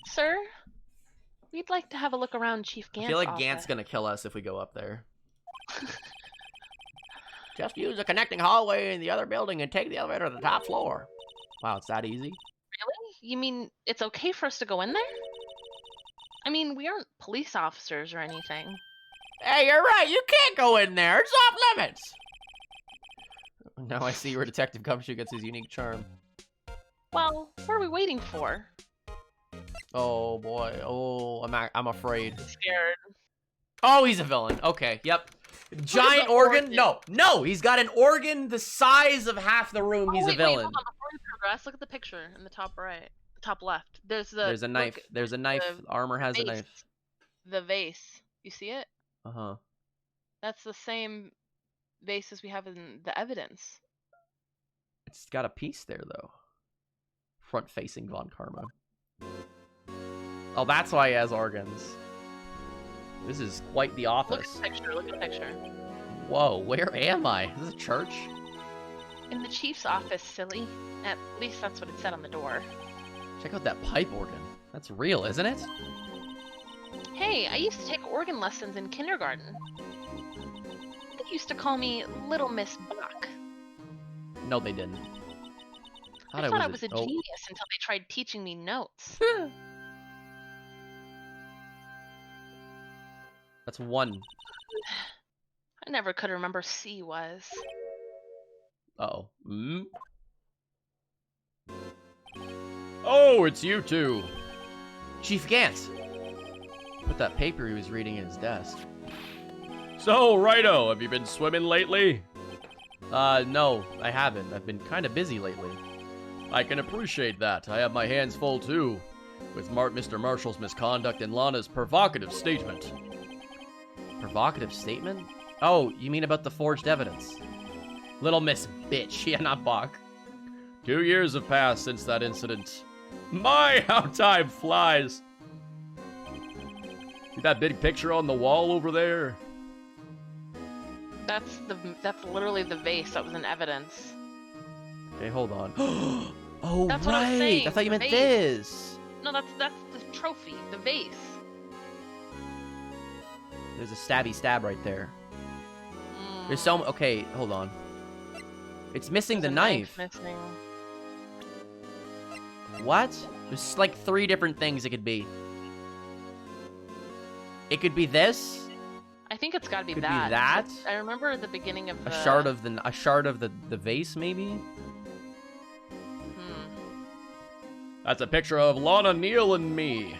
Sir? We'd like to have a look around Chief Gant's I feel like office. Gant's gonna kill us if we go up there. Just use the connecting hallway in the other building and take the elevator to the top floor. Wow, it's that easy? Really? You mean it's okay for us to go in there? I mean, we aren't police officers or anything. Hey, you're right. You can't go in there. It's off limits. Now I see where Detective Gumshoe gets his unique charm. Well, what are we waiting for? Oh boy. Oh, I'm afraid. I'm scared. Oh, he's a villain. Okay. Yep. Giant the organ? organ? No. He's got an organ the size of half the room. He's wait, a villain. Wait, hold on. Before we progress, look at the picture in the top right, top left. There's a knife. There's a knife. Armor has a knife. The vase. You see it? Uh-huh. That's the same vase as we have in the evidence. It's got a piece there, though. Front-facing Von Karma. Oh, that's why he has organs. This is quite the office. Look at the picture. Whoa, where am I? Is this a church? In the chief's office, silly. At least that's what it said on the door. Check out that pipe organ. That's real, isn't it? Hey, I used to take organ lessons in kindergarten. They used to call me Little Miss Buck. No, they didn't. I thought I was a genius until they tried teaching me notes. That's one. I never could remember C was. Uh-oh. Oh, it's you two. Chief Gant. Put that paper he was reading in his desk. So, Righto, have you been swimming lately? No, I haven't. I've been kind of busy lately. I can appreciate that. I have my hands full, too. With Mr. Marshall's misconduct and Lana's provocative statement. Provocative statement? Oh, you mean about the forged evidence? Little Miss Bitch. Yeah, not Bach. 2 years have passed since that incident. My, how time flies. See that big picture on the wall over there? That's literally the vase that was in evidence. Okay, hold on. Oh, That's what I was right. saying, I thought you the meant vase. this. No, that's the trophy, the vase. There's a stabby stab right there. Mm, There's so okay, hold on. It's missing there's the a knife. missing. What? There's like 3 different things it could be. It could be this. I think it's gotta be Could that. be that. I remember at the beginning of the... A shard of the vase, maybe. That's a picture of Lana, Neal, and me.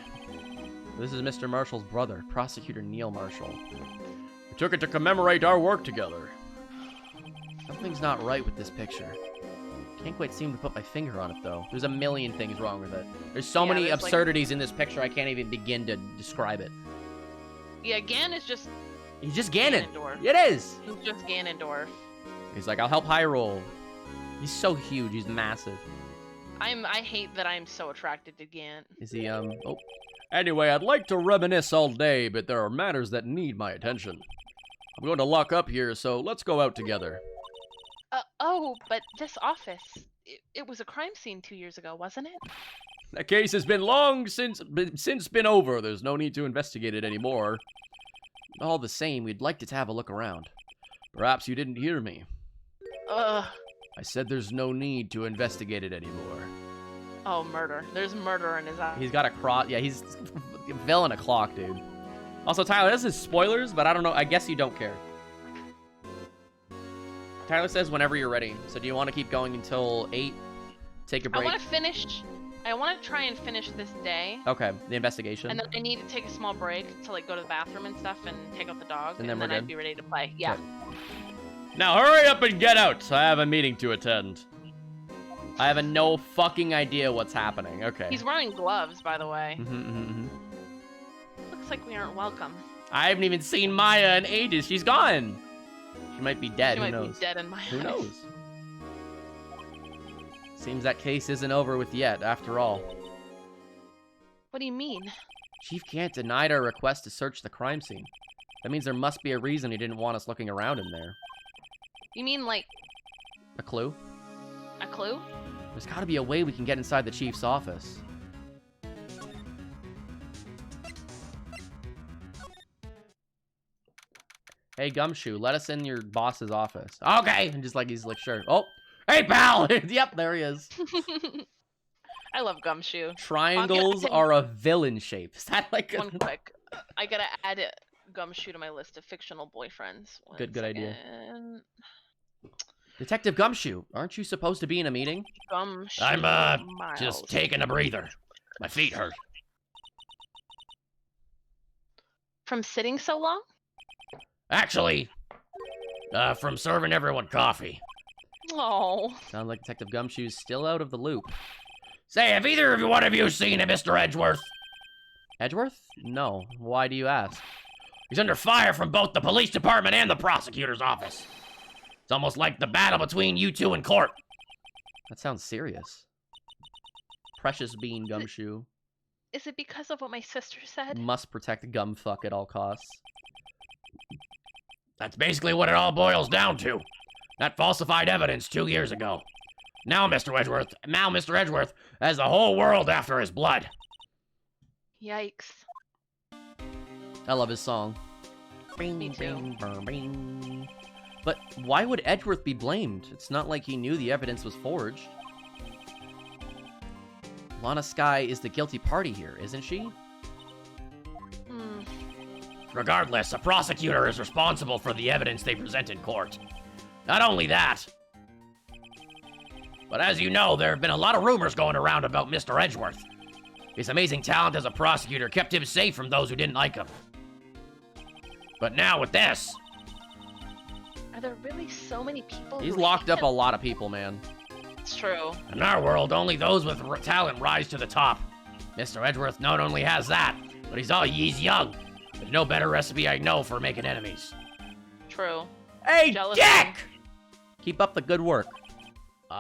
This is Mr. Marshall's brother, Prosecutor Neil Marshall. We took it to commemorate our work together. Something's not right with this picture. Can't quite seem to put my finger on it, though. There's a million things wrong with it. There's so many there's, absurdities in this picture, I can't even begin to describe it. Yeah, Gan is just... He's just Ganon. Ganondorf. It is. He's just Ganondorf. He's like, I'll help Hyrule. He's so huge. He's massive. I hate that I'm so attracted to Gan. Is he, oh. Anyway, I'd like to reminisce all day, but there are matters that need my attention. I'm going to lock up here, so let's go out together. Oh, but this office, it was a crime scene 2 years ago, wasn't it? That case has been long since been over. There's no need to investigate it anymore. All the same, we'd like to have a look around. Perhaps you didn't hear me. Ugh. I said there's no need to investigate it anymore. Oh, murder. There's murder in his eyes. He's got a cross. Yeah, he's villain a clock, dude. Also, Tyler, this is spoilers, but I don't know. I guess you don't care. Tyler says whenever you're ready. So do you want to keep going until 8? Take a break? I want to try and finish this day. Okay, the investigation. And then I need to take a small break to like go to the bathroom and stuff and take out the dog. And then we're good? I'd be ready to play. Yeah. Okay. Now hurry up and get out. I have a meeting to attend. I have no fucking idea what's happening. Okay. He's wearing gloves, by the way. Mm-hmm. Looks like we aren't welcome. I haven't even seen Maya in ages. She's gone. She might be dead. She Who might knows? be dead in my Who eyes. knows? Seems that case isn't over with yet, after all. What do you mean? Chief Gant denied our request to search the crime scene. That means there must be a reason he didn't want us looking around in there. You mean like A clue? a clue? There's gotta be a way we can get inside the chief's office. Hey, Gumshoe, let us in your boss's office. Okay! And just like, he's like, sure. Oh! Hey, pal! Yep, there he is. I love Gumshoe. Triangles are a villain shape. Is that like a... One quick. I gotta add Gumshoe to my list of fictional boyfriends. Good idea. Second. Detective Gumshoe, aren't you supposed to be in a meeting? Gumshoe. I'm, Miles. just taking a breather. My feet hurt. From sitting so long? Actually, from serving everyone coffee. Oh. Sounds like Detective Gumshoe's still out of the loop. Say, have either of one of you seen a Mr. Edgeworth? Edgeworth? No. Why do you ask? He's under fire from both the police department and the prosecutor's office. It's almost like the battle between you two in court. That sounds serious. Precious bean, Gumshoe. Is it because of what my sister said? Must protect Gumfuck at all costs. That's basically what it all boils down to. That falsified evidence 2 years ago. Now Mr. Edgeworth has the whole world after his blood. Yikes. I love his song. Me too. But why would Edgeworth be blamed? It's not like he knew the evidence was forged. Lana Skye is the guilty party here, isn't she? Regardless, a prosecutor is responsible for the evidence they present in court. Not only that, but as you know, there have been a lot of rumors going around about Mr. Edgeworth. His amazing talent as a prosecutor kept him safe from those who didn't like him. But now with this... Are there really so many people He's who locked hate up him? a lot of people, man. It's true. In our world, only those with talent rise to the top. Mr. Edgeworth not only has that, but he's young. There's no better recipe I know for making enemies. True. Hey, Jealous Dick! Keep up the good work.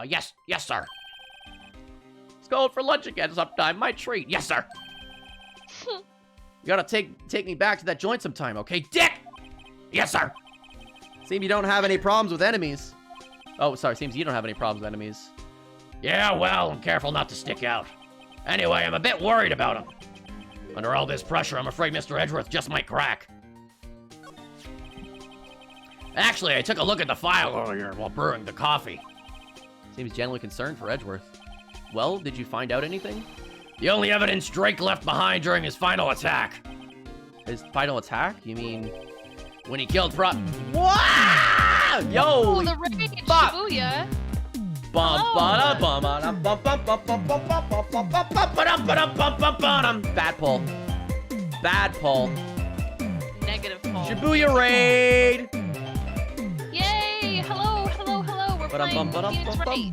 Yes, sir. Let's go out for lunch again sometime. My treat. Yes, sir. You gotta take me back to that joint sometime, okay, Dick? Yes, sir. Seems you don't have any problems with enemies. Oh, sorry. Seems you don't have any problems with enemies. Yeah, well, I'm careful not to stick out. Anyway, I'm a bit worried about him. Under all this pressure, I'm afraid Mr. Edgeworth just might crack. Actually, I took a look at the file earlier while brewing the coffee. Seems genuinely concerned for Edgeworth. Well, did you find out anything? The only evidence Drake left behind during his final attack. His final attack? You mean... When he killed What? Yo! Oh, the rage, fuck. Shibuya. Bad pull. Bad pull. Negative pull. Shibuya raid! Yay! Hello, hello, hello. We're playing Phoenix Wright.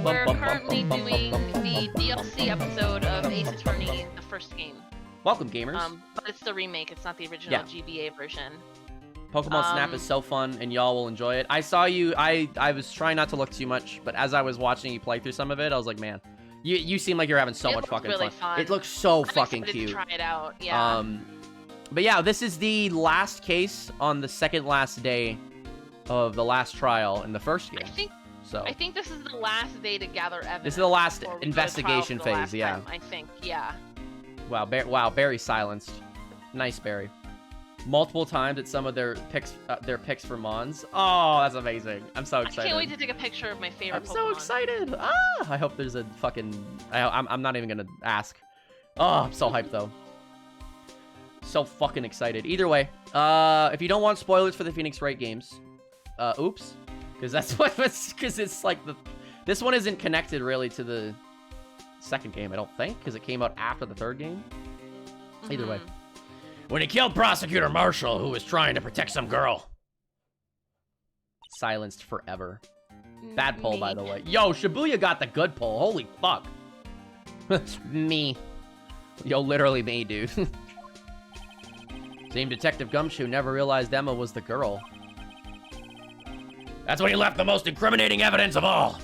We're currently doing the DLC episode of Ace Attorney, the first game. Welcome, gamers. But it's the remake. It's not the original Yeah. GBA version. Pokemon Snap is so fun, and y'all will enjoy it. I saw you. I was trying not to look too much, but as I was watching you play through some of it, I was like, man, you seem like you're having so It much looks fucking really fun. fun. It looks so I'm fucking excited cute. to try it out. Yeah. But yeah, this is the last case on the second last day of the last trial in the first game. I think this is the last day to gather evidence. This is the last before we go to investigation trial for the phase, last yeah. time, I think, yeah. Wow, Barry silenced. Nice, Barry. Multiple times at some of their picks for Mons. Oh, that's amazing. I'm so excited. I can't wait to take a picture of my favorite I'm Pokemon. so excited. I hope there's a fucking... I'm not even gonna ask. Oh, I'm so hyped, though. So fucking excited. Either way, if you don't want spoilers for the Phoenix Wright games, oops. Because that's what because it's like this one isn't connected really to the second game, I don't think, because it came out after the third game. Either way. When he killed Prosecutor Marshall, who was trying to protect some girl. Silenced forever. Bad pull, by the way. Yo, Shibuya got the good pull. Holy fuck. Me. Yo, literally me, dude. Same Detective Gumshoe never realized Emma was the girl. That's when he left the most incriminating evidence of all.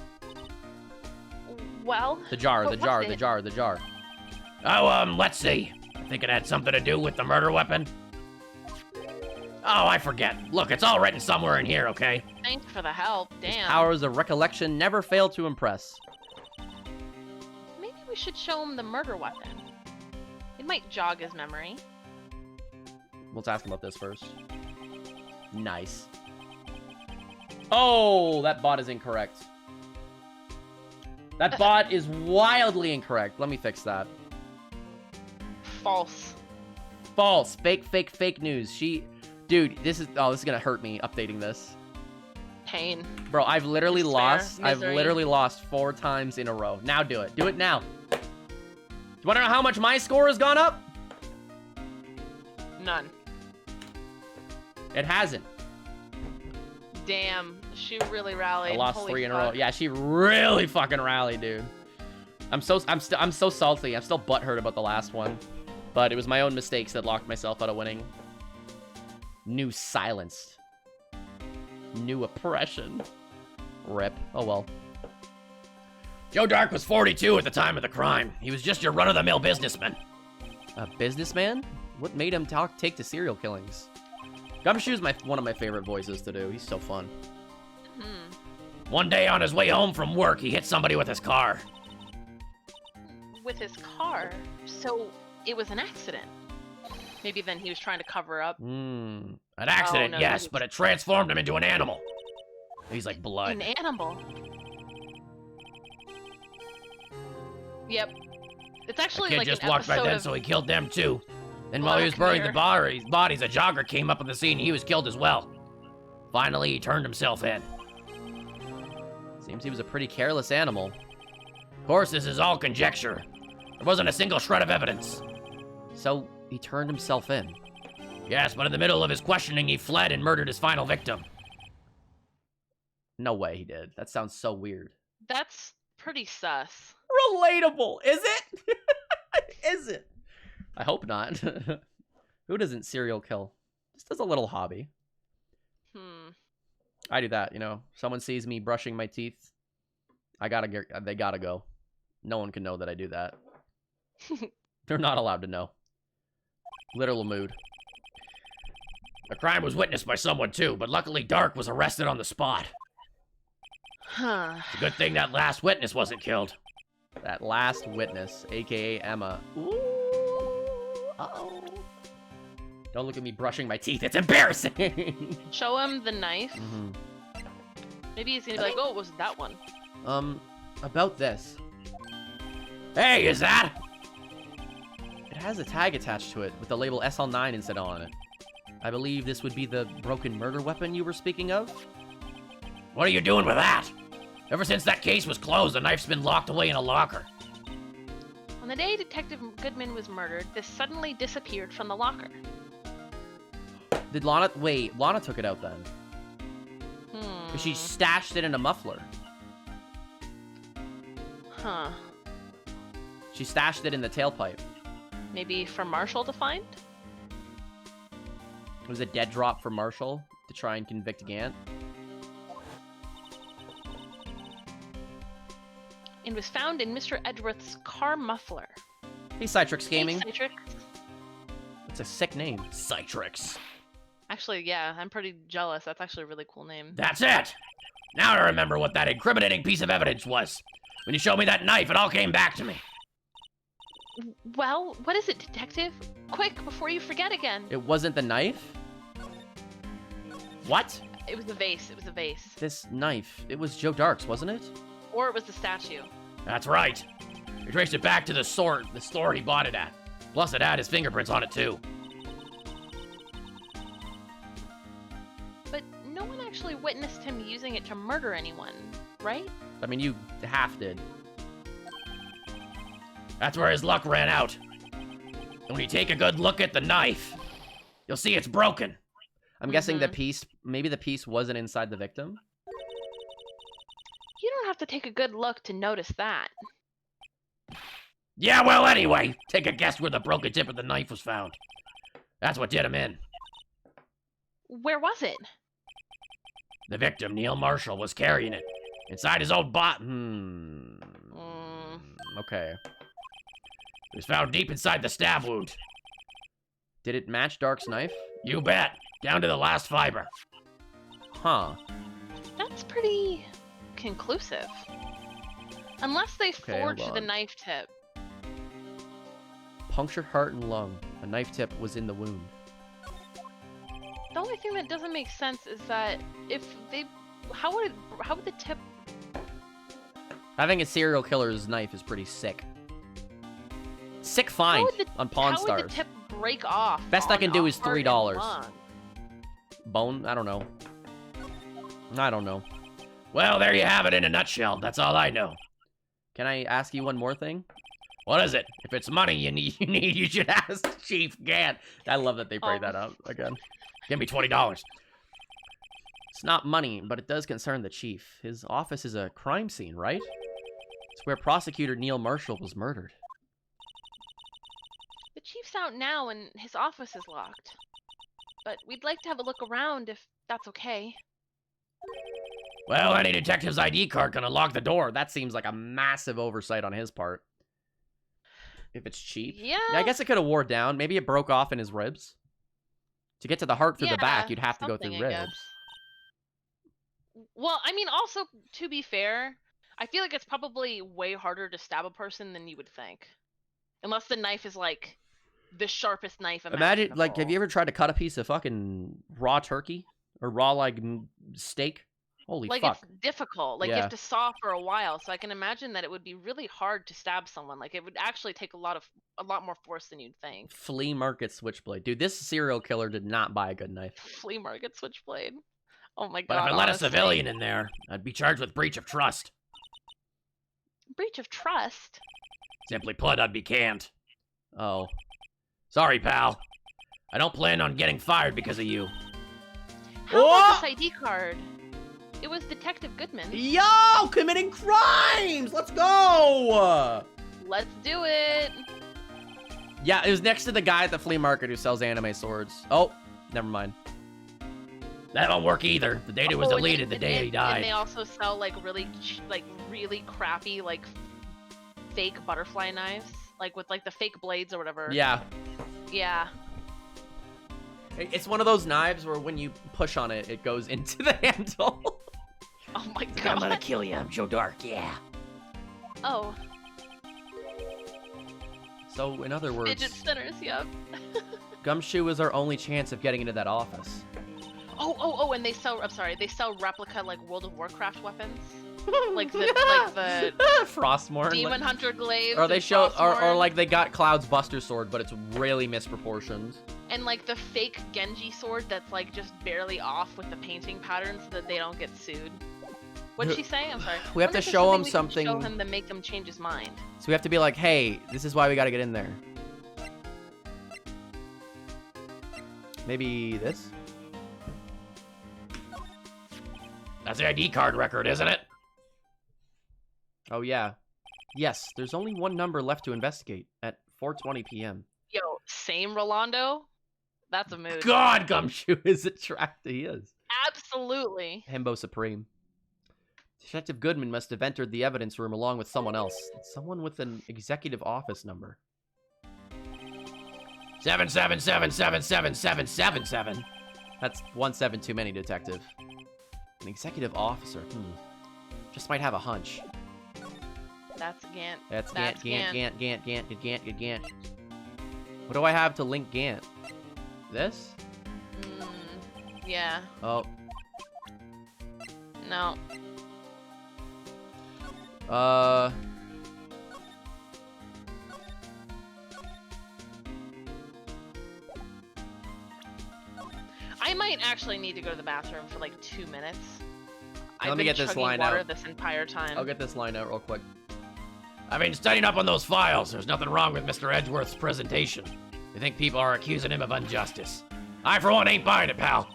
Well, The jar. what was it? Oh, let's see. I think it had something to do with the murder weapon. Oh, I forget. Look, it's all written somewhere in here, okay? Thanks for the help. Damn. Powers of recollection never fail to impress. Maybe we should show him the murder weapon. It might jog his memory. Let's ask him about this first. Nice. Oh, that bot is incorrect. That bot is wildly incorrect. Let me fix that. False. False. Fake news. Dude, this is gonna hurt me updating this. Pain. Bro, I've literally Despair. lost. I've Misery. literally lost 4 times in a row. Now do it. Do it now. Do you wanna know how much my score has gone up? None. It hasn't. Damn. She really rallied. I lost Holy 3 in a fuck. row. Yeah, she really fucking rallied, dude. I'm so salty. I'm still butthurt about the last one. But it was my own mistakes that locked myself out of winning. New silenced. New oppression. Rip. Oh well. Joe Dark was 42 at the time of the crime. He was just your run-of-the-mill businessman. A businessman? What made him take to serial killings? Gumshoe's one of my favorite voices to do. He's so fun. One day on his way home from work, he hit somebody with his car. With his car. So it was an accident. Maybe then he was trying to cover up. An accident, no, yes, he was- but it transformed him into an animal. He's like blood. An animal. Yep. It's actually Kid like just an walked by episode then, of so he killed them too. Then while he was burying the bodies, a jogger came up on the scene and he was killed as well. Finally, he turned himself in. Seems he was a pretty careless animal. Of course, this is all conjecture. There wasn't a single shred of evidence. So he turned himself in. Yes, but in the middle of his questioning, he fled and murdered his final victim. No way he did. That sounds so weird. That's pretty sus. Relatable, is it? Is it? I hope not. Who doesn't serial kill? Just as a little hobby. I do that, you know. Someone sees me brushing my teeth. They gotta go. No one can know that I do that. They're not allowed to know. Literal mood. The crime was witnessed by someone too, but luckily Dark was arrested on the spot. Huh. It's a good thing that last witness wasn't killed. That last witness, aka Emma. Ooh. Uh-oh. Don't look at me brushing my teeth. It's embarrassing. Show him the knife. Mhm. Maybe he's gonna be like, oh, it was that one. About this. Hey, is that? It has a tag attached to it with the label SL9 instead on it. I believe this would be the broken murder weapon you were speaking of? What are you doing with that? Ever since that case was closed, the knife's been locked away in a locker. On the day Detective Goodman was murdered, this suddenly disappeared from the locker. Did Lana... Wait, Lana took it out then. Hmm. She stashed it in a muffler. Huh. She stashed it in the tailpipe. Maybe for Marshall to find? It was a dead drop for Marshall to try and convict Gant. And was found in Mr. Edgeworth's car muffler. Hey, Citrix Gaming. Hey, Citrix. It's a sick name. Citrix. Actually, yeah, I'm pretty jealous. That's actually a really cool name. That's it! Now I remember what that incriminating piece of evidence was. When you showed me that knife, it all came back to me. Well, what is it, Detective? Quick, before you forget again. It wasn't the knife? What? It was a vase. It was a vase. This knife. It was Joe Dark's, wasn't it? Or it was the statue. That's right. We traced it back to the store he bought it at. Plus, it had his fingerprints on it, too. But no one actually witnessed him using it to murder anyone, right? I mean, you half did. That's where his luck ran out. And when you take a good look at the knife, you'll see it's broken. I'm guessing the piece, maybe the piece wasn't inside the victim? You don't have to take a good look to notice that. Yeah, well, anyway, take a guess where the broken tip of the knife was found. That's what did him in. Where was it? The victim, Neil Marshall, was carrying it inside his old bot. Okay. It was found deep inside the stab wound. Did it match Dark's knife? You bet. Down to the last fiber. Huh. That's pretty conclusive. Unless they Okay, forged hold the on. knife tip. Punctured heart and lung. A knife tip was in the wound. The only thing that doesn't make sense is that if they, how would the tip? Having a serial killer's knife is pretty sick. Sick find on Pawn How Stars. would the tip break off? Best I on can do a is heart and $3. lung? Bone? I don't know. I don't know. Well, there you have it in a nutshell. That's all I know. Can I ask you one more thing? What is it? If it's money you need, you should ask Chief Gant. I love that they break that up again. Give me $20. It's not money, but it does concern the chief. His office is a crime scene, right? It's where prosecutor Neil Marshall was murdered. The chief's out now and his office is locked. But we'd like to have a look around if that's okay. Well, any detective's ID card can unlock the door. That seems like a massive oversight on his part. If it's cheap. Yeah. I guess it could have wore down. Maybe it broke off in his ribs. To get to the heart through the back, you'd have to go through something, I guess. ribs. Well, I mean, also, to be fair, I feel like it's probably way harder to stab a person than you would think. Unless the knife is, like, the sharpest knife Imagine, like, have imaginable. you ever tried to cut a piece of fucking raw turkey? Or raw, like, steak? Holy Like, fuck. it's difficult. Like, you Yeah. have to saw for a while, so I can imagine that it would be really hard to stab someone. Like, it would actually take a lot more force than you'd think. Flea market switchblade. Dude, this serial killer did not buy a good knife. Flea market switchblade. Oh my But god. if I let honestly. a civilian in there, I'd be charged with breach of trust. Breach of trust? Simply put, I'd be canned. Oh. Sorry, pal. I don't plan on getting fired because of you. How about this ID card? It was Detective Goodman. Yo! Committing crimes! Let's go! Let's do it. Yeah, it was next to the guy at the flea market who sells anime swords. Oh, never mind. That don't work either. The data was Oh, and deleted the day he And died. they also sell like really crappy like fake butterfly knives, like with like the fake blades or whatever. Yeah. Yeah. It's one of those knives where when you push on it, it goes into the handle. Oh my He's like, I'm gonna god. kill you. I'm Joe Dark. Yeah. Oh, So, in other words, fidget spinners, yep. Gumshoe is our only chance of getting into that office. Oh, and they sell, I'm sorry, they sell replica, like, World of Warcraft weapons. Like the Frostmourne. Demon Hunter glaives. Or they and show, or Frostmourne, like they got Cloud's Buster Sword, but it's really misproportioned. and like the fake Genji sword that's like just barely off with the painting pattern so that they don't get sued. What did she say? I'm sorry. We have Wonder to if there's show him we can something. Show him to make him change his mind. So we have to be like, hey, this is why we gotta get in there. Maybe this? That's the ID card record, isn't it? Oh, yeah. Yes, there's only one number left to investigate at 4:20 p.m. Yo, same Rolando? That's a mood. God, Gumshoe is attractive. He is. Absolutely. Himbo Supreme. Detective Goodman must have entered the evidence room along with someone else. Someone with an executive office number. 777777777. That's 17 too many, Detective. An executive officer. Just might have a hunch. That's Gant. That's That's Gant. What do I have to link Gant? This? Yeah. Oh. No. I might actually need to go to the bathroom for like 2 minutes. Let I've me been get this chugging line water out. this entire time. I'll get this line out real quick. I've been studying up on those files. There's nothing wrong with Mr. Edgeworth's presentation. I think people are accusing him of injustice. I, for one, ain't buying it, pal.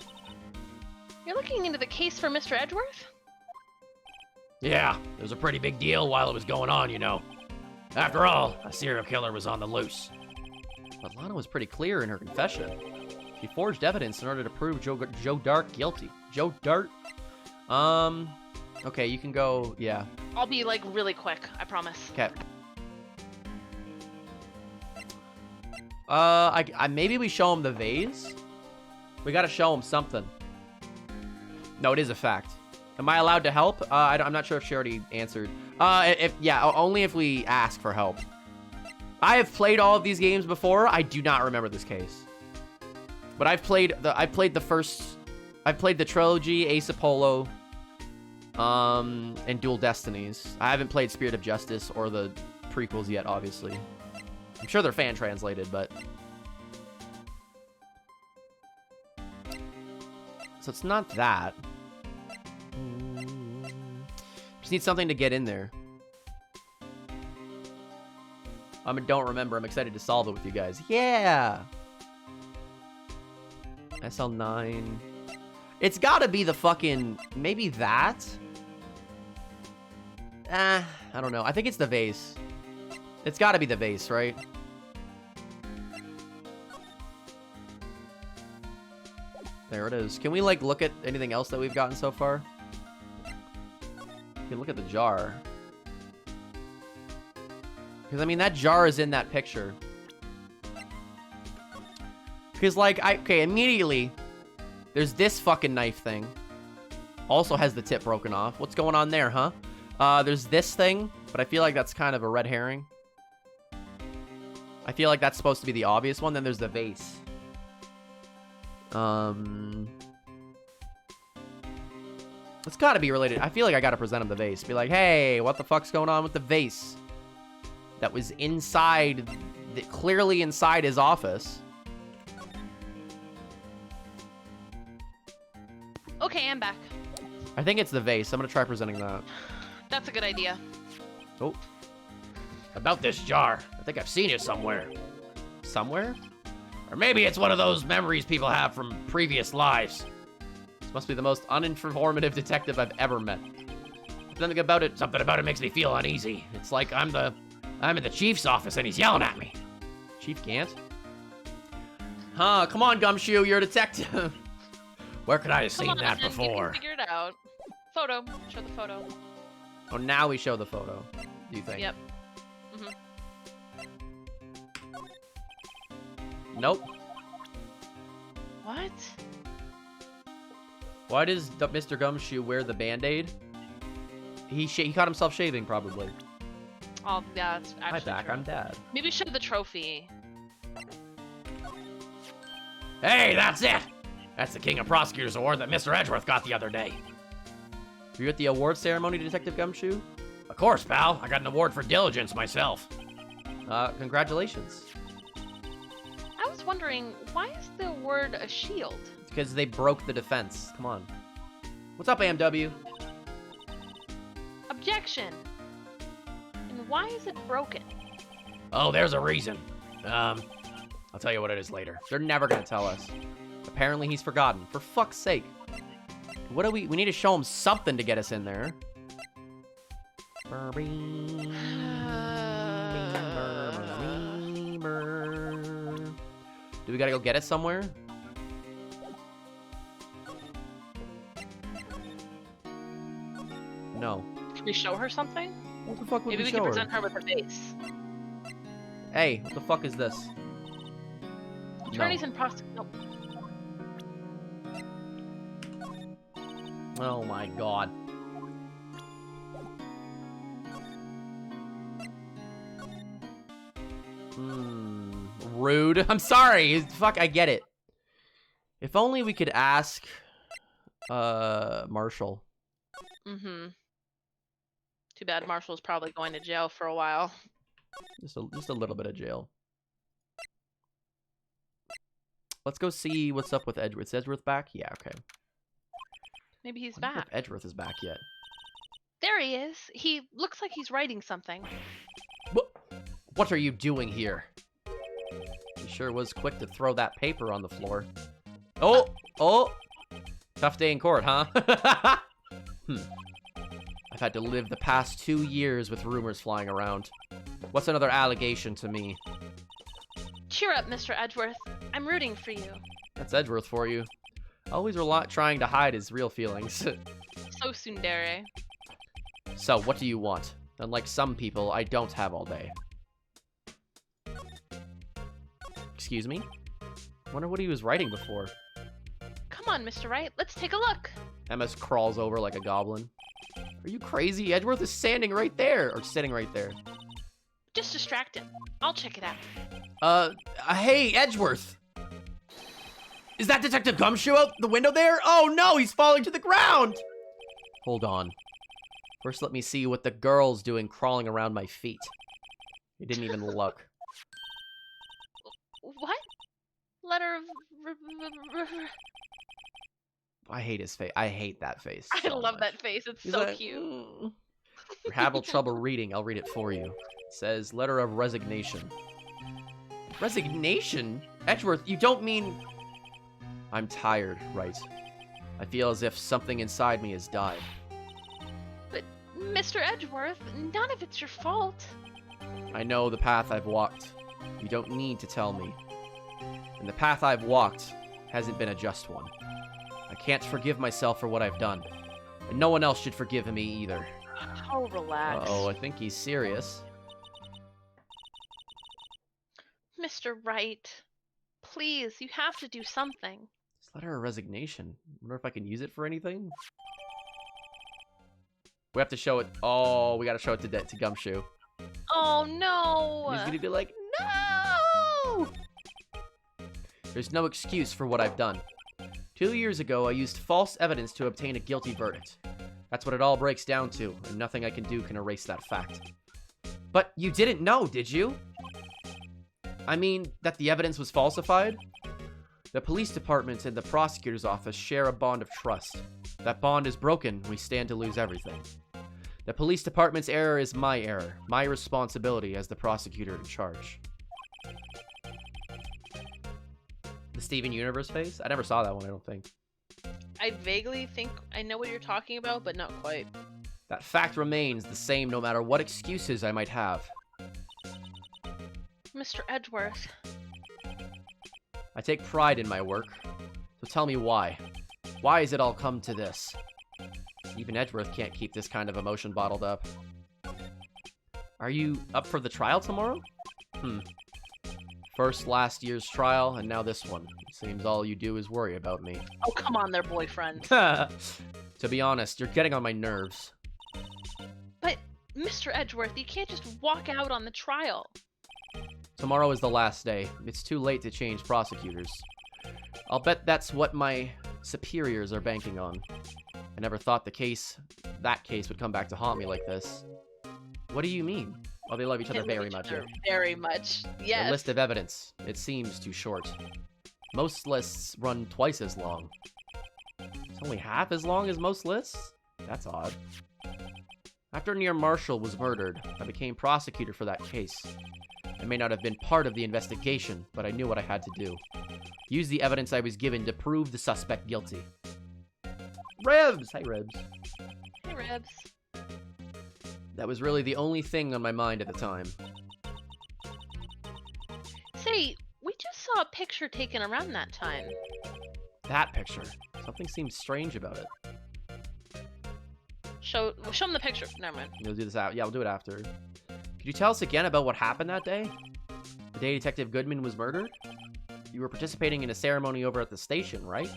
You're looking into the case for Mr. Edgeworth? Yeah, it was a pretty big deal while it was going on, you know. After all, a serial killer was on the loose. But Lana was pretty clear in her confession. She forged evidence in order to prove Joe Dark guilty. Joe Dart? Okay, you can go, yeah. I'll be like really quick, I promise. Okay. Maybe we show him the vase? We gotta show him something. No, it is a fact. Am I allowed to help? I'm not sure if she already answered. Yeah, only if we ask for help. I have played all of these games before. I do not remember this case. But I've played the trilogy, Ace Apollo, and Dual Destinies. I haven't played Spirit of Justice or the prequels yet, obviously. I'm sure they're fan translated, but so it's not that. Just need something to get in there. I don't remember. I'm excited to solve it with you guys. Yeah! SL9. It's gotta be the fucking... Maybe that? I don't know. I think it's the vase. It's gotta be the vase, right? There it is. Can we, like, look at anything else that we've gotten so far? You can look at the jar. Because, I mean, that jar is in that picture. Because, like, okay, immediately, there's this fucking knife thing. Also has the tip broken off. What's going on there, huh? There's this thing, but I feel like that's kind of a red herring. I feel like that's supposed to be the obvious one. Then there's the vase. It's gotta be related. I feel like I gotta present him the vase. Be like, hey, what the fuck's going on with the vase? That was inside, clearly inside his office. Okay, I'm back. I think it's the vase. I'm gonna try presenting that. That's a good idea. Oh, About this jar. I think I've seen it somewhere. somewhere? Or maybe it's one of those memories people have from previous lives. This must be the most uninformative detective I've ever met. Something about it makes me feel uneasy. It's like I'm in the chief's office and he's yelling at me. Chief Gant? Huh, come on, Gumshoe, you're a detective. Where could I have Come seen on, that you before? can figure it out. Photo. Show the photo. Oh, now we show the photo, do you think? Yep. Nope. What? Why does Mr. Gumshoe wear the Band-Aid? He caught himself shaving, probably. Oh, yeah, that's Hi, actually back. true. I'm Dad. Maybe show the trophy. Hey, that's it! That's the King of Prosecutors Award that Mr. Edgeworth got the other day. Were you at the award ceremony, Detective Gumshoe? Of course, pal. I got an award for diligence myself. Congratulations. I was wondering, why is the word a shield? Because they broke the defense. Come on. What's up, AMW? Objection. And why is it broken? Oh, there's a reason. I'll tell you what it is later. They're never gonna tell us. Apparently he's forgotten. For fuck's sake. What do we need to show him something to get us in there. Do we gotta go get it somewhere? No. Can we show her something? What the fuck would Maybe we we can show her? present her with her face. Hey, what the fuck is this? Attorneys and prosecutors. Oh my god. Rude. I'm sorry. Fuck, I get it. If only we could ask Marshall. Mm-hmm. Too bad Marshall's probably going to jail for a while. Just a little bit of jail. Let's go see what's up with Edgeworth. Is Edgeworth back? Yeah, okay. Maybe he's I wonder back. if Edgeworth is back yet. There he is. He looks like he's writing something. What are you doing here? He sure was quick to throw that paper on the floor. Oh! Tough day in court, huh? I've had to live the past 2 years with rumors flying around. What's another allegation to me? Cheer up, Mr. Edgeworth. I'm rooting for you. That's Edgeworth for you. Always trying to hide his real feelings. So tsundere. So, what do you want? Unlike some people, I don't have all day. Excuse me? Wonder what he was writing before. Come on, Mr. Wright. Let's take a look. MS crawls over like a goblin. Are you crazy? Edgeworth is standing right there. Or sitting right there. Just distract him. I'll check it out. Hey, Edgeworth! Is that Detective Gumshoe out the window there? Oh no, he's falling to the ground! Hold on. First, let me see what the girl's doing crawling around my feet. He didn't even look. What? Letter of... I hate his face. I hate that face. I so love much. that face. It's He's so like, cute. "Mm." If you're having trouble reading, I'll read it for you. It says, letter of resignation. Resignation? Edgeworth, you don't mean... I'm tired, Wright. I feel as if something inside me has died. But, Mr. Edgeworth, none of it's your fault. I know the path I've walked. You don't need to tell me. And the path I've walked hasn't been a just one. I can't forgive myself for what I've done. And no one else should forgive me either. Oh, relax. Uh-oh, I think he's serious. Mr. Wright, please, you have to do something. This letter of resignation. I wonder if I can use it for anything? We have to show it. Oh, we gotta show it to Gumshoe. Oh, no! He's gonna be like, no! There's no excuse for what I've done. 2 years ago, I used false evidence to obtain a guilty verdict. That's what it all breaks down to, and nothing I can do can erase that fact. But you didn't know, did you? I mean, that the evidence was falsified? The police department and the prosecutor's office share a bond of trust. That bond is broken, we stand to lose everything. The police department's error is my error, my responsibility as the prosecutor in charge. The Steven Universe face? I never saw that one, I don't think. I vaguely think I know what you're talking about, but not quite. That fact remains the same no matter what excuses I might have. Mr. Edgeworth, I take pride in my work, so tell me why. Why has it all come to this? Even Edgeworth can't keep this kind of emotion bottled up. Are you up for the trial tomorrow? First last year's trial, and now this one. Seems all you do is worry about me. oh, come on there, boyfriend. To be honest, you're getting on my nerves. But, Mr. Edgeworth, you can't just walk out on the trial. Tomorrow is the last day. It's too late to change prosecutors. I'll bet that's what my superiors are banking on. I never thought that case would come back to haunt me like this. What do you mean? Well, they love each other very much. Very much, yes. The list of evidence. It seems too short. Most lists run twice as long. It's only half as long as most lists? That's odd. After Near Marshall was murdered, I became prosecutor for that case. I may not have been part of the investigation, but I knew what I had to do. Use the evidence I was given to prove the suspect guilty. Rebs! Hey, Rebs. Hey, Rebs. That was really the only thing on my mind at the time. Say, we just saw a picture taken around that time. That picture. Something seems strange about it. Show him the picture. Never mind. We'll do this out. Yeah, we'll do it after. Could you tell us again about what happened that day? The day Detective Goodman was murdered? You were participating in a ceremony over at the station, right?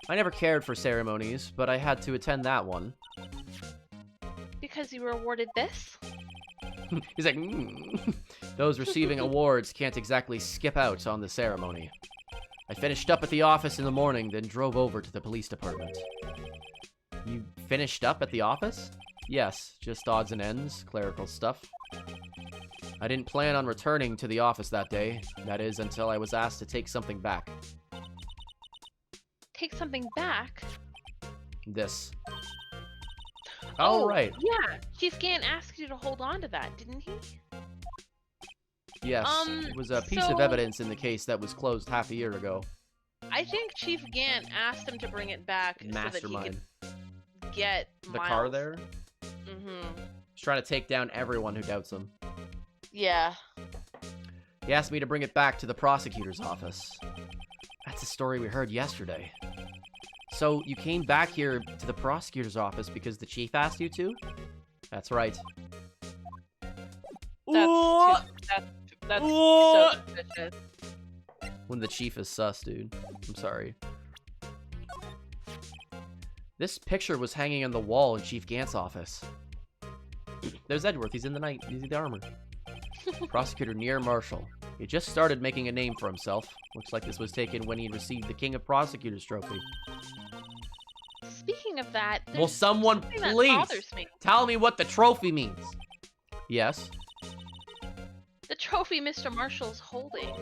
I never cared for ceremonies, but I had to attend that one. Because you were awarded this? He's like, Those receiving awards can't exactly skip out on the ceremony. I finished up at the office in the morning, then drove over to the police department. You finished up at the office? Yes, just odds and ends, clerical stuff. I didn't plan on returning to the office that day. That is, until I was asked to take something back. Take something back? This. Oh, right. Yeah, Chief Gant asked you to hold on to that, didn't he? Yes, it was a piece of evidence in the case that was closed half a year ago. I think Chief Gant asked him to bring it back Mastermind. so that he could get The Miles. car there? Mm-hmm. He's trying to take down everyone who doubts him. Yeah. He asked me to bring it back to the prosecutor's office. That's a story we heard yesterday. So, you came back here to the prosecutor's office because the chief asked you to? That's right. That's so suspicious. When the chief is sus, dude. I'm sorry. This picture was hanging on the wall in Chief Gant's office. There's Edgeworth. He's in the night. He's in the armor. Prosecutor Near Marshall. He just started making a name for himself. Looks like this was taken when he received the King of Prosecutors trophy. Speaking of that, Will someone please tell me what the trophy means? Yes. The trophy Mr. Marshall's holding.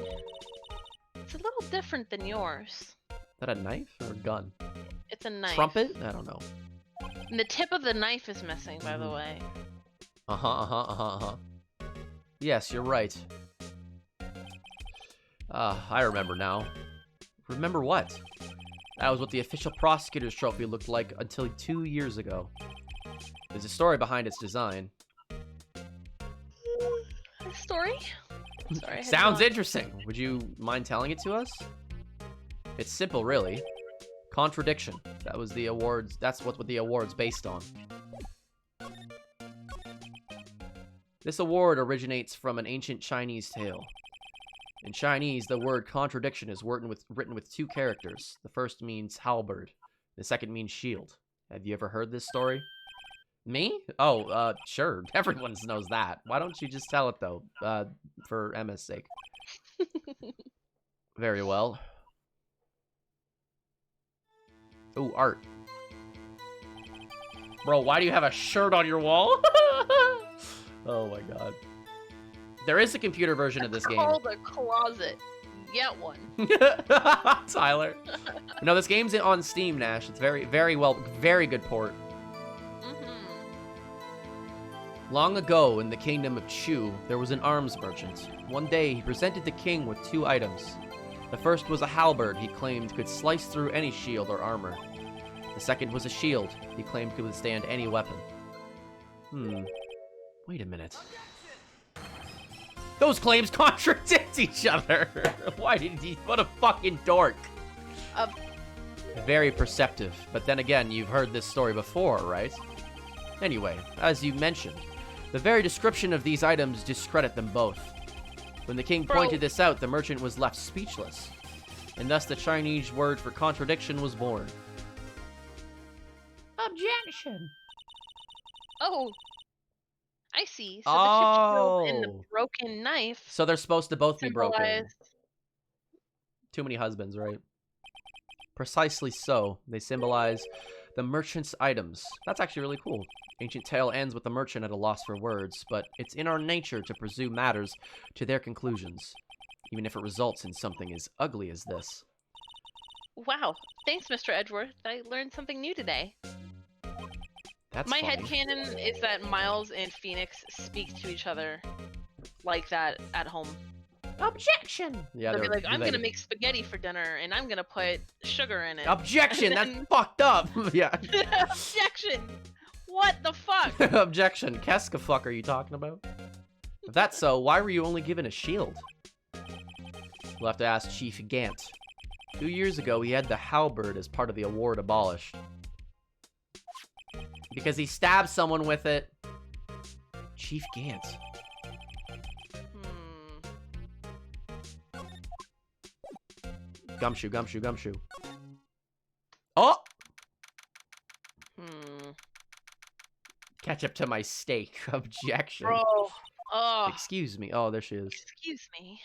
It's a little different than yours. Is that a knife or a gun? It's a knife. Trumpet? I don't know. And the tip of the knife is missing, by the way. Yes, you're right. I remember now. Remember what? That was what the official prosecutor's trophy looked like until 2 years ago. There's a story behind its design. A story? Sorry. Sounds interesting. Would you mind telling it to us? It's simple, really. Contradiction. That was the awards. That's what the award's based on. This award originates from an ancient Chinese tale. In Chinese, the word contradiction is written with 2 characters. The first means halberd. The second means shield. Have you ever heard this story? Me? Oh, sure. Everyone knows that. Why don't you just tell it, though? For Emma's sake. Very well. Ooh, art. Bro, why do you have a shirt on your wall? Oh my god. There is a computer version of this game. Called a closet. Get one. Tyler. No, this game's on Steam, Nash. It's very good port. Long ago, in the kingdom of Chu, there was an arms merchant. One day, he presented the king with 2 items. The first was a halberd he claimed could slice through any shield or armor. The second was a shield he claimed could withstand any weapon. Wait a minute. Those claims contradict each other! Why did he... What a fucking dork. Very perceptive. But then again, you've heard this story before, right? Anyway, as you mentioned, the very description of these items discredit them both. When the king pointed this out, the merchant was left speechless. And thus the Chinese word for contradiction was born. Objection! Oh, pussy, so the chipped shield and the Oh. broken knife So they're supposed to both be broken. symbolize. Too many husbands, right? Precisely so. They symbolize the merchant's items. That's actually really cool. Ancient tale ends with the merchant at a loss for words, but it's in our nature to pursue matters to their conclusions, even if it results in something as ugly as this. Wow, thanks, Mr. Edgeworth. I learned something new today. That's My funny. headcanon is that Miles and Phoenix speak to each other like that at home. Objection! Yeah, They'll be they're like, I'm gonna make spaghetti for dinner, and I'm gonna put sugar in it. Objection! That's fucked up! Yeah. Objection! What the fuck? Objection. Keska fuck are you talking about? If that's so, why were you only given a shield? We'll have to ask Chief Gant. 2 years ago, he had the halberd as part of the award abolished. Because he stabbed someone with it. Chief Gant. Gumshoe, gumshoe, gumshoe. Oh! Catch up to my steak. Objection. Bro. Oh. Excuse me. Oh, there she is. Excuse me.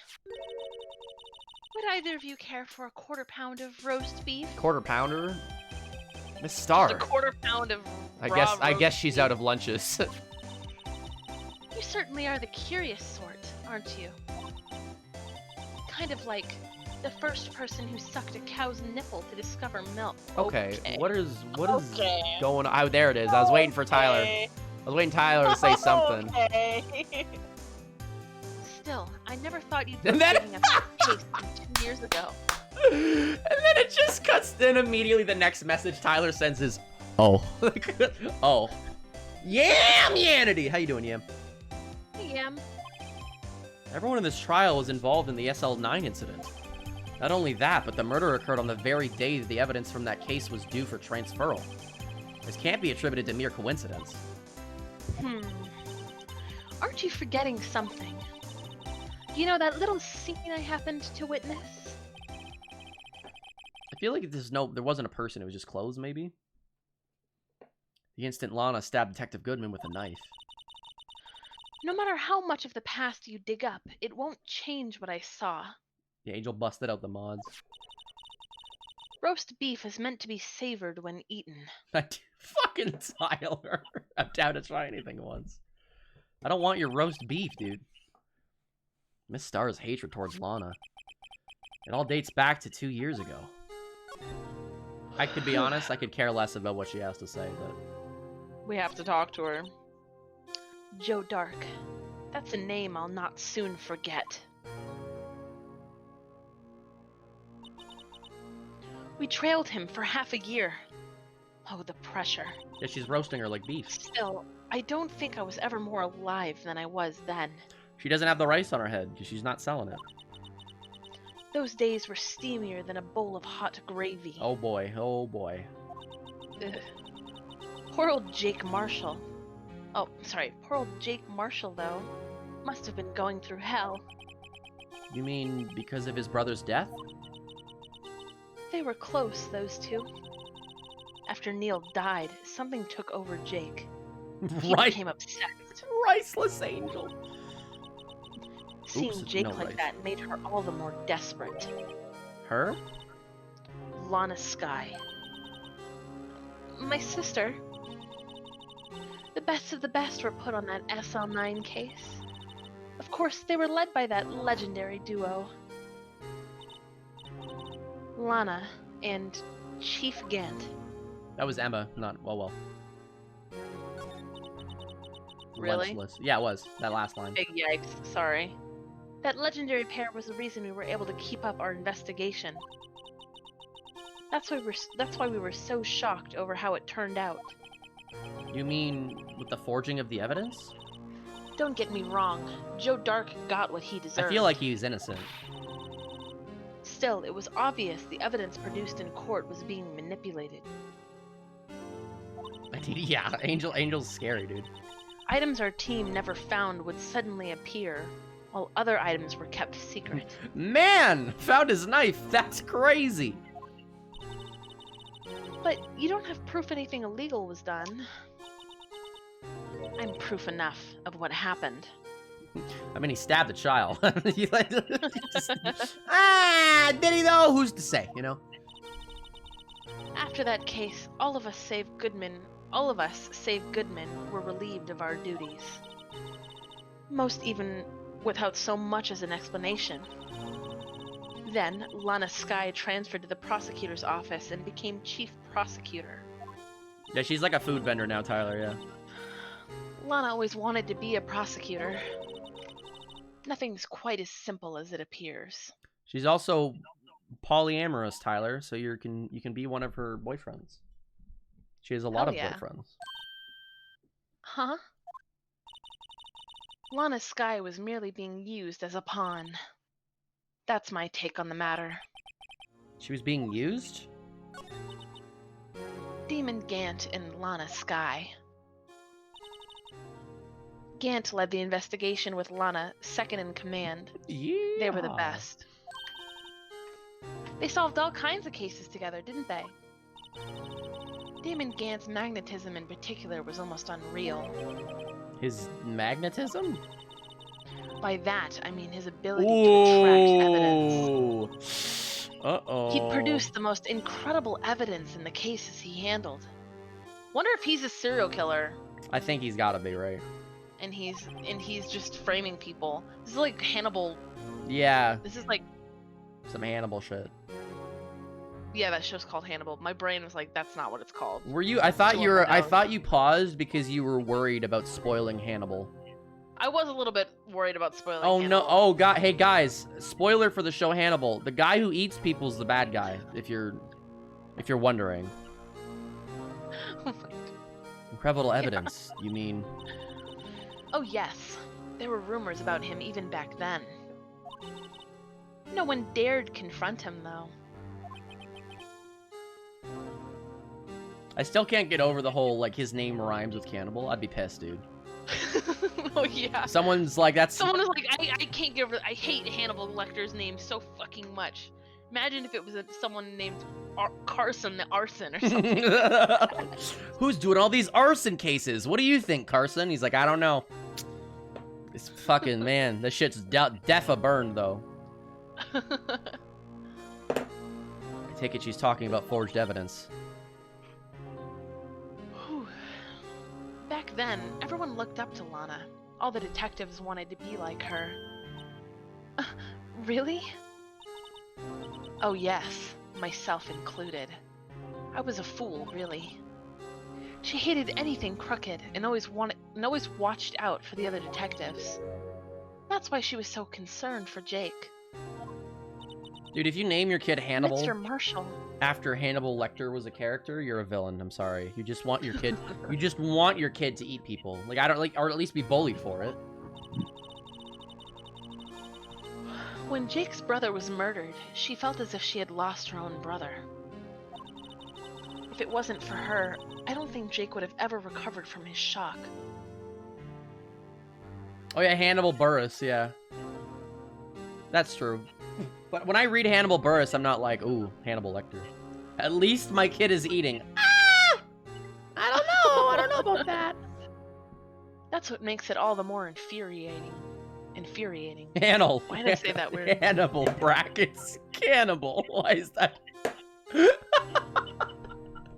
Would either of you care for a quarter pound of roast beef? Quarter pounder? Miss Star. A quarter pound of I raw guess roast she's beef. out of lunches. You certainly are the curious sort, aren't you? Kind of like the first person who sucked a cow's nipple to discover milk. Okay, what is Okay. going on? Oh, there it is. I was waiting for Tyler. I was waiting Tyler to say something. Okay. Still, I never thought you'd be And then- giving up your case 2 years ago. And then it just cuts in immediately. The next message Tyler sends is, oh. Oh. Yam Yanity! How you doing, Yam? Hey, Yam. Everyone in this trial was involved in the SL9 incident. Not only that, but the murder occurred on the very day that the evidence from that case was due for transferal. This can't be attributed to mere coincidence. Aren't you forgetting something? You know that little scene I happened to witness? I feel like there wasn't a person, it was just clothes, maybe? The instant Lana stabbed Detective Goodman with a knife. No matter how much of the past you dig up, it won't change what I saw. The Angel busted out the mods. Roast beef is meant to be savored when eaten. Fucking Tyler. I'm down to try anything once. I don't want your roast beef, dude. Miss Star's hatred towards Lana. It all dates back to 2 years ago. I could be honest, I could care less about what she has to say, but... We have to talk to her. Joe Dark. That's a name I'll not soon forget. We trailed him for half a year. Oh, the pressure. Yeah, she's roasting her like beef. Still, I don't think I was ever more alive than I was then. She doesn't have the rice on her head, because she's not selling it. Those days were steamier than a bowl of hot gravy. Oh boy, oh boy. Ugh. Poor old Jake Marshall. Oh, sorry, poor old Jake Marshall, though. Must have been going through hell. You mean because of his brother's death? They were close, those two. After Neil died, something took over Jake. He Right. became obsessed. Riceless Angel. Seeing Oops, Jake no like rice. that made her all the more desperate. Her? Lana Skye. My sister. The best of the best were put on that SL9 case. Of course, they were led by that legendary duo. Lana and Chief Gant. That was Emma, not... well. Really? Lunchless. Yeah, it was. That last line. Big yikes, sorry. That legendary pair was the reason we were able to keep up our investigation. That's why we were so shocked over how it turned out. You mean with the forging of the evidence? Don't get me wrong, Joe Dark got what he deserved. I feel like he's innocent. Still, it was obvious the evidence produced in court was being manipulated. Yeah, Angel's scary, dude. Items our team never found would suddenly appear, while other items were kept secret. Man! Found his knife! That's crazy! But you don't have proof anything illegal was done. I'm proof enough of what happened. I mean, he stabbed a child. He like, did he though? Who's to say, you know? After that case, all of us save Goodman were relieved of our duties. Most even without so much as an explanation. Then, Lana Skye transferred to the prosecutor's office and became chief prosecutor. Yeah, she's like a food vendor now, Tyler, yeah. Lana always wanted to be a prosecutor. Nothing's quite as simple as it appears. She's also polyamorous, Tyler, so you can be one of her boyfriends. She has a lot of boyfriends. Huh? Lana Skye was merely being used as a pawn. That's my take on the matter. She was being used? Demon Gant and Lana Skye. Gant led the investigation with Lana second in command. Yeah. They were the best. They solved all kinds of cases together, didn't they? Demon Gant's magnetism in particular was almost unreal. His magnetism? By that, I mean his ability to attract evidence. Uh-oh. He produced the most incredible evidence in the cases he handled. Wonder if he's a serial killer. I think he's gotta be, right? And he's just framing people. This is like Hannibal. Yeah. This is like Some Hannibal shit. Yeah, that show's called Hannibal. My brain was like, that's not what it's called. Were you? I thought you were. I thought you paused because you were worried about spoiling Hannibal. I was a little bit worried about spoiling. Oh Hannibal. no! Oh god! Hey guys, spoiler for the show Hannibal. The guy who eats people's the bad guy. If you're wondering. Oh my God. Incredible evidence. You mean? Oh yes, there were rumors about him even back then. No one dared confront him though. I still can't get over the whole like his name rhymes with cannibal. I'd be pissed, dude. Oh yeah. Someone's like that's. Someone was like, I can't get over. I hate Hannibal Lecter's name so fucking much. Imagine if it was someone named Carson the Arson or something. Who's doing all these arson cases? What do you think, Carson? He's like, I don't know. It's fucking man. This shit's defa burned though. I take it she's talking about forged evidence. Back then, everyone looked up to Lana. All the detectives wanted to be like her. Really? Oh yes, myself included. I was a fool, really. She hated anything crooked and always watched out for the other detectives. That's why she was so concerned for Jake. Dude, if you name your kid Hannibal Mr. Marshall. after Hannibal Lecter was a character, you're a villain. I'm sorry. You just want your kid. You just want your kid to eat people. Like I don't like, or at least be bullied for it. When Jake's brother was murdered, she felt as if she had lost her own brother. If it wasn't for her, I don't think Jake would have ever recovered from his shock. Oh yeah, Hannibal Buress. Yeah, that's true. But when I read Hannibal Buress, I'm not like, ooh, Hannibal Lecter. At least my kid is eating. Ah! I don't know. I don't know about that. That's what makes it all the more infuriating. Hannibal. Why did I say that weird? Hannibal brackets cannibal. Why is that?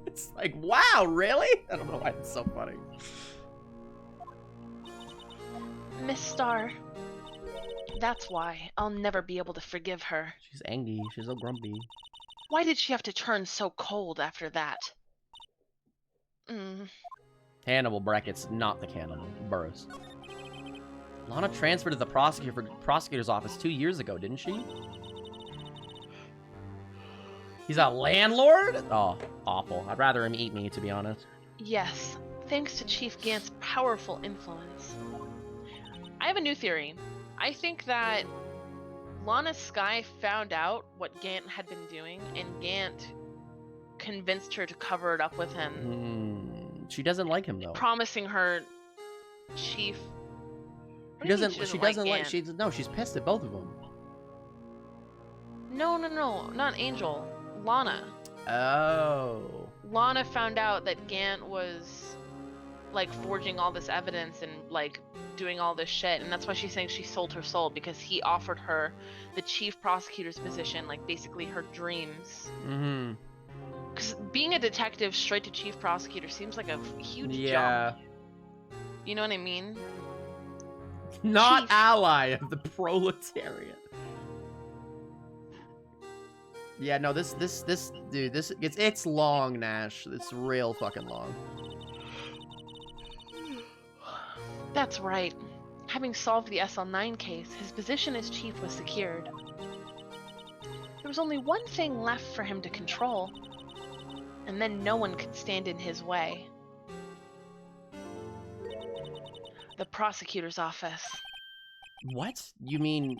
It's like, wow, really? I don't know why it's so funny. Miss Starr. That's why I'll never be able to forgive her. She's angry. She's so grumpy. Why did she have to turn so cold after that? Hannibal brackets, not the cannibal. Burris. Lana transferred to the prosecutor's office 2 years ago, didn't she? He's a landlord? Oh, awful. I'd rather him eat me, to be honest. Yes, thanks to Chief Gant's powerful influence. I have a new theory. I think that Lana Skye found out what Gant had been doing, and Gant convinced her to cover it up with him. She doesn't like him though. Promising her Chief. She doesn't like. No, she's pissed at both of them. No, not Angel. Lana. Oh. Lana found out that Gant was like forging all this evidence and like doing all this shit, and that's why she's saying she sold her soul, because he offered her the chief prosecutor's position, like basically her dreams. Mm-hmm. Because being a detective straight to chief prosecutor seems like a huge Yeah. jump. You know what I mean? Not Chief. ally of the proletariat. Yeah, no, this dude, it's long, Nash. It's real fucking long. That's right. Having solved the SL9 case, his position as chief was secured. There was only one thing left for him to control, and then no one could stand in his way. The prosecutor's office. What? You mean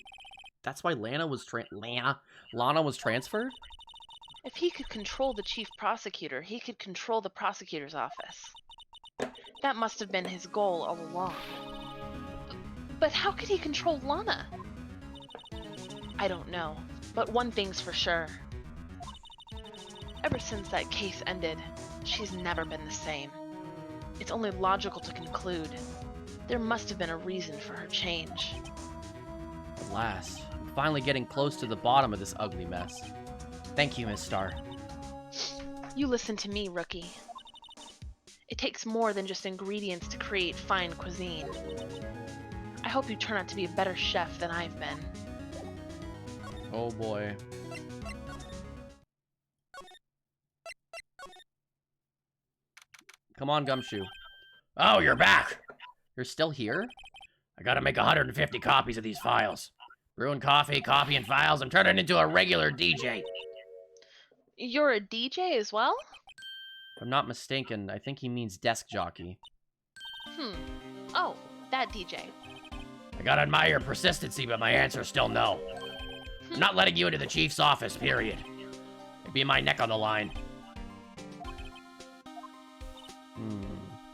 that's why Lana was transferred? If he could control the chief prosecutor, he could control the prosecutor's office. That must have been his goal all along. But how could he control Lana? I don't know, but one thing's for sure. Ever since that case ended, she's never been the same. It's only logical to conclude there must have been a reason for her change. At last, I'm finally getting close to the bottom of this ugly mess. Thank you, Miss Starr. You listen to me, rookie. It takes more than just ingredients to create fine cuisine. I hope you turn out to be a better chef than I've been. Oh boy. Come on, Gumshoe. Oh, you're back. You're still here? I gotta make 150 copies of these files. Brewing coffee, copying files. I'm turning into a regular DJ. You're a DJ as well? If I'm not mistaken, I think he means desk jockey. Oh, that DJ. I gotta admire your persistency, but my answer's still no. I'm not letting you into the chief's office, period. It'd be my neck on the line.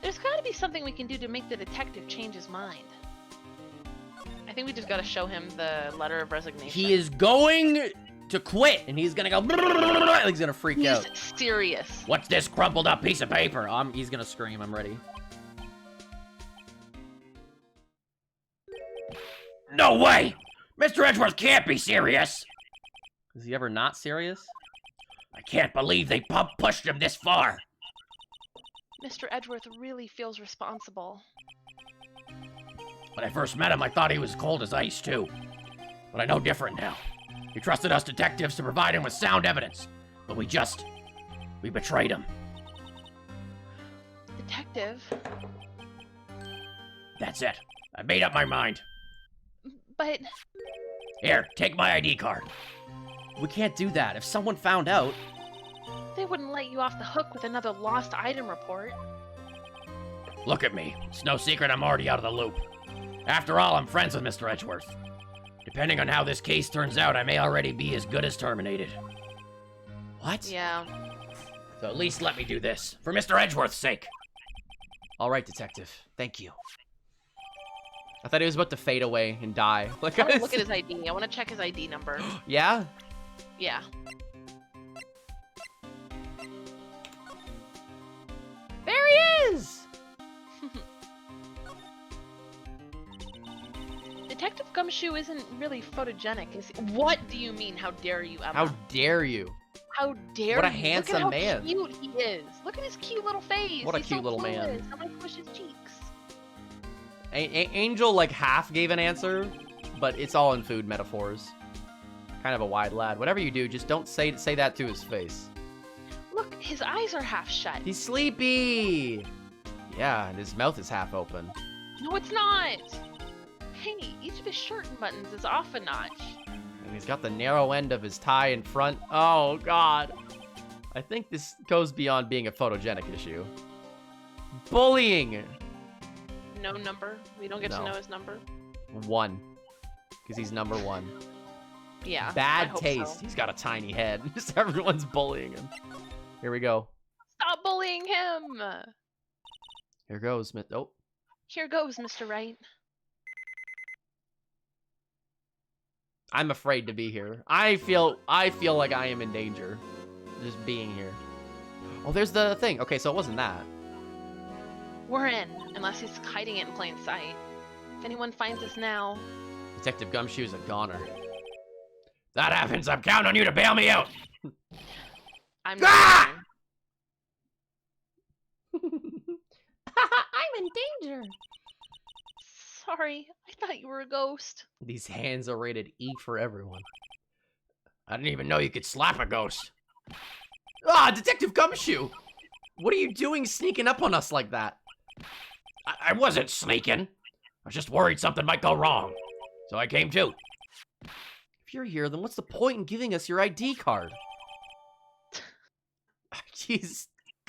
There's gotta be something we can do to make the detective change his mind. I think we just gotta show him the letter of resignation. He is going to quit, and he's gonna go. He's gonna freak out. He's serious. What's this crumpled up piece of paper? He's gonna scream. I'm ready. No way! Mr. Edgeworth can't be serious! Is he ever not serious? I can't believe they pushed him this far. Mr. Edgeworth really feels responsible. When I first met him, I thought he was cold as ice, too. But I know different now. He trusted us detectives to provide him with sound evidence. But we betrayed him. Detective? That's it. I made up my mind. But Here, take my ID card. We can't do that. If someone found out. they wouldn't let you off the hook with another lost item report. Look at me. It's no secret I'm already out of the loop. After all, I'm friends with Mr. Edgeworth. Depending on how this case turns out, I may already be as good as terminated. What? Yeah. So at least let me do this, for Mr. Edgeworth's sake. All right, detective. Thank you. I thought he was about to fade away and die. Like, I want to look at his ID. I want to check his ID number. Yeah? Yeah. There he is! Detective Gumshoe isn't really photogenic, is he? What do you mean, how dare you, Emma? How dare you? How dare What a you? handsome Look at man. how cute he is. Look at his cute little face. What a He's cute so little man. clueless. I'm gonna push his cheeks. Angel, like, half gave an answer, but it's all in food metaphors. Kind of a wide lad. Whatever you do, just don't say that to his face. Look, his eyes are half shut. He's sleepy! Yeah, and his mouth is half open. No, it's not. Hey, each of his shirt buttons is off a notch. And he's got the narrow end of his tie in front. Oh, God. I think this goes beyond being a photogenic issue. Bullying! No number. We don't get to No. know his number. 1. Because he's number 1. Yeah. I Bad hope taste. so. He's got a tiny head. Just everyone's bullying him. Here we go. Stop bullying him. Here goes, Smith. Oh. Here goes, Mr. Wright. I'm afraid to be here. I feel like I am in danger. Just being here. Oh, there's the thing. Okay, so it wasn't that. We're in, unless he's hiding it in plain sight. If anyone finds us now... Detective Gumshoe's a goner. That happens, I'm counting on you to bail me out. I'm not Ah! I'm in danger. Sorry, I thought you were a ghost. These hands are rated E for everyone. I didn't even know you could slap a ghost. Ah, Detective Gumshoe! What are you doing sneaking up on us like that? I wasn't sneaking. I was just worried something might go wrong. So I came too. If you're here, then what's the point in giving us your ID card? Jeez,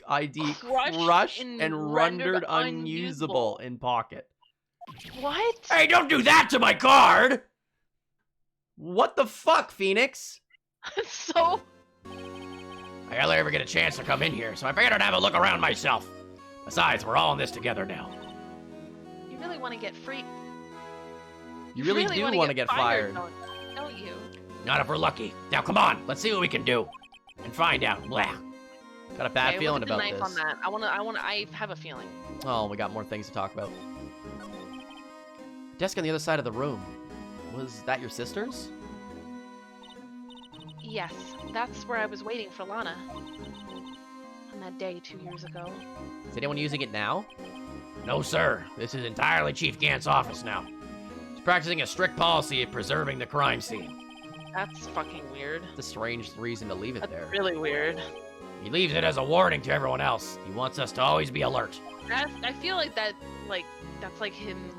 ID crushed and rendered unusable in pocket. What? Hey, don't do that to my card! What the fuck, Phoenix? So... I hardly ever get a chance to come in here, so I figured I'd have a look around myself. Besides, we're all in this together now. You really want to get free... You really do wanna want to get fired. Don't you? Not if we're lucky. Now come on, let's see what we can do. And find out. Blah. Got a bad Okay, feeling look at the about knife this. on that. I have a feeling. Oh, we got more things to talk about. Desk on the other side of the room. Was that your sister's? Yes, that's where I was waiting for Lana. On that day 2 years ago. Is anyone using it now? No, sir. This is entirely Chief Gant's office now. He's practicing a strict policy of preserving the crime scene. That's fucking weird. It's a strange reason to leave it That's there. really weird. He leaves it as a warning to everyone else. He wants us to always be alert. I feel like that's like him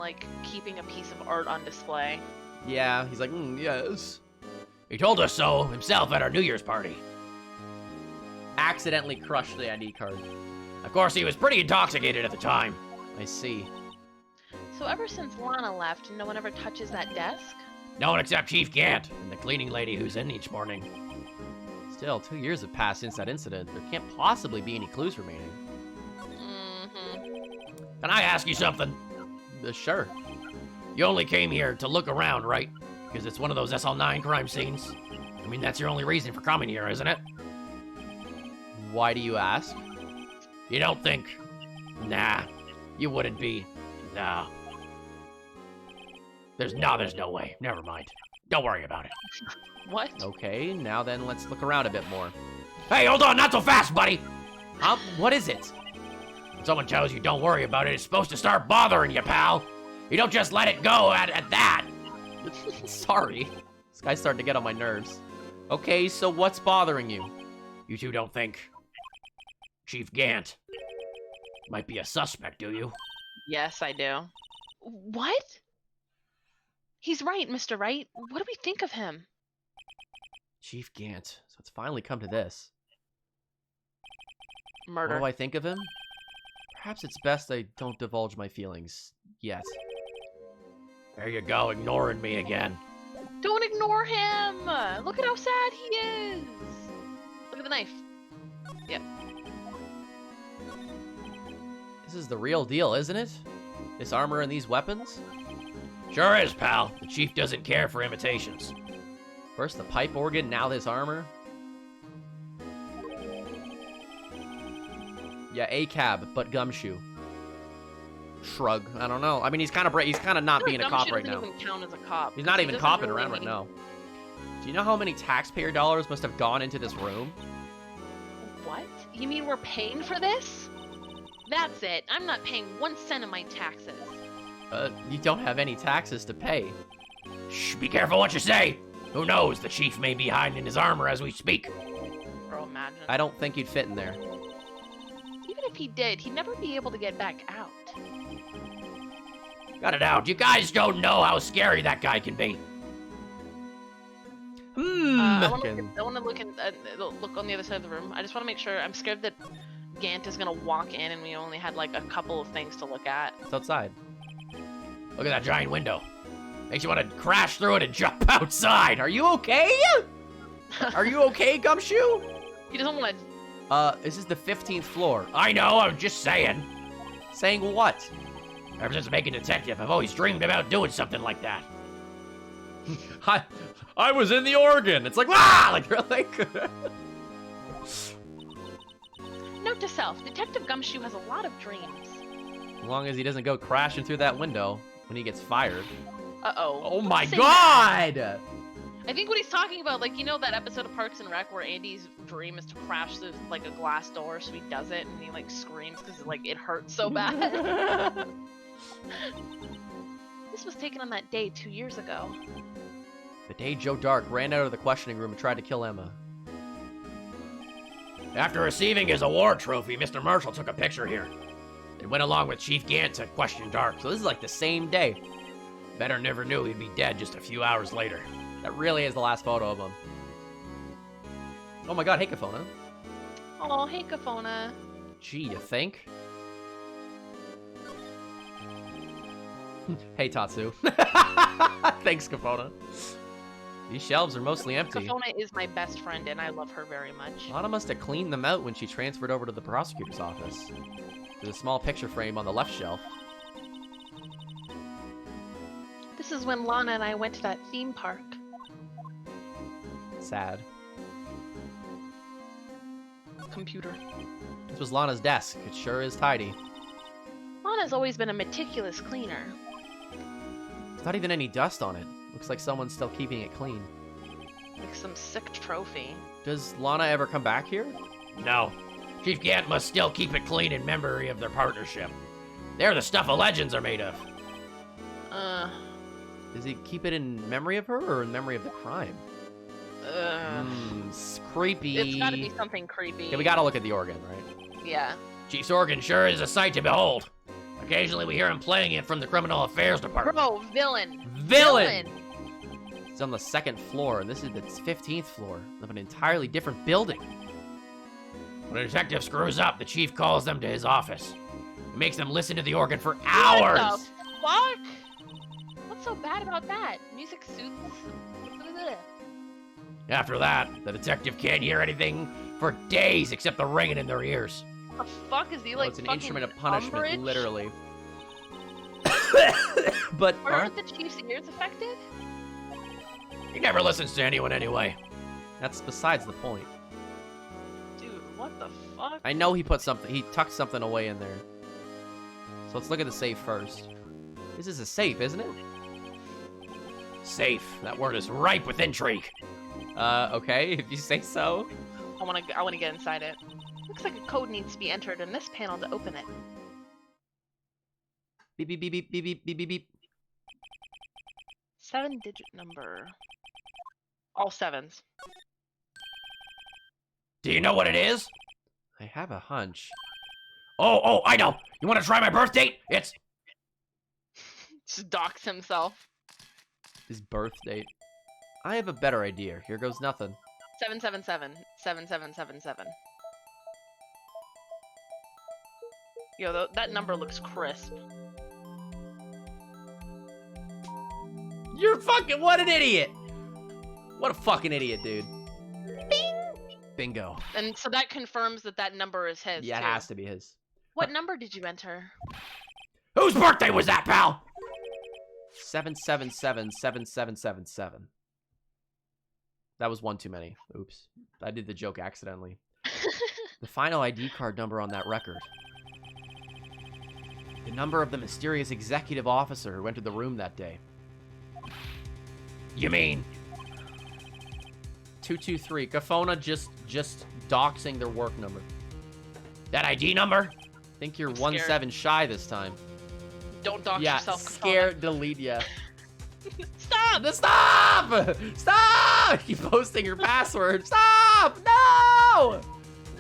keeping a piece of art on display. Yeah, he's like, yes. He told us so himself at our New Year's party. Accidentally crushed the ID card. Of course, he was pretty intoxicated at the time. I see. So ever since Lana left, no one ever touches that desk? No one except Chief Gant and the cleaning lady who's in each morning. Still, 2 years have passed since that incident. There can't possibly be any clues remaining. Mm-hmm. Can I ask you something? Sure. You only came here to look around, right? Because it's one of those SL9 crime scenes. I mean, that's your only reason for coming here, isn't it? Why do you ask? You don't think... Nah, you wouldn't be. No. There's no way. Never mind. Don't worry about it. What? Okay, now then let's look around a bit more. Hey, hold on, not so fast, buddy! What is it? When someone tells you don't worry about it, it's supposed to start bothering you, pal. You don't just let it go at that. Sorry. This guy's starting to get on my nerves. Okay, so what's bothering you? You two don't think Chief Gant might be a suspect, do you? Yes, I do. What? He's right, Mr. Wright. What do we think of him? Chief Gant. So it's finally come to this. Murder. What do I think of him? Perhaps it's best I don't divulge my feelings yet. There you go, ignoring me again. Don't ignore him! Look at how sad he is! Look at the knife. Yep. This is the real deal, isn't it? This armor and these weapons? Sure is, pal. The Chief doesn't care for imitations. First the pipe organ, now this armor. Yeah, ACAB, but Gumshoe. Shrug. I don't know. I mean, he's kind of not being a cop right now. Doesn't even count as a cop. He's not even doesn't copping really around right now. Do you know how many taxpayer dollars must have gone into this room? What? You mean we're paying for this? That's it. I'm not paying 1 cent of my taxes. You don't have any taxes to pay. Shh, be careful what you say. Who knows? The Chief may be hiding in his armor as we speak. Bro, imagine. I don't think you'd fit in there. Even if he did, he'd never be able to get back out. Cut it out. You guys don't know how scary that guy can be. I want to look on the other side of the room. I just want to make sure. I'm scared that Gant is gonna walk in and we only had like a couple of things to look at. It's outside. Look at that giant window. Makes you want to crash through it and jump outside. Are you okay? Are you okay, Gumshoe? He doesn't want to. This is the 15th floor. I know, I'm just saying. Saying what? Ever since making detective, I've always dreamed about doing something like that. I was in the organ. It's like, ah! Like, really? Note to self: Detective Gumshoe has a lot of dreams. As long as he doesn't go crashing through that window when he gets fired. Uh-oh. Oh my Say god! I think what he's talking about, like, you know that episode of Parks and Rec where Andy's dream is to crash through, like, a glass door, so he does it, and he, like, screams because, like, it hurts so bad. This was taken on that day 2 years ago. The day Joe Dark ran out of the questioning room and tried to kill Emma. After receiving his award trophy, Mr. Marshall took a picture here. It went along with Chief Gant to question Dark. So this is like the same day. Better never knew he'd be dead just a few hours later. That really is the last photo of him. Oh my god, hey Kafona. Oh, hey, Kafona. Gee, you think? Hey Tatsu. Thanks, Kafona. These shelves are mostly empty. Kafona is my best friend, and I love her very much. Lana must have cleaned them out when she transferred over to the prosecutor's office. There's a small picture frame on the left shelf. This is when Lana and I went to that theme park. Sad. Computer. This was Lana's desk. It sure is tidy. Lana's always been a meticulous cleaner. There's not even any dust on it. Looks like someone's still keeping it clean. Like some sick trophy. Does Lana ever come back here? No. Chief Gant must still keep it clean in memory of their partnership. They're the stuff of legends are made of. Does he keep it in memory of her or in memory of the crime? It's creepy. It's gotta be something creepy. Okay, we gotta look at the organ, right? Yeah. Chief's organ sure is a sight to behold. Occasionally we hear him playing it from the Criminal Affairs Department. Bro, villain. Villain! It's on the 2nd floor, and this is the 15th floor of an entirely different building. When a detective screws up, the chief calls them to his office. He makes them listen to the organ for hours. What the fuck? What's so bad about that? Music suits. After that, the detective can't hear anything for days except the ringing in their ears. What the fuck is he like? It's an fucking instrument of punishment, Umbridge? literally. But Aren't the chief's ears affected? He never listens to anyone anyway. that's besides the point. Dude, what the fuck? I know he tucked something away in there. So let's look at the safe first. This is a safe, isn't it? Safe. That word is ripe with intrigue. Okay, if you say so. I wanna get inside it. Looks like a code needs to be entered in this panel to open it. Beep, beep, beep, beep, beep, beep, beep, beep, beep. 7-digit number. All 7s. Do you know what it is? I have a hunch. Oh, I know. You want to try my birth date? It's... Just dox himself. His birth date. I have a better idea. Here goes nothing. 777. 7777. Yo, that number looks crisp. You're fucking, what an idiot! What a fucking idiot, dude. Bing! Bingo. And so that confirms that number is his, Yeah, it too. has to be his. What number did you enter? Whose birthday was that, pal? 7777777. That was one too many. Oops. I did the joke accidentally. The final ID card number on that record. The number of the mysterious executive officer who entered the room that day. You mean... 223. Kafona just doxing their work number. that ID number? I think you're I'm 1-7 shy this time. Don't dox Yeah, yourself, Capone. scared, delete, yeah. Stop! Stop! Stop! Keep posting your password. Stop! No!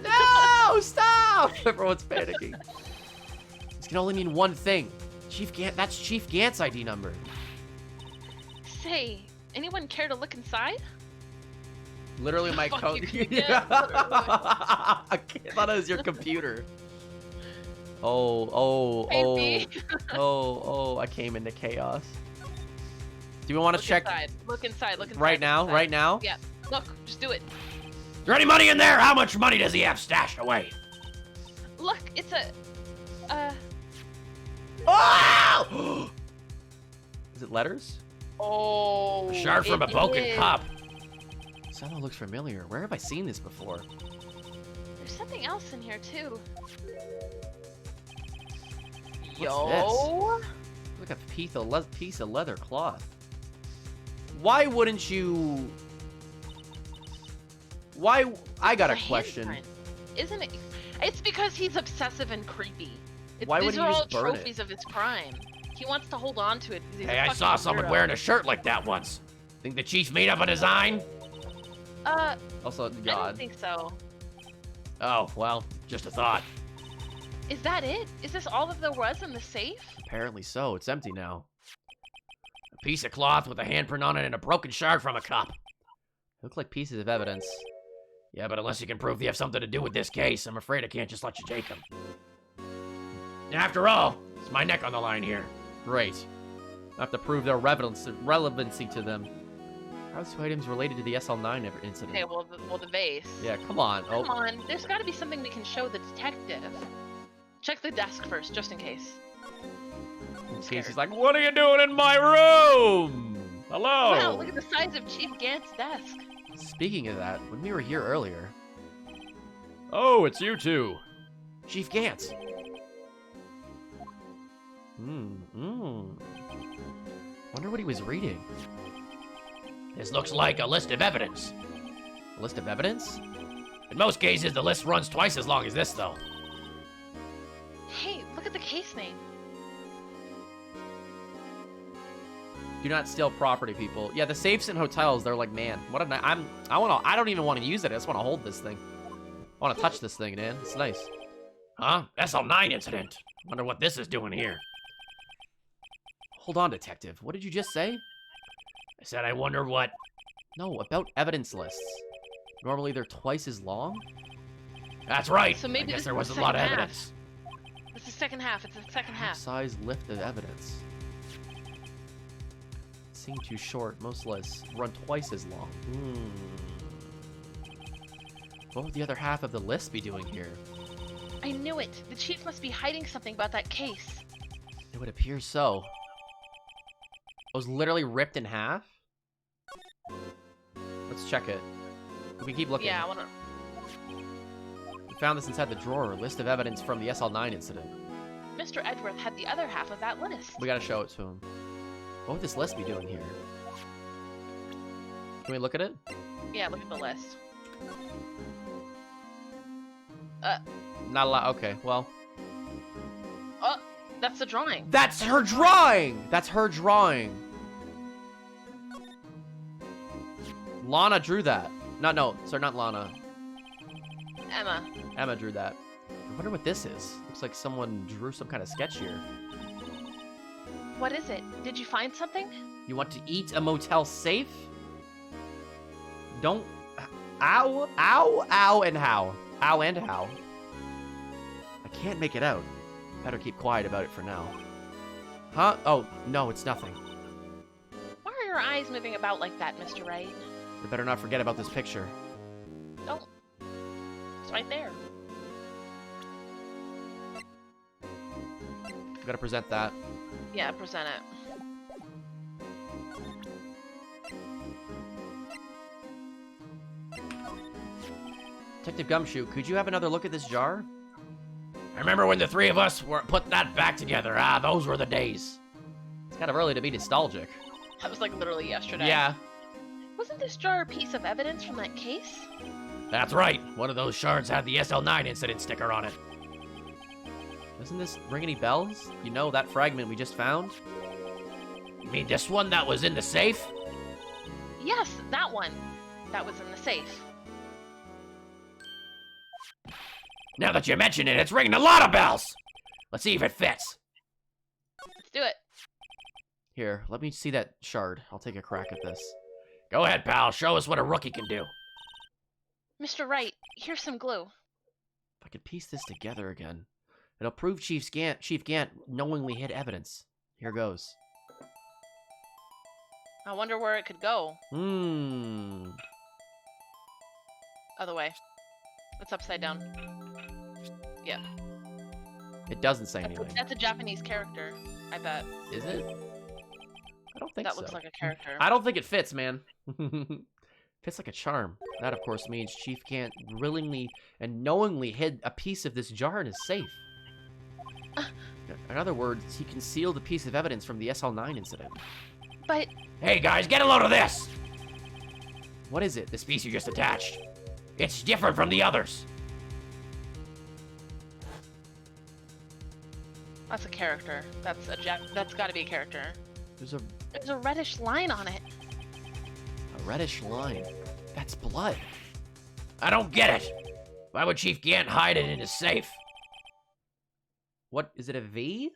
No! Stop! Everyone's panicking. This can only mean one thing. Chief Gant, that's Chief Gant's ID number. Say, anyone care to look inside? Literally my Fuck code. you, yeah, I thought it was your computer. Oh, Maybe. I came into chaos. Do we want to check Look inside. Look inside. right now? Right now? Yeah. Look, just do it. Is there any money in there? How much money does he have stashed away? Look, it's a. Oh! Is it letters? Oh. A shard from a it broken is. cup. Someone looks familiar. Where have I seen this before? There's something else in here too. Yo. Like a piece of leather cloth. Why wouldn't you... Why... I got a question. Handprint, isn't it? It's because he's obsessive and creepy. Why would These he are all just burn it? trophies of his crime. He wants to hold on to it. Because he's Hey, a I fucking saw someone weirdo. wearing a shirt like that once. Think the chief made up a design? Also, I don't God. think so. Oh, well, just a thought. Is that it? Is this all that there was in the safe? Apparently so. It's empty now. A piece of cloth with a handprint on it and a broken shard from a cup. Look like pieces of evidence. Yeah, but unless you can prove you have something to do with this case, I'm afraid I can't just let you take them. After all, it's my neck on the line here. Great. I have to prove their relevancy to them. How are these items related to the SL9 incident? Okay, well, the vase. Yeah, come on. Come on, there's got to be something we can show the detective. Check the desk first, just in case. In case he's like, what are you doing in my room? Hello. Wow, look at the size of Chief Gant's desk. Speaking of that, when we were here earlier... Oh, it's you two. Chief Gantz. Wonder what he was reading. This looks like a list of evidence. A list of evidence? In most cases, the list runs twice as long as this, though. Hey, look at the case name. Do not steal property, people. Yeah, the safes in hotels, they're like, man, what a night. I don't even want to use it. I just want to hold this thing. I want to touch this thing, man. It's nice. Huh? SL9 incident. Wonder what this is doing here. Hold on, detective. What did you just say? I said I wonder what... No, about evidence lists. Normally they're twice as long? That's right. So maybe I guess this there is was the a lot of second half. evidence. It's the second half. It's the second half. Size lift of evidence. Seem too short. Most lists run twice as long. What would the other half of the list be doing here? I knew it. The chief must be hiding something about that case. It would appear so. It was literally ripped in half? Let's check it. We can keep looking. Yeah, I wanna. We found this inside the drawer. A list of evidence from the SL9 incident. Mr. Edgeworth had the other half of that list. We gotta show it to him. What would this list be doing here? Can we look at it? Yeah, look at the list. Not a lot. Okay, well. Oh, that's the drawing. That's her drawing! That's her drawing. Lana drew that. No, sorry, not Lana. Emma. Emma drew that. I wonder what this is. Looks like someone drew some kind of sketch here. What is it? Did you find something? You want to eat a motel safe? Don't... Ow, ow, ow, and how. Ow and how. I can't make it out. Better keep quiet about it for now. Huh? Oh, no, it's nothing. Why are your eyes moving about like that, Mr. Wright? We better not forget about this picture. Don't. It's right there. We gotta present that. Yeah, present it. Detective Gumshoe, could you have another look at this jar? I remember when the three of us were put that back together. Ah, those were the days. It's kind of early to be nostalgic. That was like literally yesterday. Yeah. Wasn't this jar a piece of evidence from that case? That's right. One of those shards had the SL9 incident sticker on it. Doesn't this ring any bells? You know, that fragment we just found? You mean this one that was in the safe? Yes, that one. That was in the safe. Now that you mention it, it's ringing a lot of bells. Let's see if it fits. Let's do it. Here, let me see that shard. I'll take a crack at this. Go ahead, pal. Show us what a rookie can do. Mr. Wright, here's some glue. If I could piece this together again, it'll prove Chief Gant knowingly hid evidence. Here goes. I wonder where it could go. Other way. It's upside down. Yeah. It doesn't say anything. That's a Japanese character, I bet. Is it? I don't think so. That looks like a character. I don't think it fits, man. Fits like a charm. That, of course, means Chief Gant willingly and knowingly hid a piece of this jar in his safe. In other words, he concealed a piece of evidence from the SL9 incident. But Hey guys, get a load of this! What is it? This piece you just attached. It's different from the others. that's a character. That's got to be a character. There's a reddish line on it. a reddish line. That's blood. I don't get it. Why would Chief Gant hide it in his safe? What, is it a V?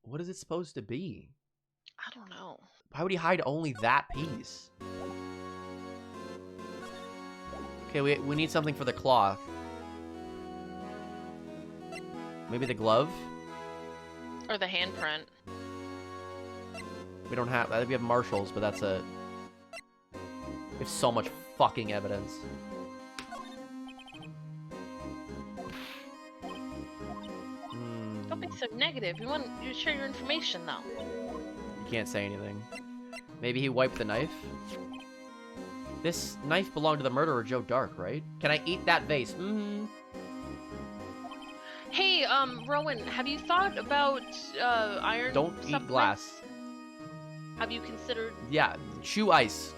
What is it supposed to be? I don't know. Why would he hide only that piece? Okay, we need something for the cloth. Maybe the glove? Or the handprint. We don't have... We have marshals, but that's a... We have so much fucking evidence. Don't be so negative. We want you to share your information, though. You can't say anything. Maybe he wiped the knife? This knife belonged to the murderer, Joe Dark, right? Can I eat that vase? Mm-hmm. Hey, Rowan, have you thought about, iron Don't eat supplements? glass. Have you considered... Yeah, chew ice.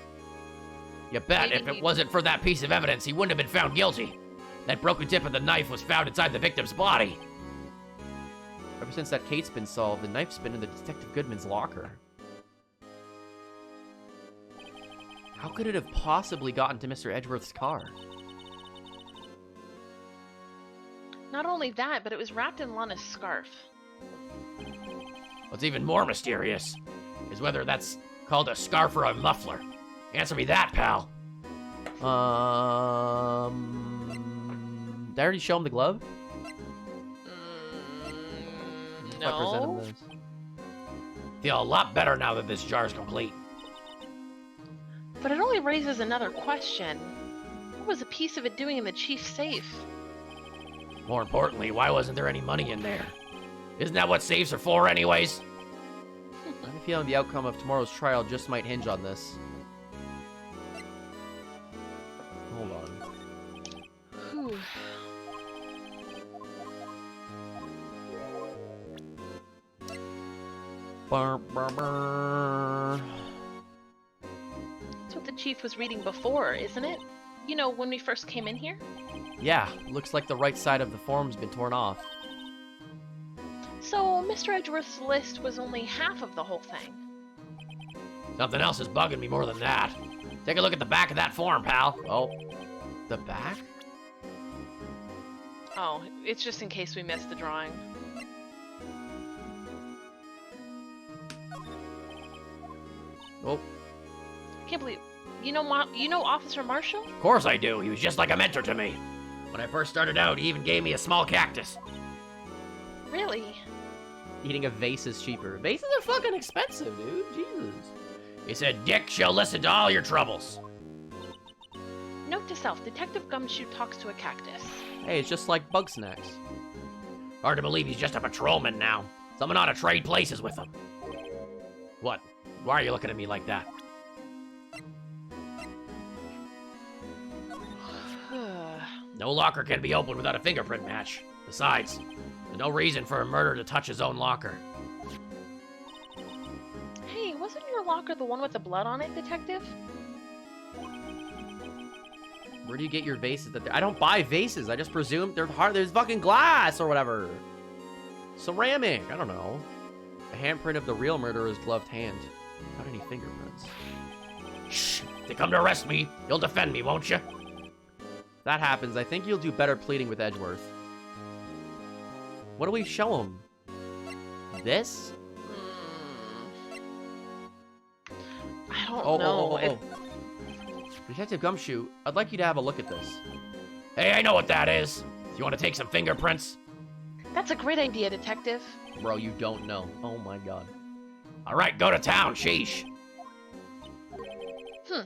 You bet Maybe if it he- wasn't for that piece of evidence, he wouldn't have been found guilty. That broken tip of the knife was found inside the victim's body. Ever since that case's been solved, the knife's been in the Detective Goodman's locker. How could it have possibly gotten to Mr. Edgeworth's car? Not only that, but it was wrapped in Lana's scarf. What's even more mysterious is whether that's called a scarf or a muffler. Answer me that, pal. Did I already show him the glove? If I present him No. this. Feel a lot better now that this jar's complete. But it only raises another question. What was a piece of it doing in the chief's safe? More importantly, why wasn't there any money in there? Isn't that what safes are for anyways? I have a feeling the outcome of tomorrow's trial just might hinge on this. Hold on. Whew. Burr, burr, burr. That's what the chief was reading before, isn't it? You know, when we first came in here? Yeah, looks like the right side of the form's been torn off. So, Mr. Edgeworth's list was only half of the whole thing. Something else is bugging me more than that. Take a look at the back of that form, pal. Oh, the back? Oh, it's just in case we missed the drawing. Oh, Can't believe... You know Officer Marshall? Of course I do. He was just like a mentor to me. When I first started out, he even gave me a small cactus. Really? eating a vase is cheaper. Vases are fucking expensive, dude. Jesus. He said, Dick, she'll listen to all your troubles. Note to self, Detective Gumshoe talks to a cactus. Hey, it's just like bug snacks. Hard to believe he's just a patrolman now. Someone ought to trade places with him. What? Why are you looking at me like that? No locker can be opened without a fingerprint match. Besides, there's no reason for a murderer to touch his own locker. Hey, wasn't your locker the one with the blood on it, Detective? Where do you get your vases? I don't buy vases. I just presume they're hard. There's fucking glass or whatever. Ceramic. I don't know. A handprint of the real murderer's gloved hand. Not any fingerprints. Shh! If they come to arrest me, you'll defend me, won't you? If that happens, I think you'll do better pleading with Edgeworth. What do we show him? This? I don't know. Detective Gumshoe, I'd like you to have a look at this. Hey, I know what that is. You want to take some fingerprints? That's a great idea, Detective. Bro, you don't know. Oh my god. All right, go to town, sheesh.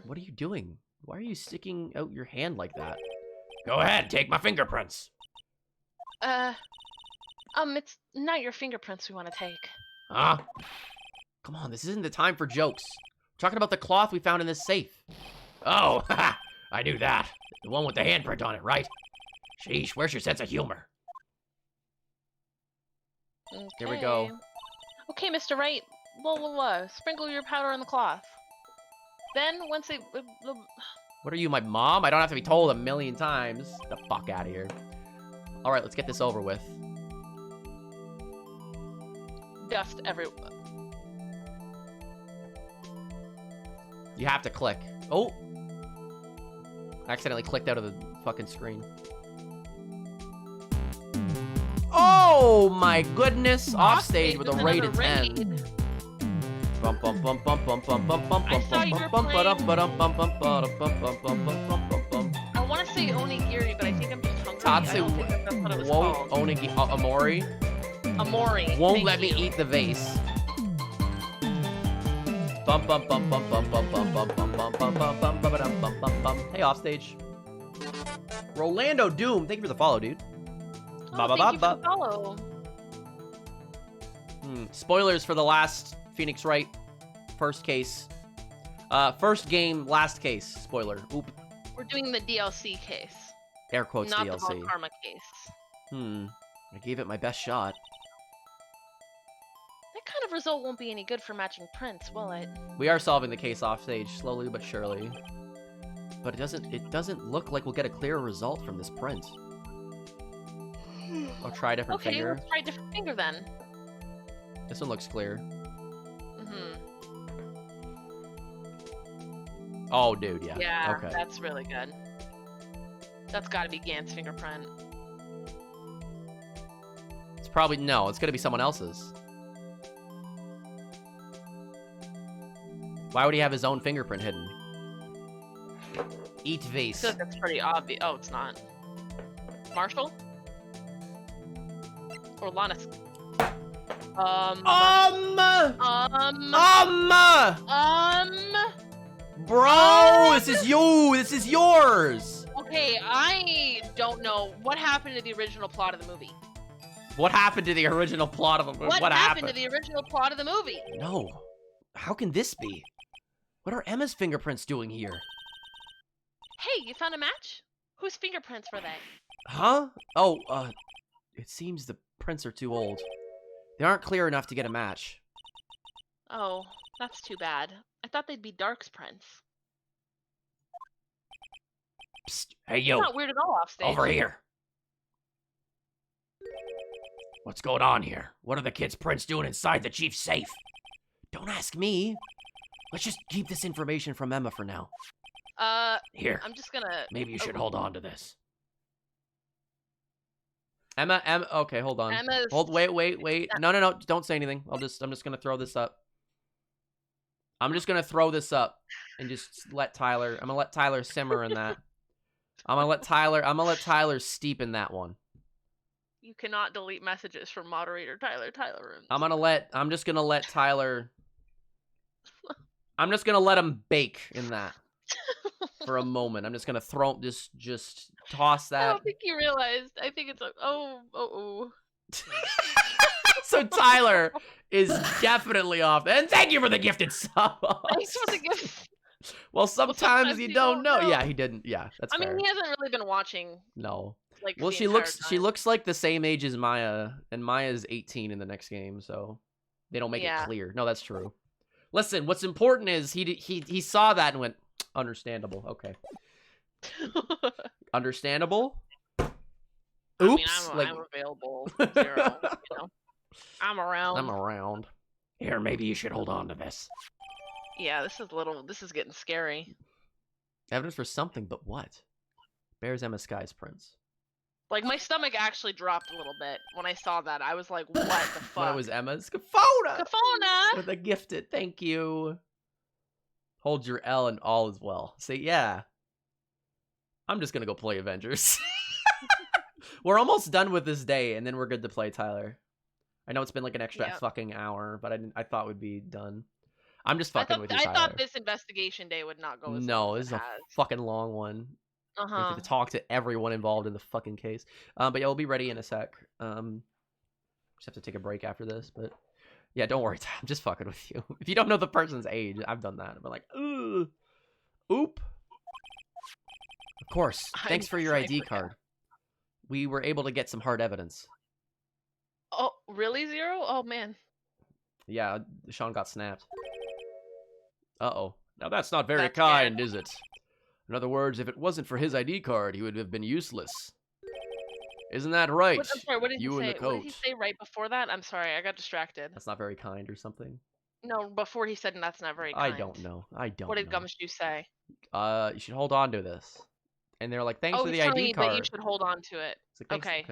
What are you doing? Why are you sticking out your hand like that? Go ahead, take my fingerprints. It's not your fingerprints we want to take. Huh? Come on, this isn't the time for jokes. We're talking about the cloth we found in this safe. Oh, haha, I knew that. The one with the handprint on it, right? Sheesh, where's your sense of humor? Here we go. Okay, Mr. Wright. Blah, blah, blah. Sprinkle your powder on the cloth. Then, once they... What are you, my mom? I don't have to be told a million times. Get the fuck out of here. All right, let's get this over with. Dust everywhere. You have to click. Oh! I accidentally clicked out of the fucking screen. Oh my goodness! Offstage with a rate of 10. Bum bum bum bum bum bum bum bum I thought you were playing- bum. I want to say onigiri, but I think I'm just hungry. I Tatsu don't think that's what it was won't called. Amori Amori. won't Thank let me you. eat the vase. Bum bum bum bum bum bum bum bum bum bum bum bum bum bum bum bum bum. Hey, offstage. Rolando Doom, thank you for the follow, dude. Oh, thank you for the follow. Spoilers for the last Phoenix Wright first case. First game, last case. Spoiler. Oop. We're doing the DLC case, Air quotes not DLC. the Von Karma case. I gave it my best shot. That kind of result won't be any good for matching prints, will it? We are solving the case off stage slowly but surely. But it doesn't look like we'll get a clear result from this print. I'll try a different Okay, finger. let's try a different finger then. This one looks clear. Oh, dude, yeah. Yeah, Okay. that's really good. That's got to be Gant's fingerprint. It's probably no. It's gonna be someone else's. Why would he have his own fingerprint hidden? Eat I vase. feel like that's pretty obvious. Oh, it's not. Marshall? Or Lannis? Bro, this is you. This is yours. Okay, I don't know what happened to the original plot of the movie. What happened to the original plot of the movie? What happened to the original plot of the movie? No. How can this be? What are Emma's fingerprints doing here? Hey, you found a match? Whose fingerprints were they? Huh? Oh, it seems the prints are too old. They aren't clear enough to get a match. Oh, that's too bad. I thought they'd be Dark's prints. Psst. Hey, It's yo. not weird at all off stage. Over here. What's going on here? What are the kids' prints doing inside the chief's safe? Don't ask me. Let's just keep this information from Emma for now. Here. I'm just gonna... Maybe you should hold on to this. Emma, okay, hold on. Emma's... Wait. No, don't say anything. I'm just gonna throw this up. I'm just gonna throw this up and just let Tyler, I'm gonna let Tyler simmer in that. I'm gonna let Tyler steep in that one. You cannot delete messages from moderator Tyler rooms. I'm just gonna let Tyler, I'm just gonna let him bake in that for a moment. I'm just gonna just toss that. I don't think you realized. I think it's like, oh. So Tyler is definitely off. And thank you for the gifted sub. Thanks for the gift. Well, sometimes you don't know. Yeah, he didn't. Yeah, that's fair. I mean, he hasn't really been watching. No. Like, well, the she entire looks time. like the same age as Maya, and Maya's 18 in the next game, so they don't make it clear. No, that's true. Listen, what's important is he saw that and went, understandable. Okay. Understandable? Oops. I mean, I'm available. 0, you know. I'm around. Here, maybe you should hold on to this. Yeah, this is getting scary. Evidence for something, but what? Bears Emma Sky's prints. Like, my stomach actually dropped a little bit when I saw that. I was like, what the fuck? When it was Emma's Cafona! Cafona! With a gifted, thank you. Hold your L and all is well. Say, yeah. I'm just gonna go play Avengers. We're almost done with this day, and then we're good to play Tyler. I know it's been like an extra fucking hour, but I thought we'd be done. I'm just fucking with you, Tyler. I thought this investigation day would not go as long this as is a fucking long one. We have to talk to everyone involved in the fucking case. But yeah, we'll be ready in a sec. Just have to take a break after this, but yeah, don't worry. I'm just fucking with you. If you don't know the person's age, I've done that. I'm like, ooh, oop. Of course. Thanks for your ID card. We were able to get some hard evidence. Oh, really, Zero? Oh, man. Yeah, Sean got snapped. Uh-oh. Now that's not very That's kind, bad. is it? In other words, if it wasn't for his ID card, he would have been useless. Isn't that right? I'm sorry, what did he You in say? the What did he coat. say right before that? I'm sorry, I got distracted. That's not very kind or something? No, before he said that's not very I kind. don't know. I don't What did know. Gumshoe say? You should hold on to this. And they're like, thanks Oh, for he's the telling ID me that you card. should hold on to it. It's like, thanks.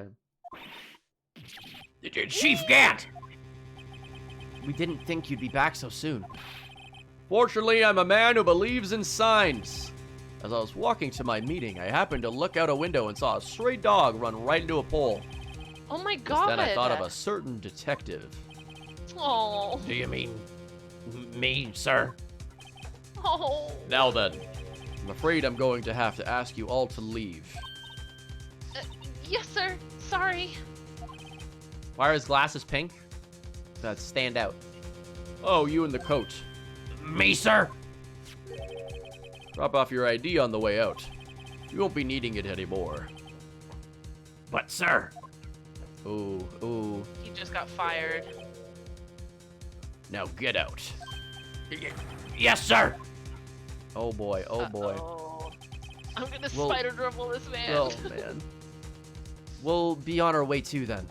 Okay. Chief Gant! We didn't think you'd be back so soon. Fortunately, I'm a man who believes in signs. As I was walking to my meeting, I happened to look out a window and saw a stray dog run right into a pole. Oh my Just god. then I thought of a certain detective. Oh. Do you mean me, sir? Oh. Now then, I'm afraid I'm going to have to ask you all to leave. Yes, sir. Sorry. Why are his glasses pink? That stand out. Oh, you in the coat. Me, sir? Drop off your ID on the way out. You won't be needing it anymore. But, sir. Ooh, ooh. He just got fired. Now get out. Yes, sir. Oh boy, oh boy. Uh-oh. I'm gonna Well- spider dribble this man. Oh man. We'll be on our way too then.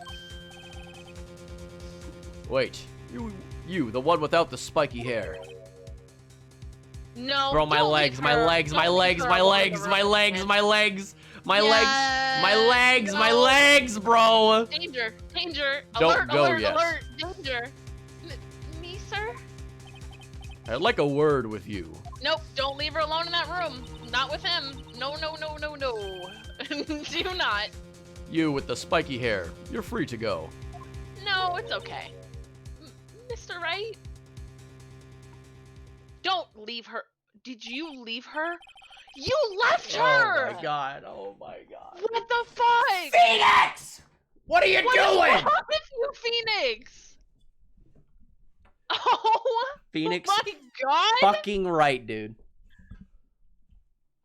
Wait, you, the one without the spiky hair. No. Bro, my don't legs, leave my her. legs, my Don't leave legs, her my alone in legs, the my room, legs, man. my legs, my legs, my Yes, legs, my no. legs, bro. Danger! Danger! Don't Alert! go alert! yet. Alert! Danger! Me, sir? I'd like a word with you. Nope. Don't leave her alone in that room. Not with him. No. No. No. No. No. Do not. You with the spiky hair. You're free to go. No, it's okay. Mr. Wright? Don't leave her. Did you leave her? You left her! Oh my god, oh my god. What the fuck? Phoenix! What are you What is doing? wrong with you, Phoenix? Oh Phoenix my god! fucking right, dude.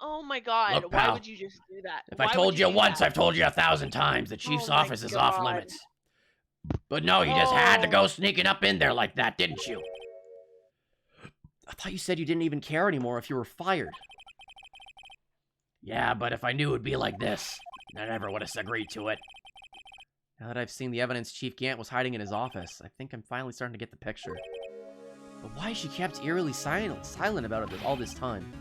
Oh my god, Look, why pal, would you just do that? If Why I would told you do once, that? I've told you 1,000 times. The chief's Oh my office is off God. limits. But no, you just had to Oh. go sneaking up in there like that, didn't you? I thought you said you didn't even care anymore if you were fired. Yeah, but if I knew it would be like this, I never would have agreed to it. Now that I've seen the evidence Chief Gant was hiding in his office, I think I'm finally starting to get the picture. But why she kept eerily silent about it all this time?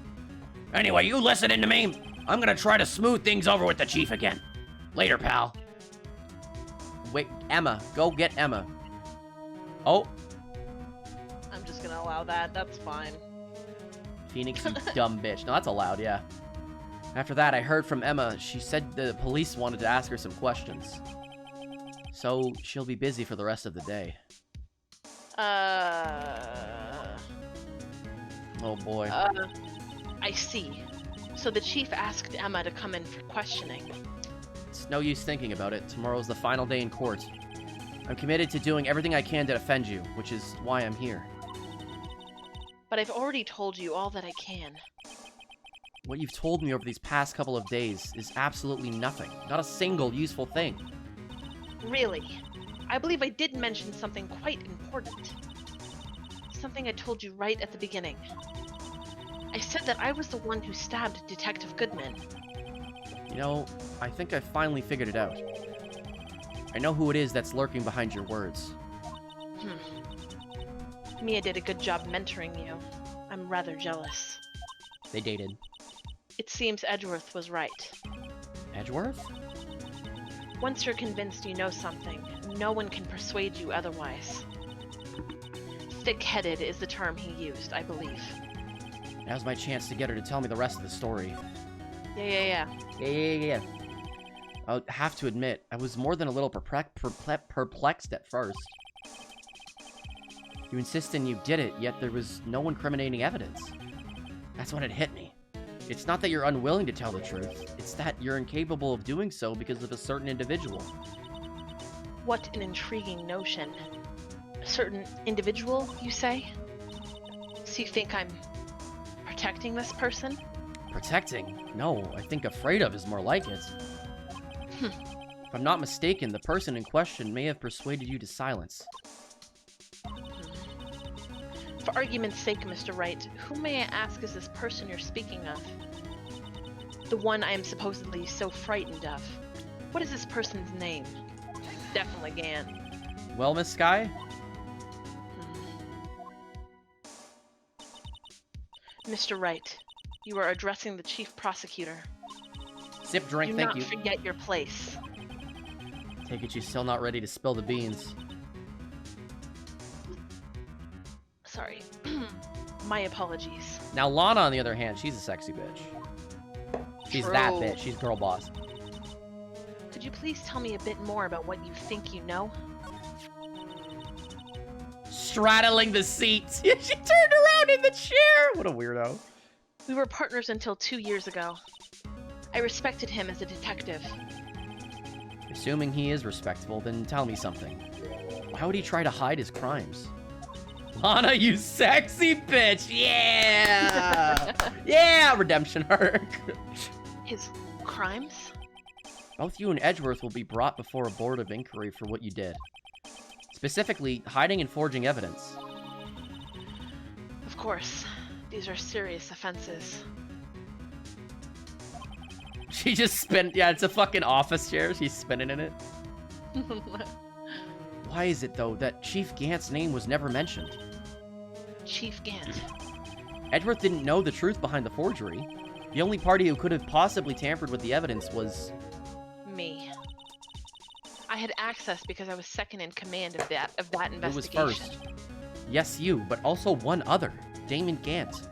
Anyway, you listening to me? I'm gonna try to smooth things over with the chief again. Later, pal. Wait, Emma, go get Emma. Oh, I'm just gonna allow that. That's fine. Phoenix, you dumb bitch. No, that's allowed, yeah. After that, I heard from Emma. She said the police wanted to ask her some questions. So, she'll be busy for the rest of the day. Oh boy. I see. So the chief asked Emma to come in for questioning. It's no use thinking about it. Tomorrow's the final day in court. I'm committed to doing everything I can to defend you, which is why I'm here. But I've already told you all that I can. What you've told me over these past couple of days is absolutely nothing. Not a single useful thing. Really? I believe I did mention something quite important. Something I told you right at the beginning. I said that I was the one who stabbed Detective Goodman. You know, I think I finally figured it out. I know who it is that's lurking behind your words. Mia did a good job mentoring you. I'm rather jealous. They dated. It seems Edgeworth was right. Edgeworth? Once you're convinced you know something, no one can persuade you otherwise. Thick-headed is the term he used, I believe. Now's my chance to get her to tell me the rest of the story. Yeah. Yeah. I'll have to admit, I was more than a little perplexed at first. You insisted you did it, yet there was no incriminating evidence. That's when it hit me. It's not that you're unwilling to tell the truth, it's that you're incapable of doing so because of a certain individual. What an intriguing notion. A certain individual, you say? So you think I'm protecting this person? Protecting? No, I think afraid of is more like it. If I'm not mistaken, the person in question may have persuaded you to silence. For argument's sake, Mr. Wright, who may I ask is this person you're speaking of? The one I am supposedly so frightened of. What is this person's name? Definitely Gant. Well, Miss Sky? Mr. Wright, you are addressing the chief prosecutor. Sip drink, thank you. Do not forget your place. Take it you're still not ready to spill the beans. Sorry. My apologies. Now, Lana, on the other hand, she's a sexy bitch. She's that True. bitch. She's girl boss. Could you please tell me a bit more about what you think you know? Straddling the seats. She turned around in the chair. What a weirdo. We were partners until 2 years ago. I respected him as a detective. Assuming he is respectable, then tell me something. Why would he try to hide his crimes? Lana, you sexy bitch! Yeah! Yeah! Redemption arc. His crimes? Both you and Edgeworth will be brought before a board of inquiry for what you did. Specifically, hiding and forging evidence. Of course. These are serious offenses. She just spin. Yeah, it's a fucking office chair. She's spinning in it. Why is it, though, that Chief Gant's name was never mentioned? Chief Gant. Edgeworth didn't know the truth behind the forgery. The only party who could have possibly tampered with the evidence was... Me. I had access because I was second in command of that investigation. Who was first? Yes, you, but also one other. Damon Gant.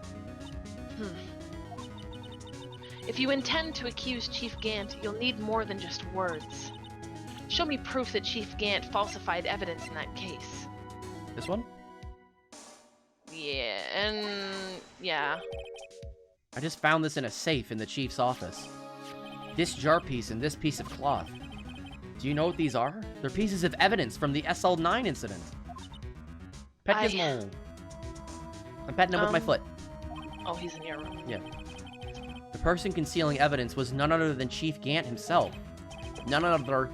If you intend to accuse Chief Gant, you'll need more than just words. Show me proof that Chief Gant falsified evidence in that case. This one? Yeah, and... yeah. I just found this in a safe in the chief's office. This jar piece and this piece of cloth. Do you know what these are? They're pieces of evidence from the SL9 incident. Pet Gizmo. I'm petting him with my foot. Oh, he's in your room. Yeah. The person concealing evidence was none other than Chief Gant himself. None other...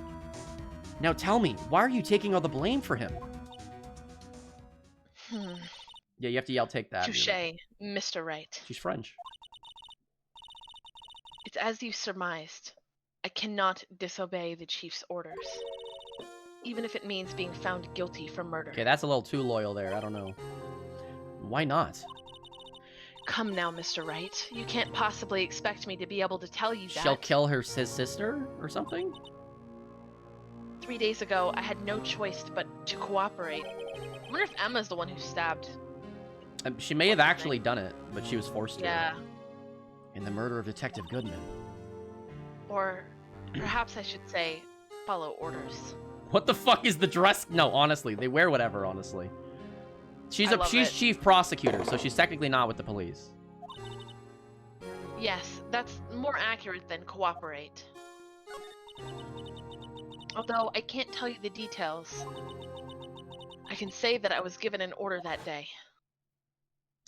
Now tell me, why are you taking all the blame for him? Yeah, you have to yell, take that. Touché, Mr. Wright. She's French. It's as you surmised. I cannot disobey the Chief's orders. Even if it means being found guilty for murder. Okay, that's a little too loyal there. I don't know. Why not? Come now, Mr. Wright. You can't possibly expect me to be able to tell you that. She'll kill his sister or something? 3 days ago, I had no choice but to cooperate. I wonder if Emma's the one who stabbed. She may have actually done it, but she was forced to. Yeah. In the murder of Detective Goodman. Or perhaps I should say, follow orders. What the fuck is the dress? No, honestly, they wear whatever, honestly. She's chief prosecutor, so she's technically not with the police. Yes, that's more accurate than cooperate. Although I can't tell you the details. I can say that I was given an order that day.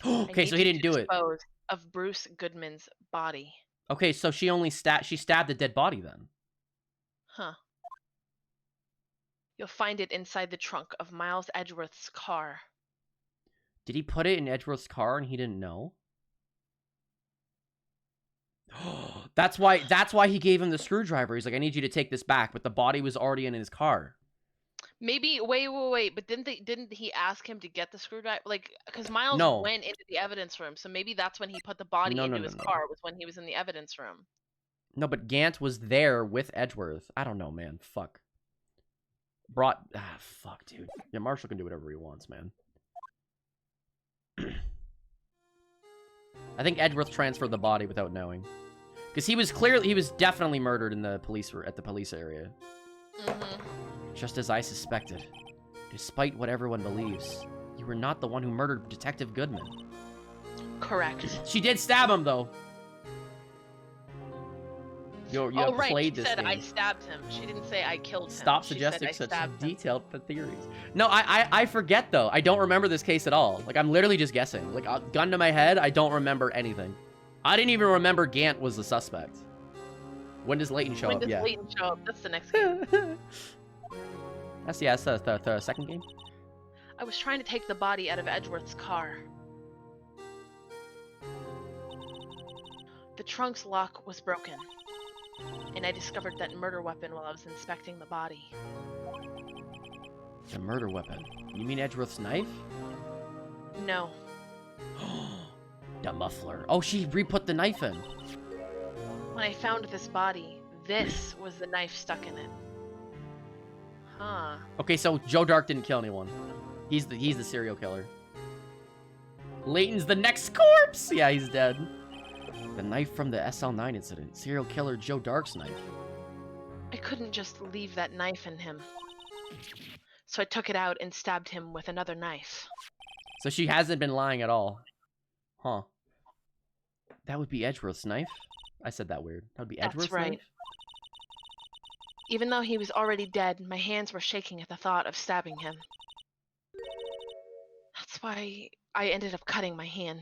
Okay, so he didn't do it. Dispose of Bruce Goodman's body. Okay, so she stabbed a dead body then. Huh. You'll find it inside the trunk of Miles Edgeworth's car. Did he put it in Edgeworth's car and he didn't know? That's why he gave him the screwdriver. He's like, I need you to take this back, but the body was already in his car. Maybe wait, but didn't he ask him to get the screwdriver? Like, because Miles went into the evidence room, so maybe that's when he put the body into his car, was when he was in the evidence room. No, but Gant was there with Edgeworth. I don't know, man. Fuck. Fuck, dude. Yeah, Marshall can do whatever he wants, man. I think Edgeworth transferred the body without knowing. Because he was definitely murdered in the police area. Mm-hmm. Just as I suspected. Despite what everyone believes, you were not the one who murdered Detective Goodman. Correct. She did stab him, though. You right. played She this said game. I stabbed him. She didn't say I killed him. Stop suggesting such detailed theories. No, I forget, though. I don't remember this case at all. Like, I'm literally just guessing. Like, gun to my head, I don't remember anything. I didn't even remember Gant was the suspect. When does Leighton show When up? does Yeah. Leighton show up? That's the next game. That's the second game. I was trying to take the body out of Edgeworth's car. The trunk's lock was broken, and I discovered that murder weapon while I was inspecting the body. The murder weapon. You mean Edgeworth's knife? No, The muffler. Oh, she re-put the knife in. when I found this body, this was the knife stuck in it. Huh. Okay, so Joe Dark didn't kill anyone. He's the serial killer. Leighton's the next corpse. Yeah, he's dead. The knife from the SL9 incident. Serial killer Joe Dark's knife. I couldn't just leave that knife in him. So I took it out and stabbed him with another knife. So she hasn't been lying at all. Huh. That would be Edgeworth's knife? I said that weird. That would be That's Edgeworth's right. knife? Even though he was already dead, my hands were shaking at the thought of stabbing him. That's why I ended up cutting my hand.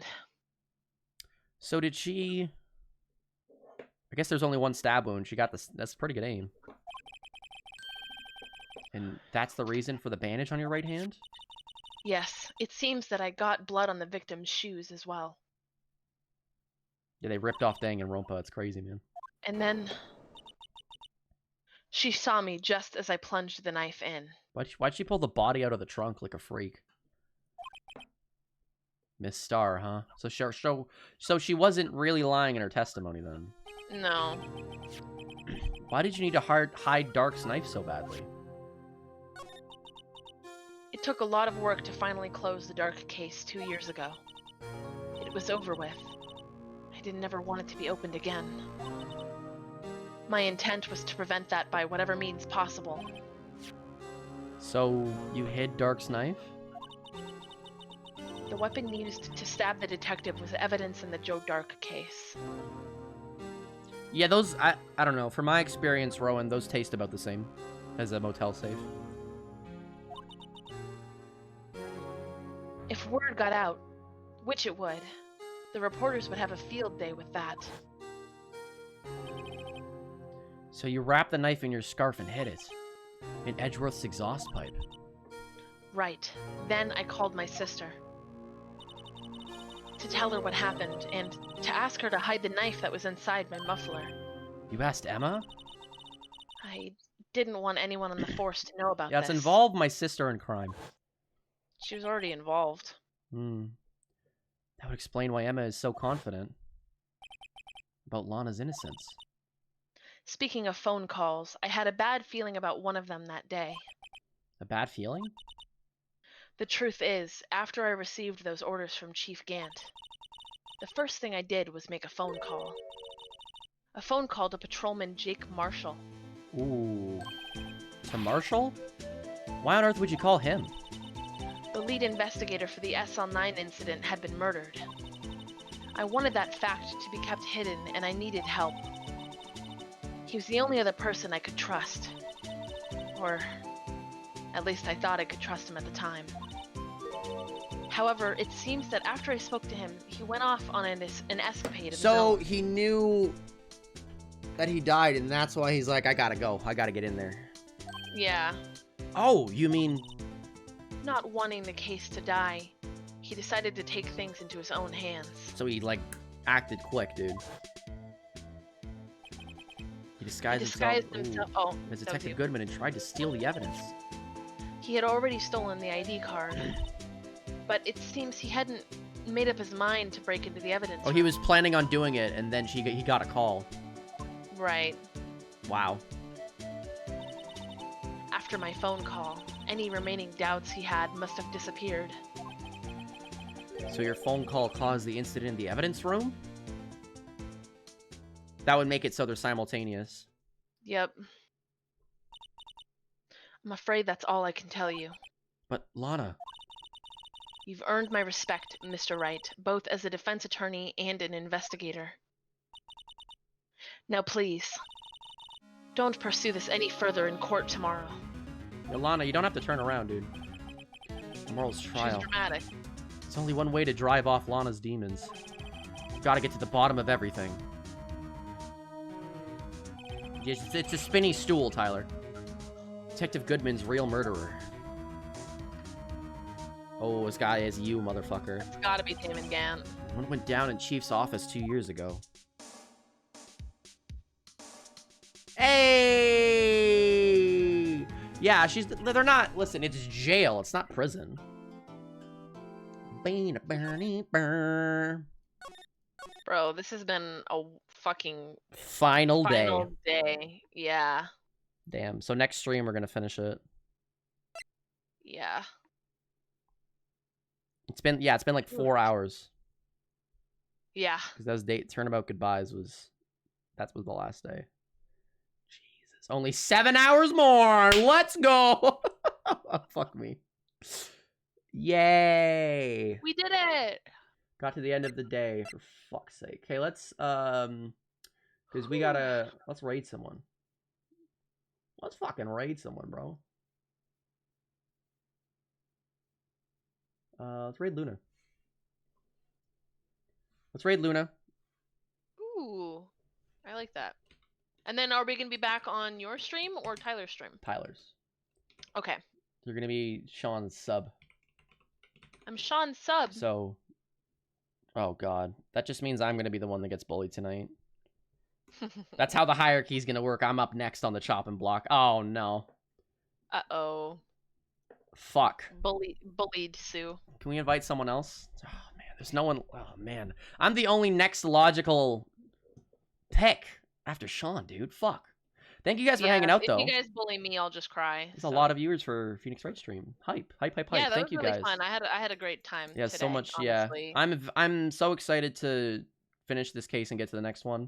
So did she... I guess there's only one stab wound. She got this. That's pretty good aim. And that's the reason for the bandage on your right hand? Yes, it seems that I got blood on the victim's shoes as well. Yeah, they ripped off Dang and Rompa. It's crazy, man. And then... she saw me just as I plunged the knife in. Why'd she pull the body out of the trunk like a freak? Miss Star, huh? So she wasn't really lying in her testimony then. No. Why did you need to hide Dark's knife so badly? It took a lot of work to finally close the Dark case 2 years ago. It was over with. I didn't ever want it to be opened again. My intent was to prevent that by whatever means possible. So you hid Dark's knife? The weapon used to stab the detective was evidence in the Joe Dark case. Yeah, those, I don't know. From my experience, Rowan, those taste about the same as a motel safe. If word got out, which it would, the reporters would have a field day with that. So you wrapped the knife in your scarf and hid it. In Edgeworth's exhaust pipe. Right. Then I called my sister. To tell her what happened, and to ask her to hide the knife that was inside my muffler. You asked Emma? I didn't want anyone on the force to know about Yeah, this. it's involved my sister in crime. She was already involved. That would explain why Emma is so confident about Lana's innocence. Speaking of phone calls, I had a bad feeling about one of them that day. A bad feeling? The truth is, after I received those orders from Chief Gant, the first thing I did was make a phone call. A phone call to Patrolman Jake Marshall. Ooh. To Marshall? Why on earth would you call him? The lead investigator for the SL9 incident had been murdered. I wanted that fact to be kept hidden, and I needed help. He was the only other person I could trust. Or, at least I thought I could trust him at the time. However, it seems that after I spoke to him, he went off on an escapade of his So own. he knew that he died, and that's why he's like, I gotta go. I gotta get in there. Yeah. Oh, you mean... Not wanting the case to die, he decided to take things into his own hands. So he, like, acted quick, dude. He disguised himself Oh, as that Detective was you. Goodman and tried to steal the evidence. He had already stolen the ID card, but it seems he hadn't made up his mind to break into the evidence. Oh, he was planning on doing it, and then he got a call. Right. Wow. After my phone call, any remaining doubts he had must have disappeared. So your phone call caused the incident in the evidence room? That would make it so they're simultaneous. Yep. I'm afraid that's all I can tell you. But, Lana... You've earned my respect, Mr. Wright, both as a defense attorney and an investigator. Now please, don't pursue this any further in court tomorrow. Yeah, Lana, you don't have to turn around, dude. Tomorrow's She's trial. dramatic. It's only one way to drive off Lana's demons. You gotta get to the bottom of everything. It's a spinny stool, Tyler. Detective Goodman's real murderer. Oh, this guy is you, motherfucker. It's gotta be Tim and Gant. One went down in Chief's office 2 years ago. Hey! Yeah, they're not, listen, it's jail, it's not prison. Bro, this has been a fucking Final day. Yeah. Damn, so next stream we're gonna finish it. Yeah. It's been like 4 hours. Yeah. Because those turnabout goodbyes that was the last day. Jesus. Only 7 hours more! Let's go! Oh, fuck me. Yay! We did it! Got to the end of the day, for fuck's sake. Okay, let's, because let's raid someone. Let's fucking raid someone, bro. Let's raid Luna. Let's raid Luna. Ooh. I like that. And then are we going to be back on your stream or Tyler's stream? Tyler's. Okay. You're gonna be Sean's sub. I'm Sean's sub. So, oh god. That just means I'm gonna be the one that gets bullied tonight. That's how the hierarchy's gonna work. I'm up next on the chopping block. Oh no. Uh-oh. Fuck. Bullied Sue. Can we invite someone else? Oh man, there's no one. Oh man. I'm the only next logical pick after Sean, dude. Fuck. Thank you guys for hanging out, though. If you guys bully me, I'll just cry. There's a lot of viewers for Phoenix Wright stream. Hype. Yeah, that Thank was you really guys. fun. I had a great time. Yeah, today, so much. honestly. Yeah, I'm so excited to finish this case and get to the next one.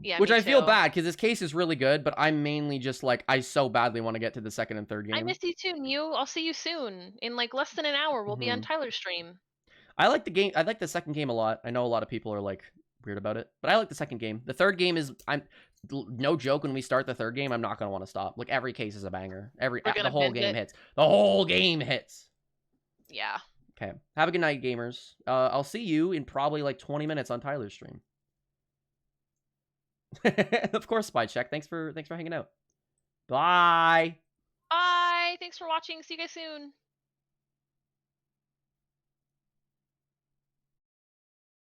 Yeah, which me I feel too. bad because this case is really good, but I'm mainly just like I so badly want to get to the second and third game. I miss you too, Mew. I'll see you soon. In like less than an hour, we'll be on Tyler's stream. I like the game. I like the second game a lot. I know a lot of people are like weird about it, but I like the second game. The third game is no joke. When we start the third game, I'm not gonna want to stop. Like every case is a banger. The whole game hits. The whole game hits. Yeah. Okay. Have a good night, gamers. I'll see you in probably like 20 minutes on Tyler's stream. Of course, Spy Check. Thanks for hanging out. Bye. Bye. Thanks for watching. See you guys soon.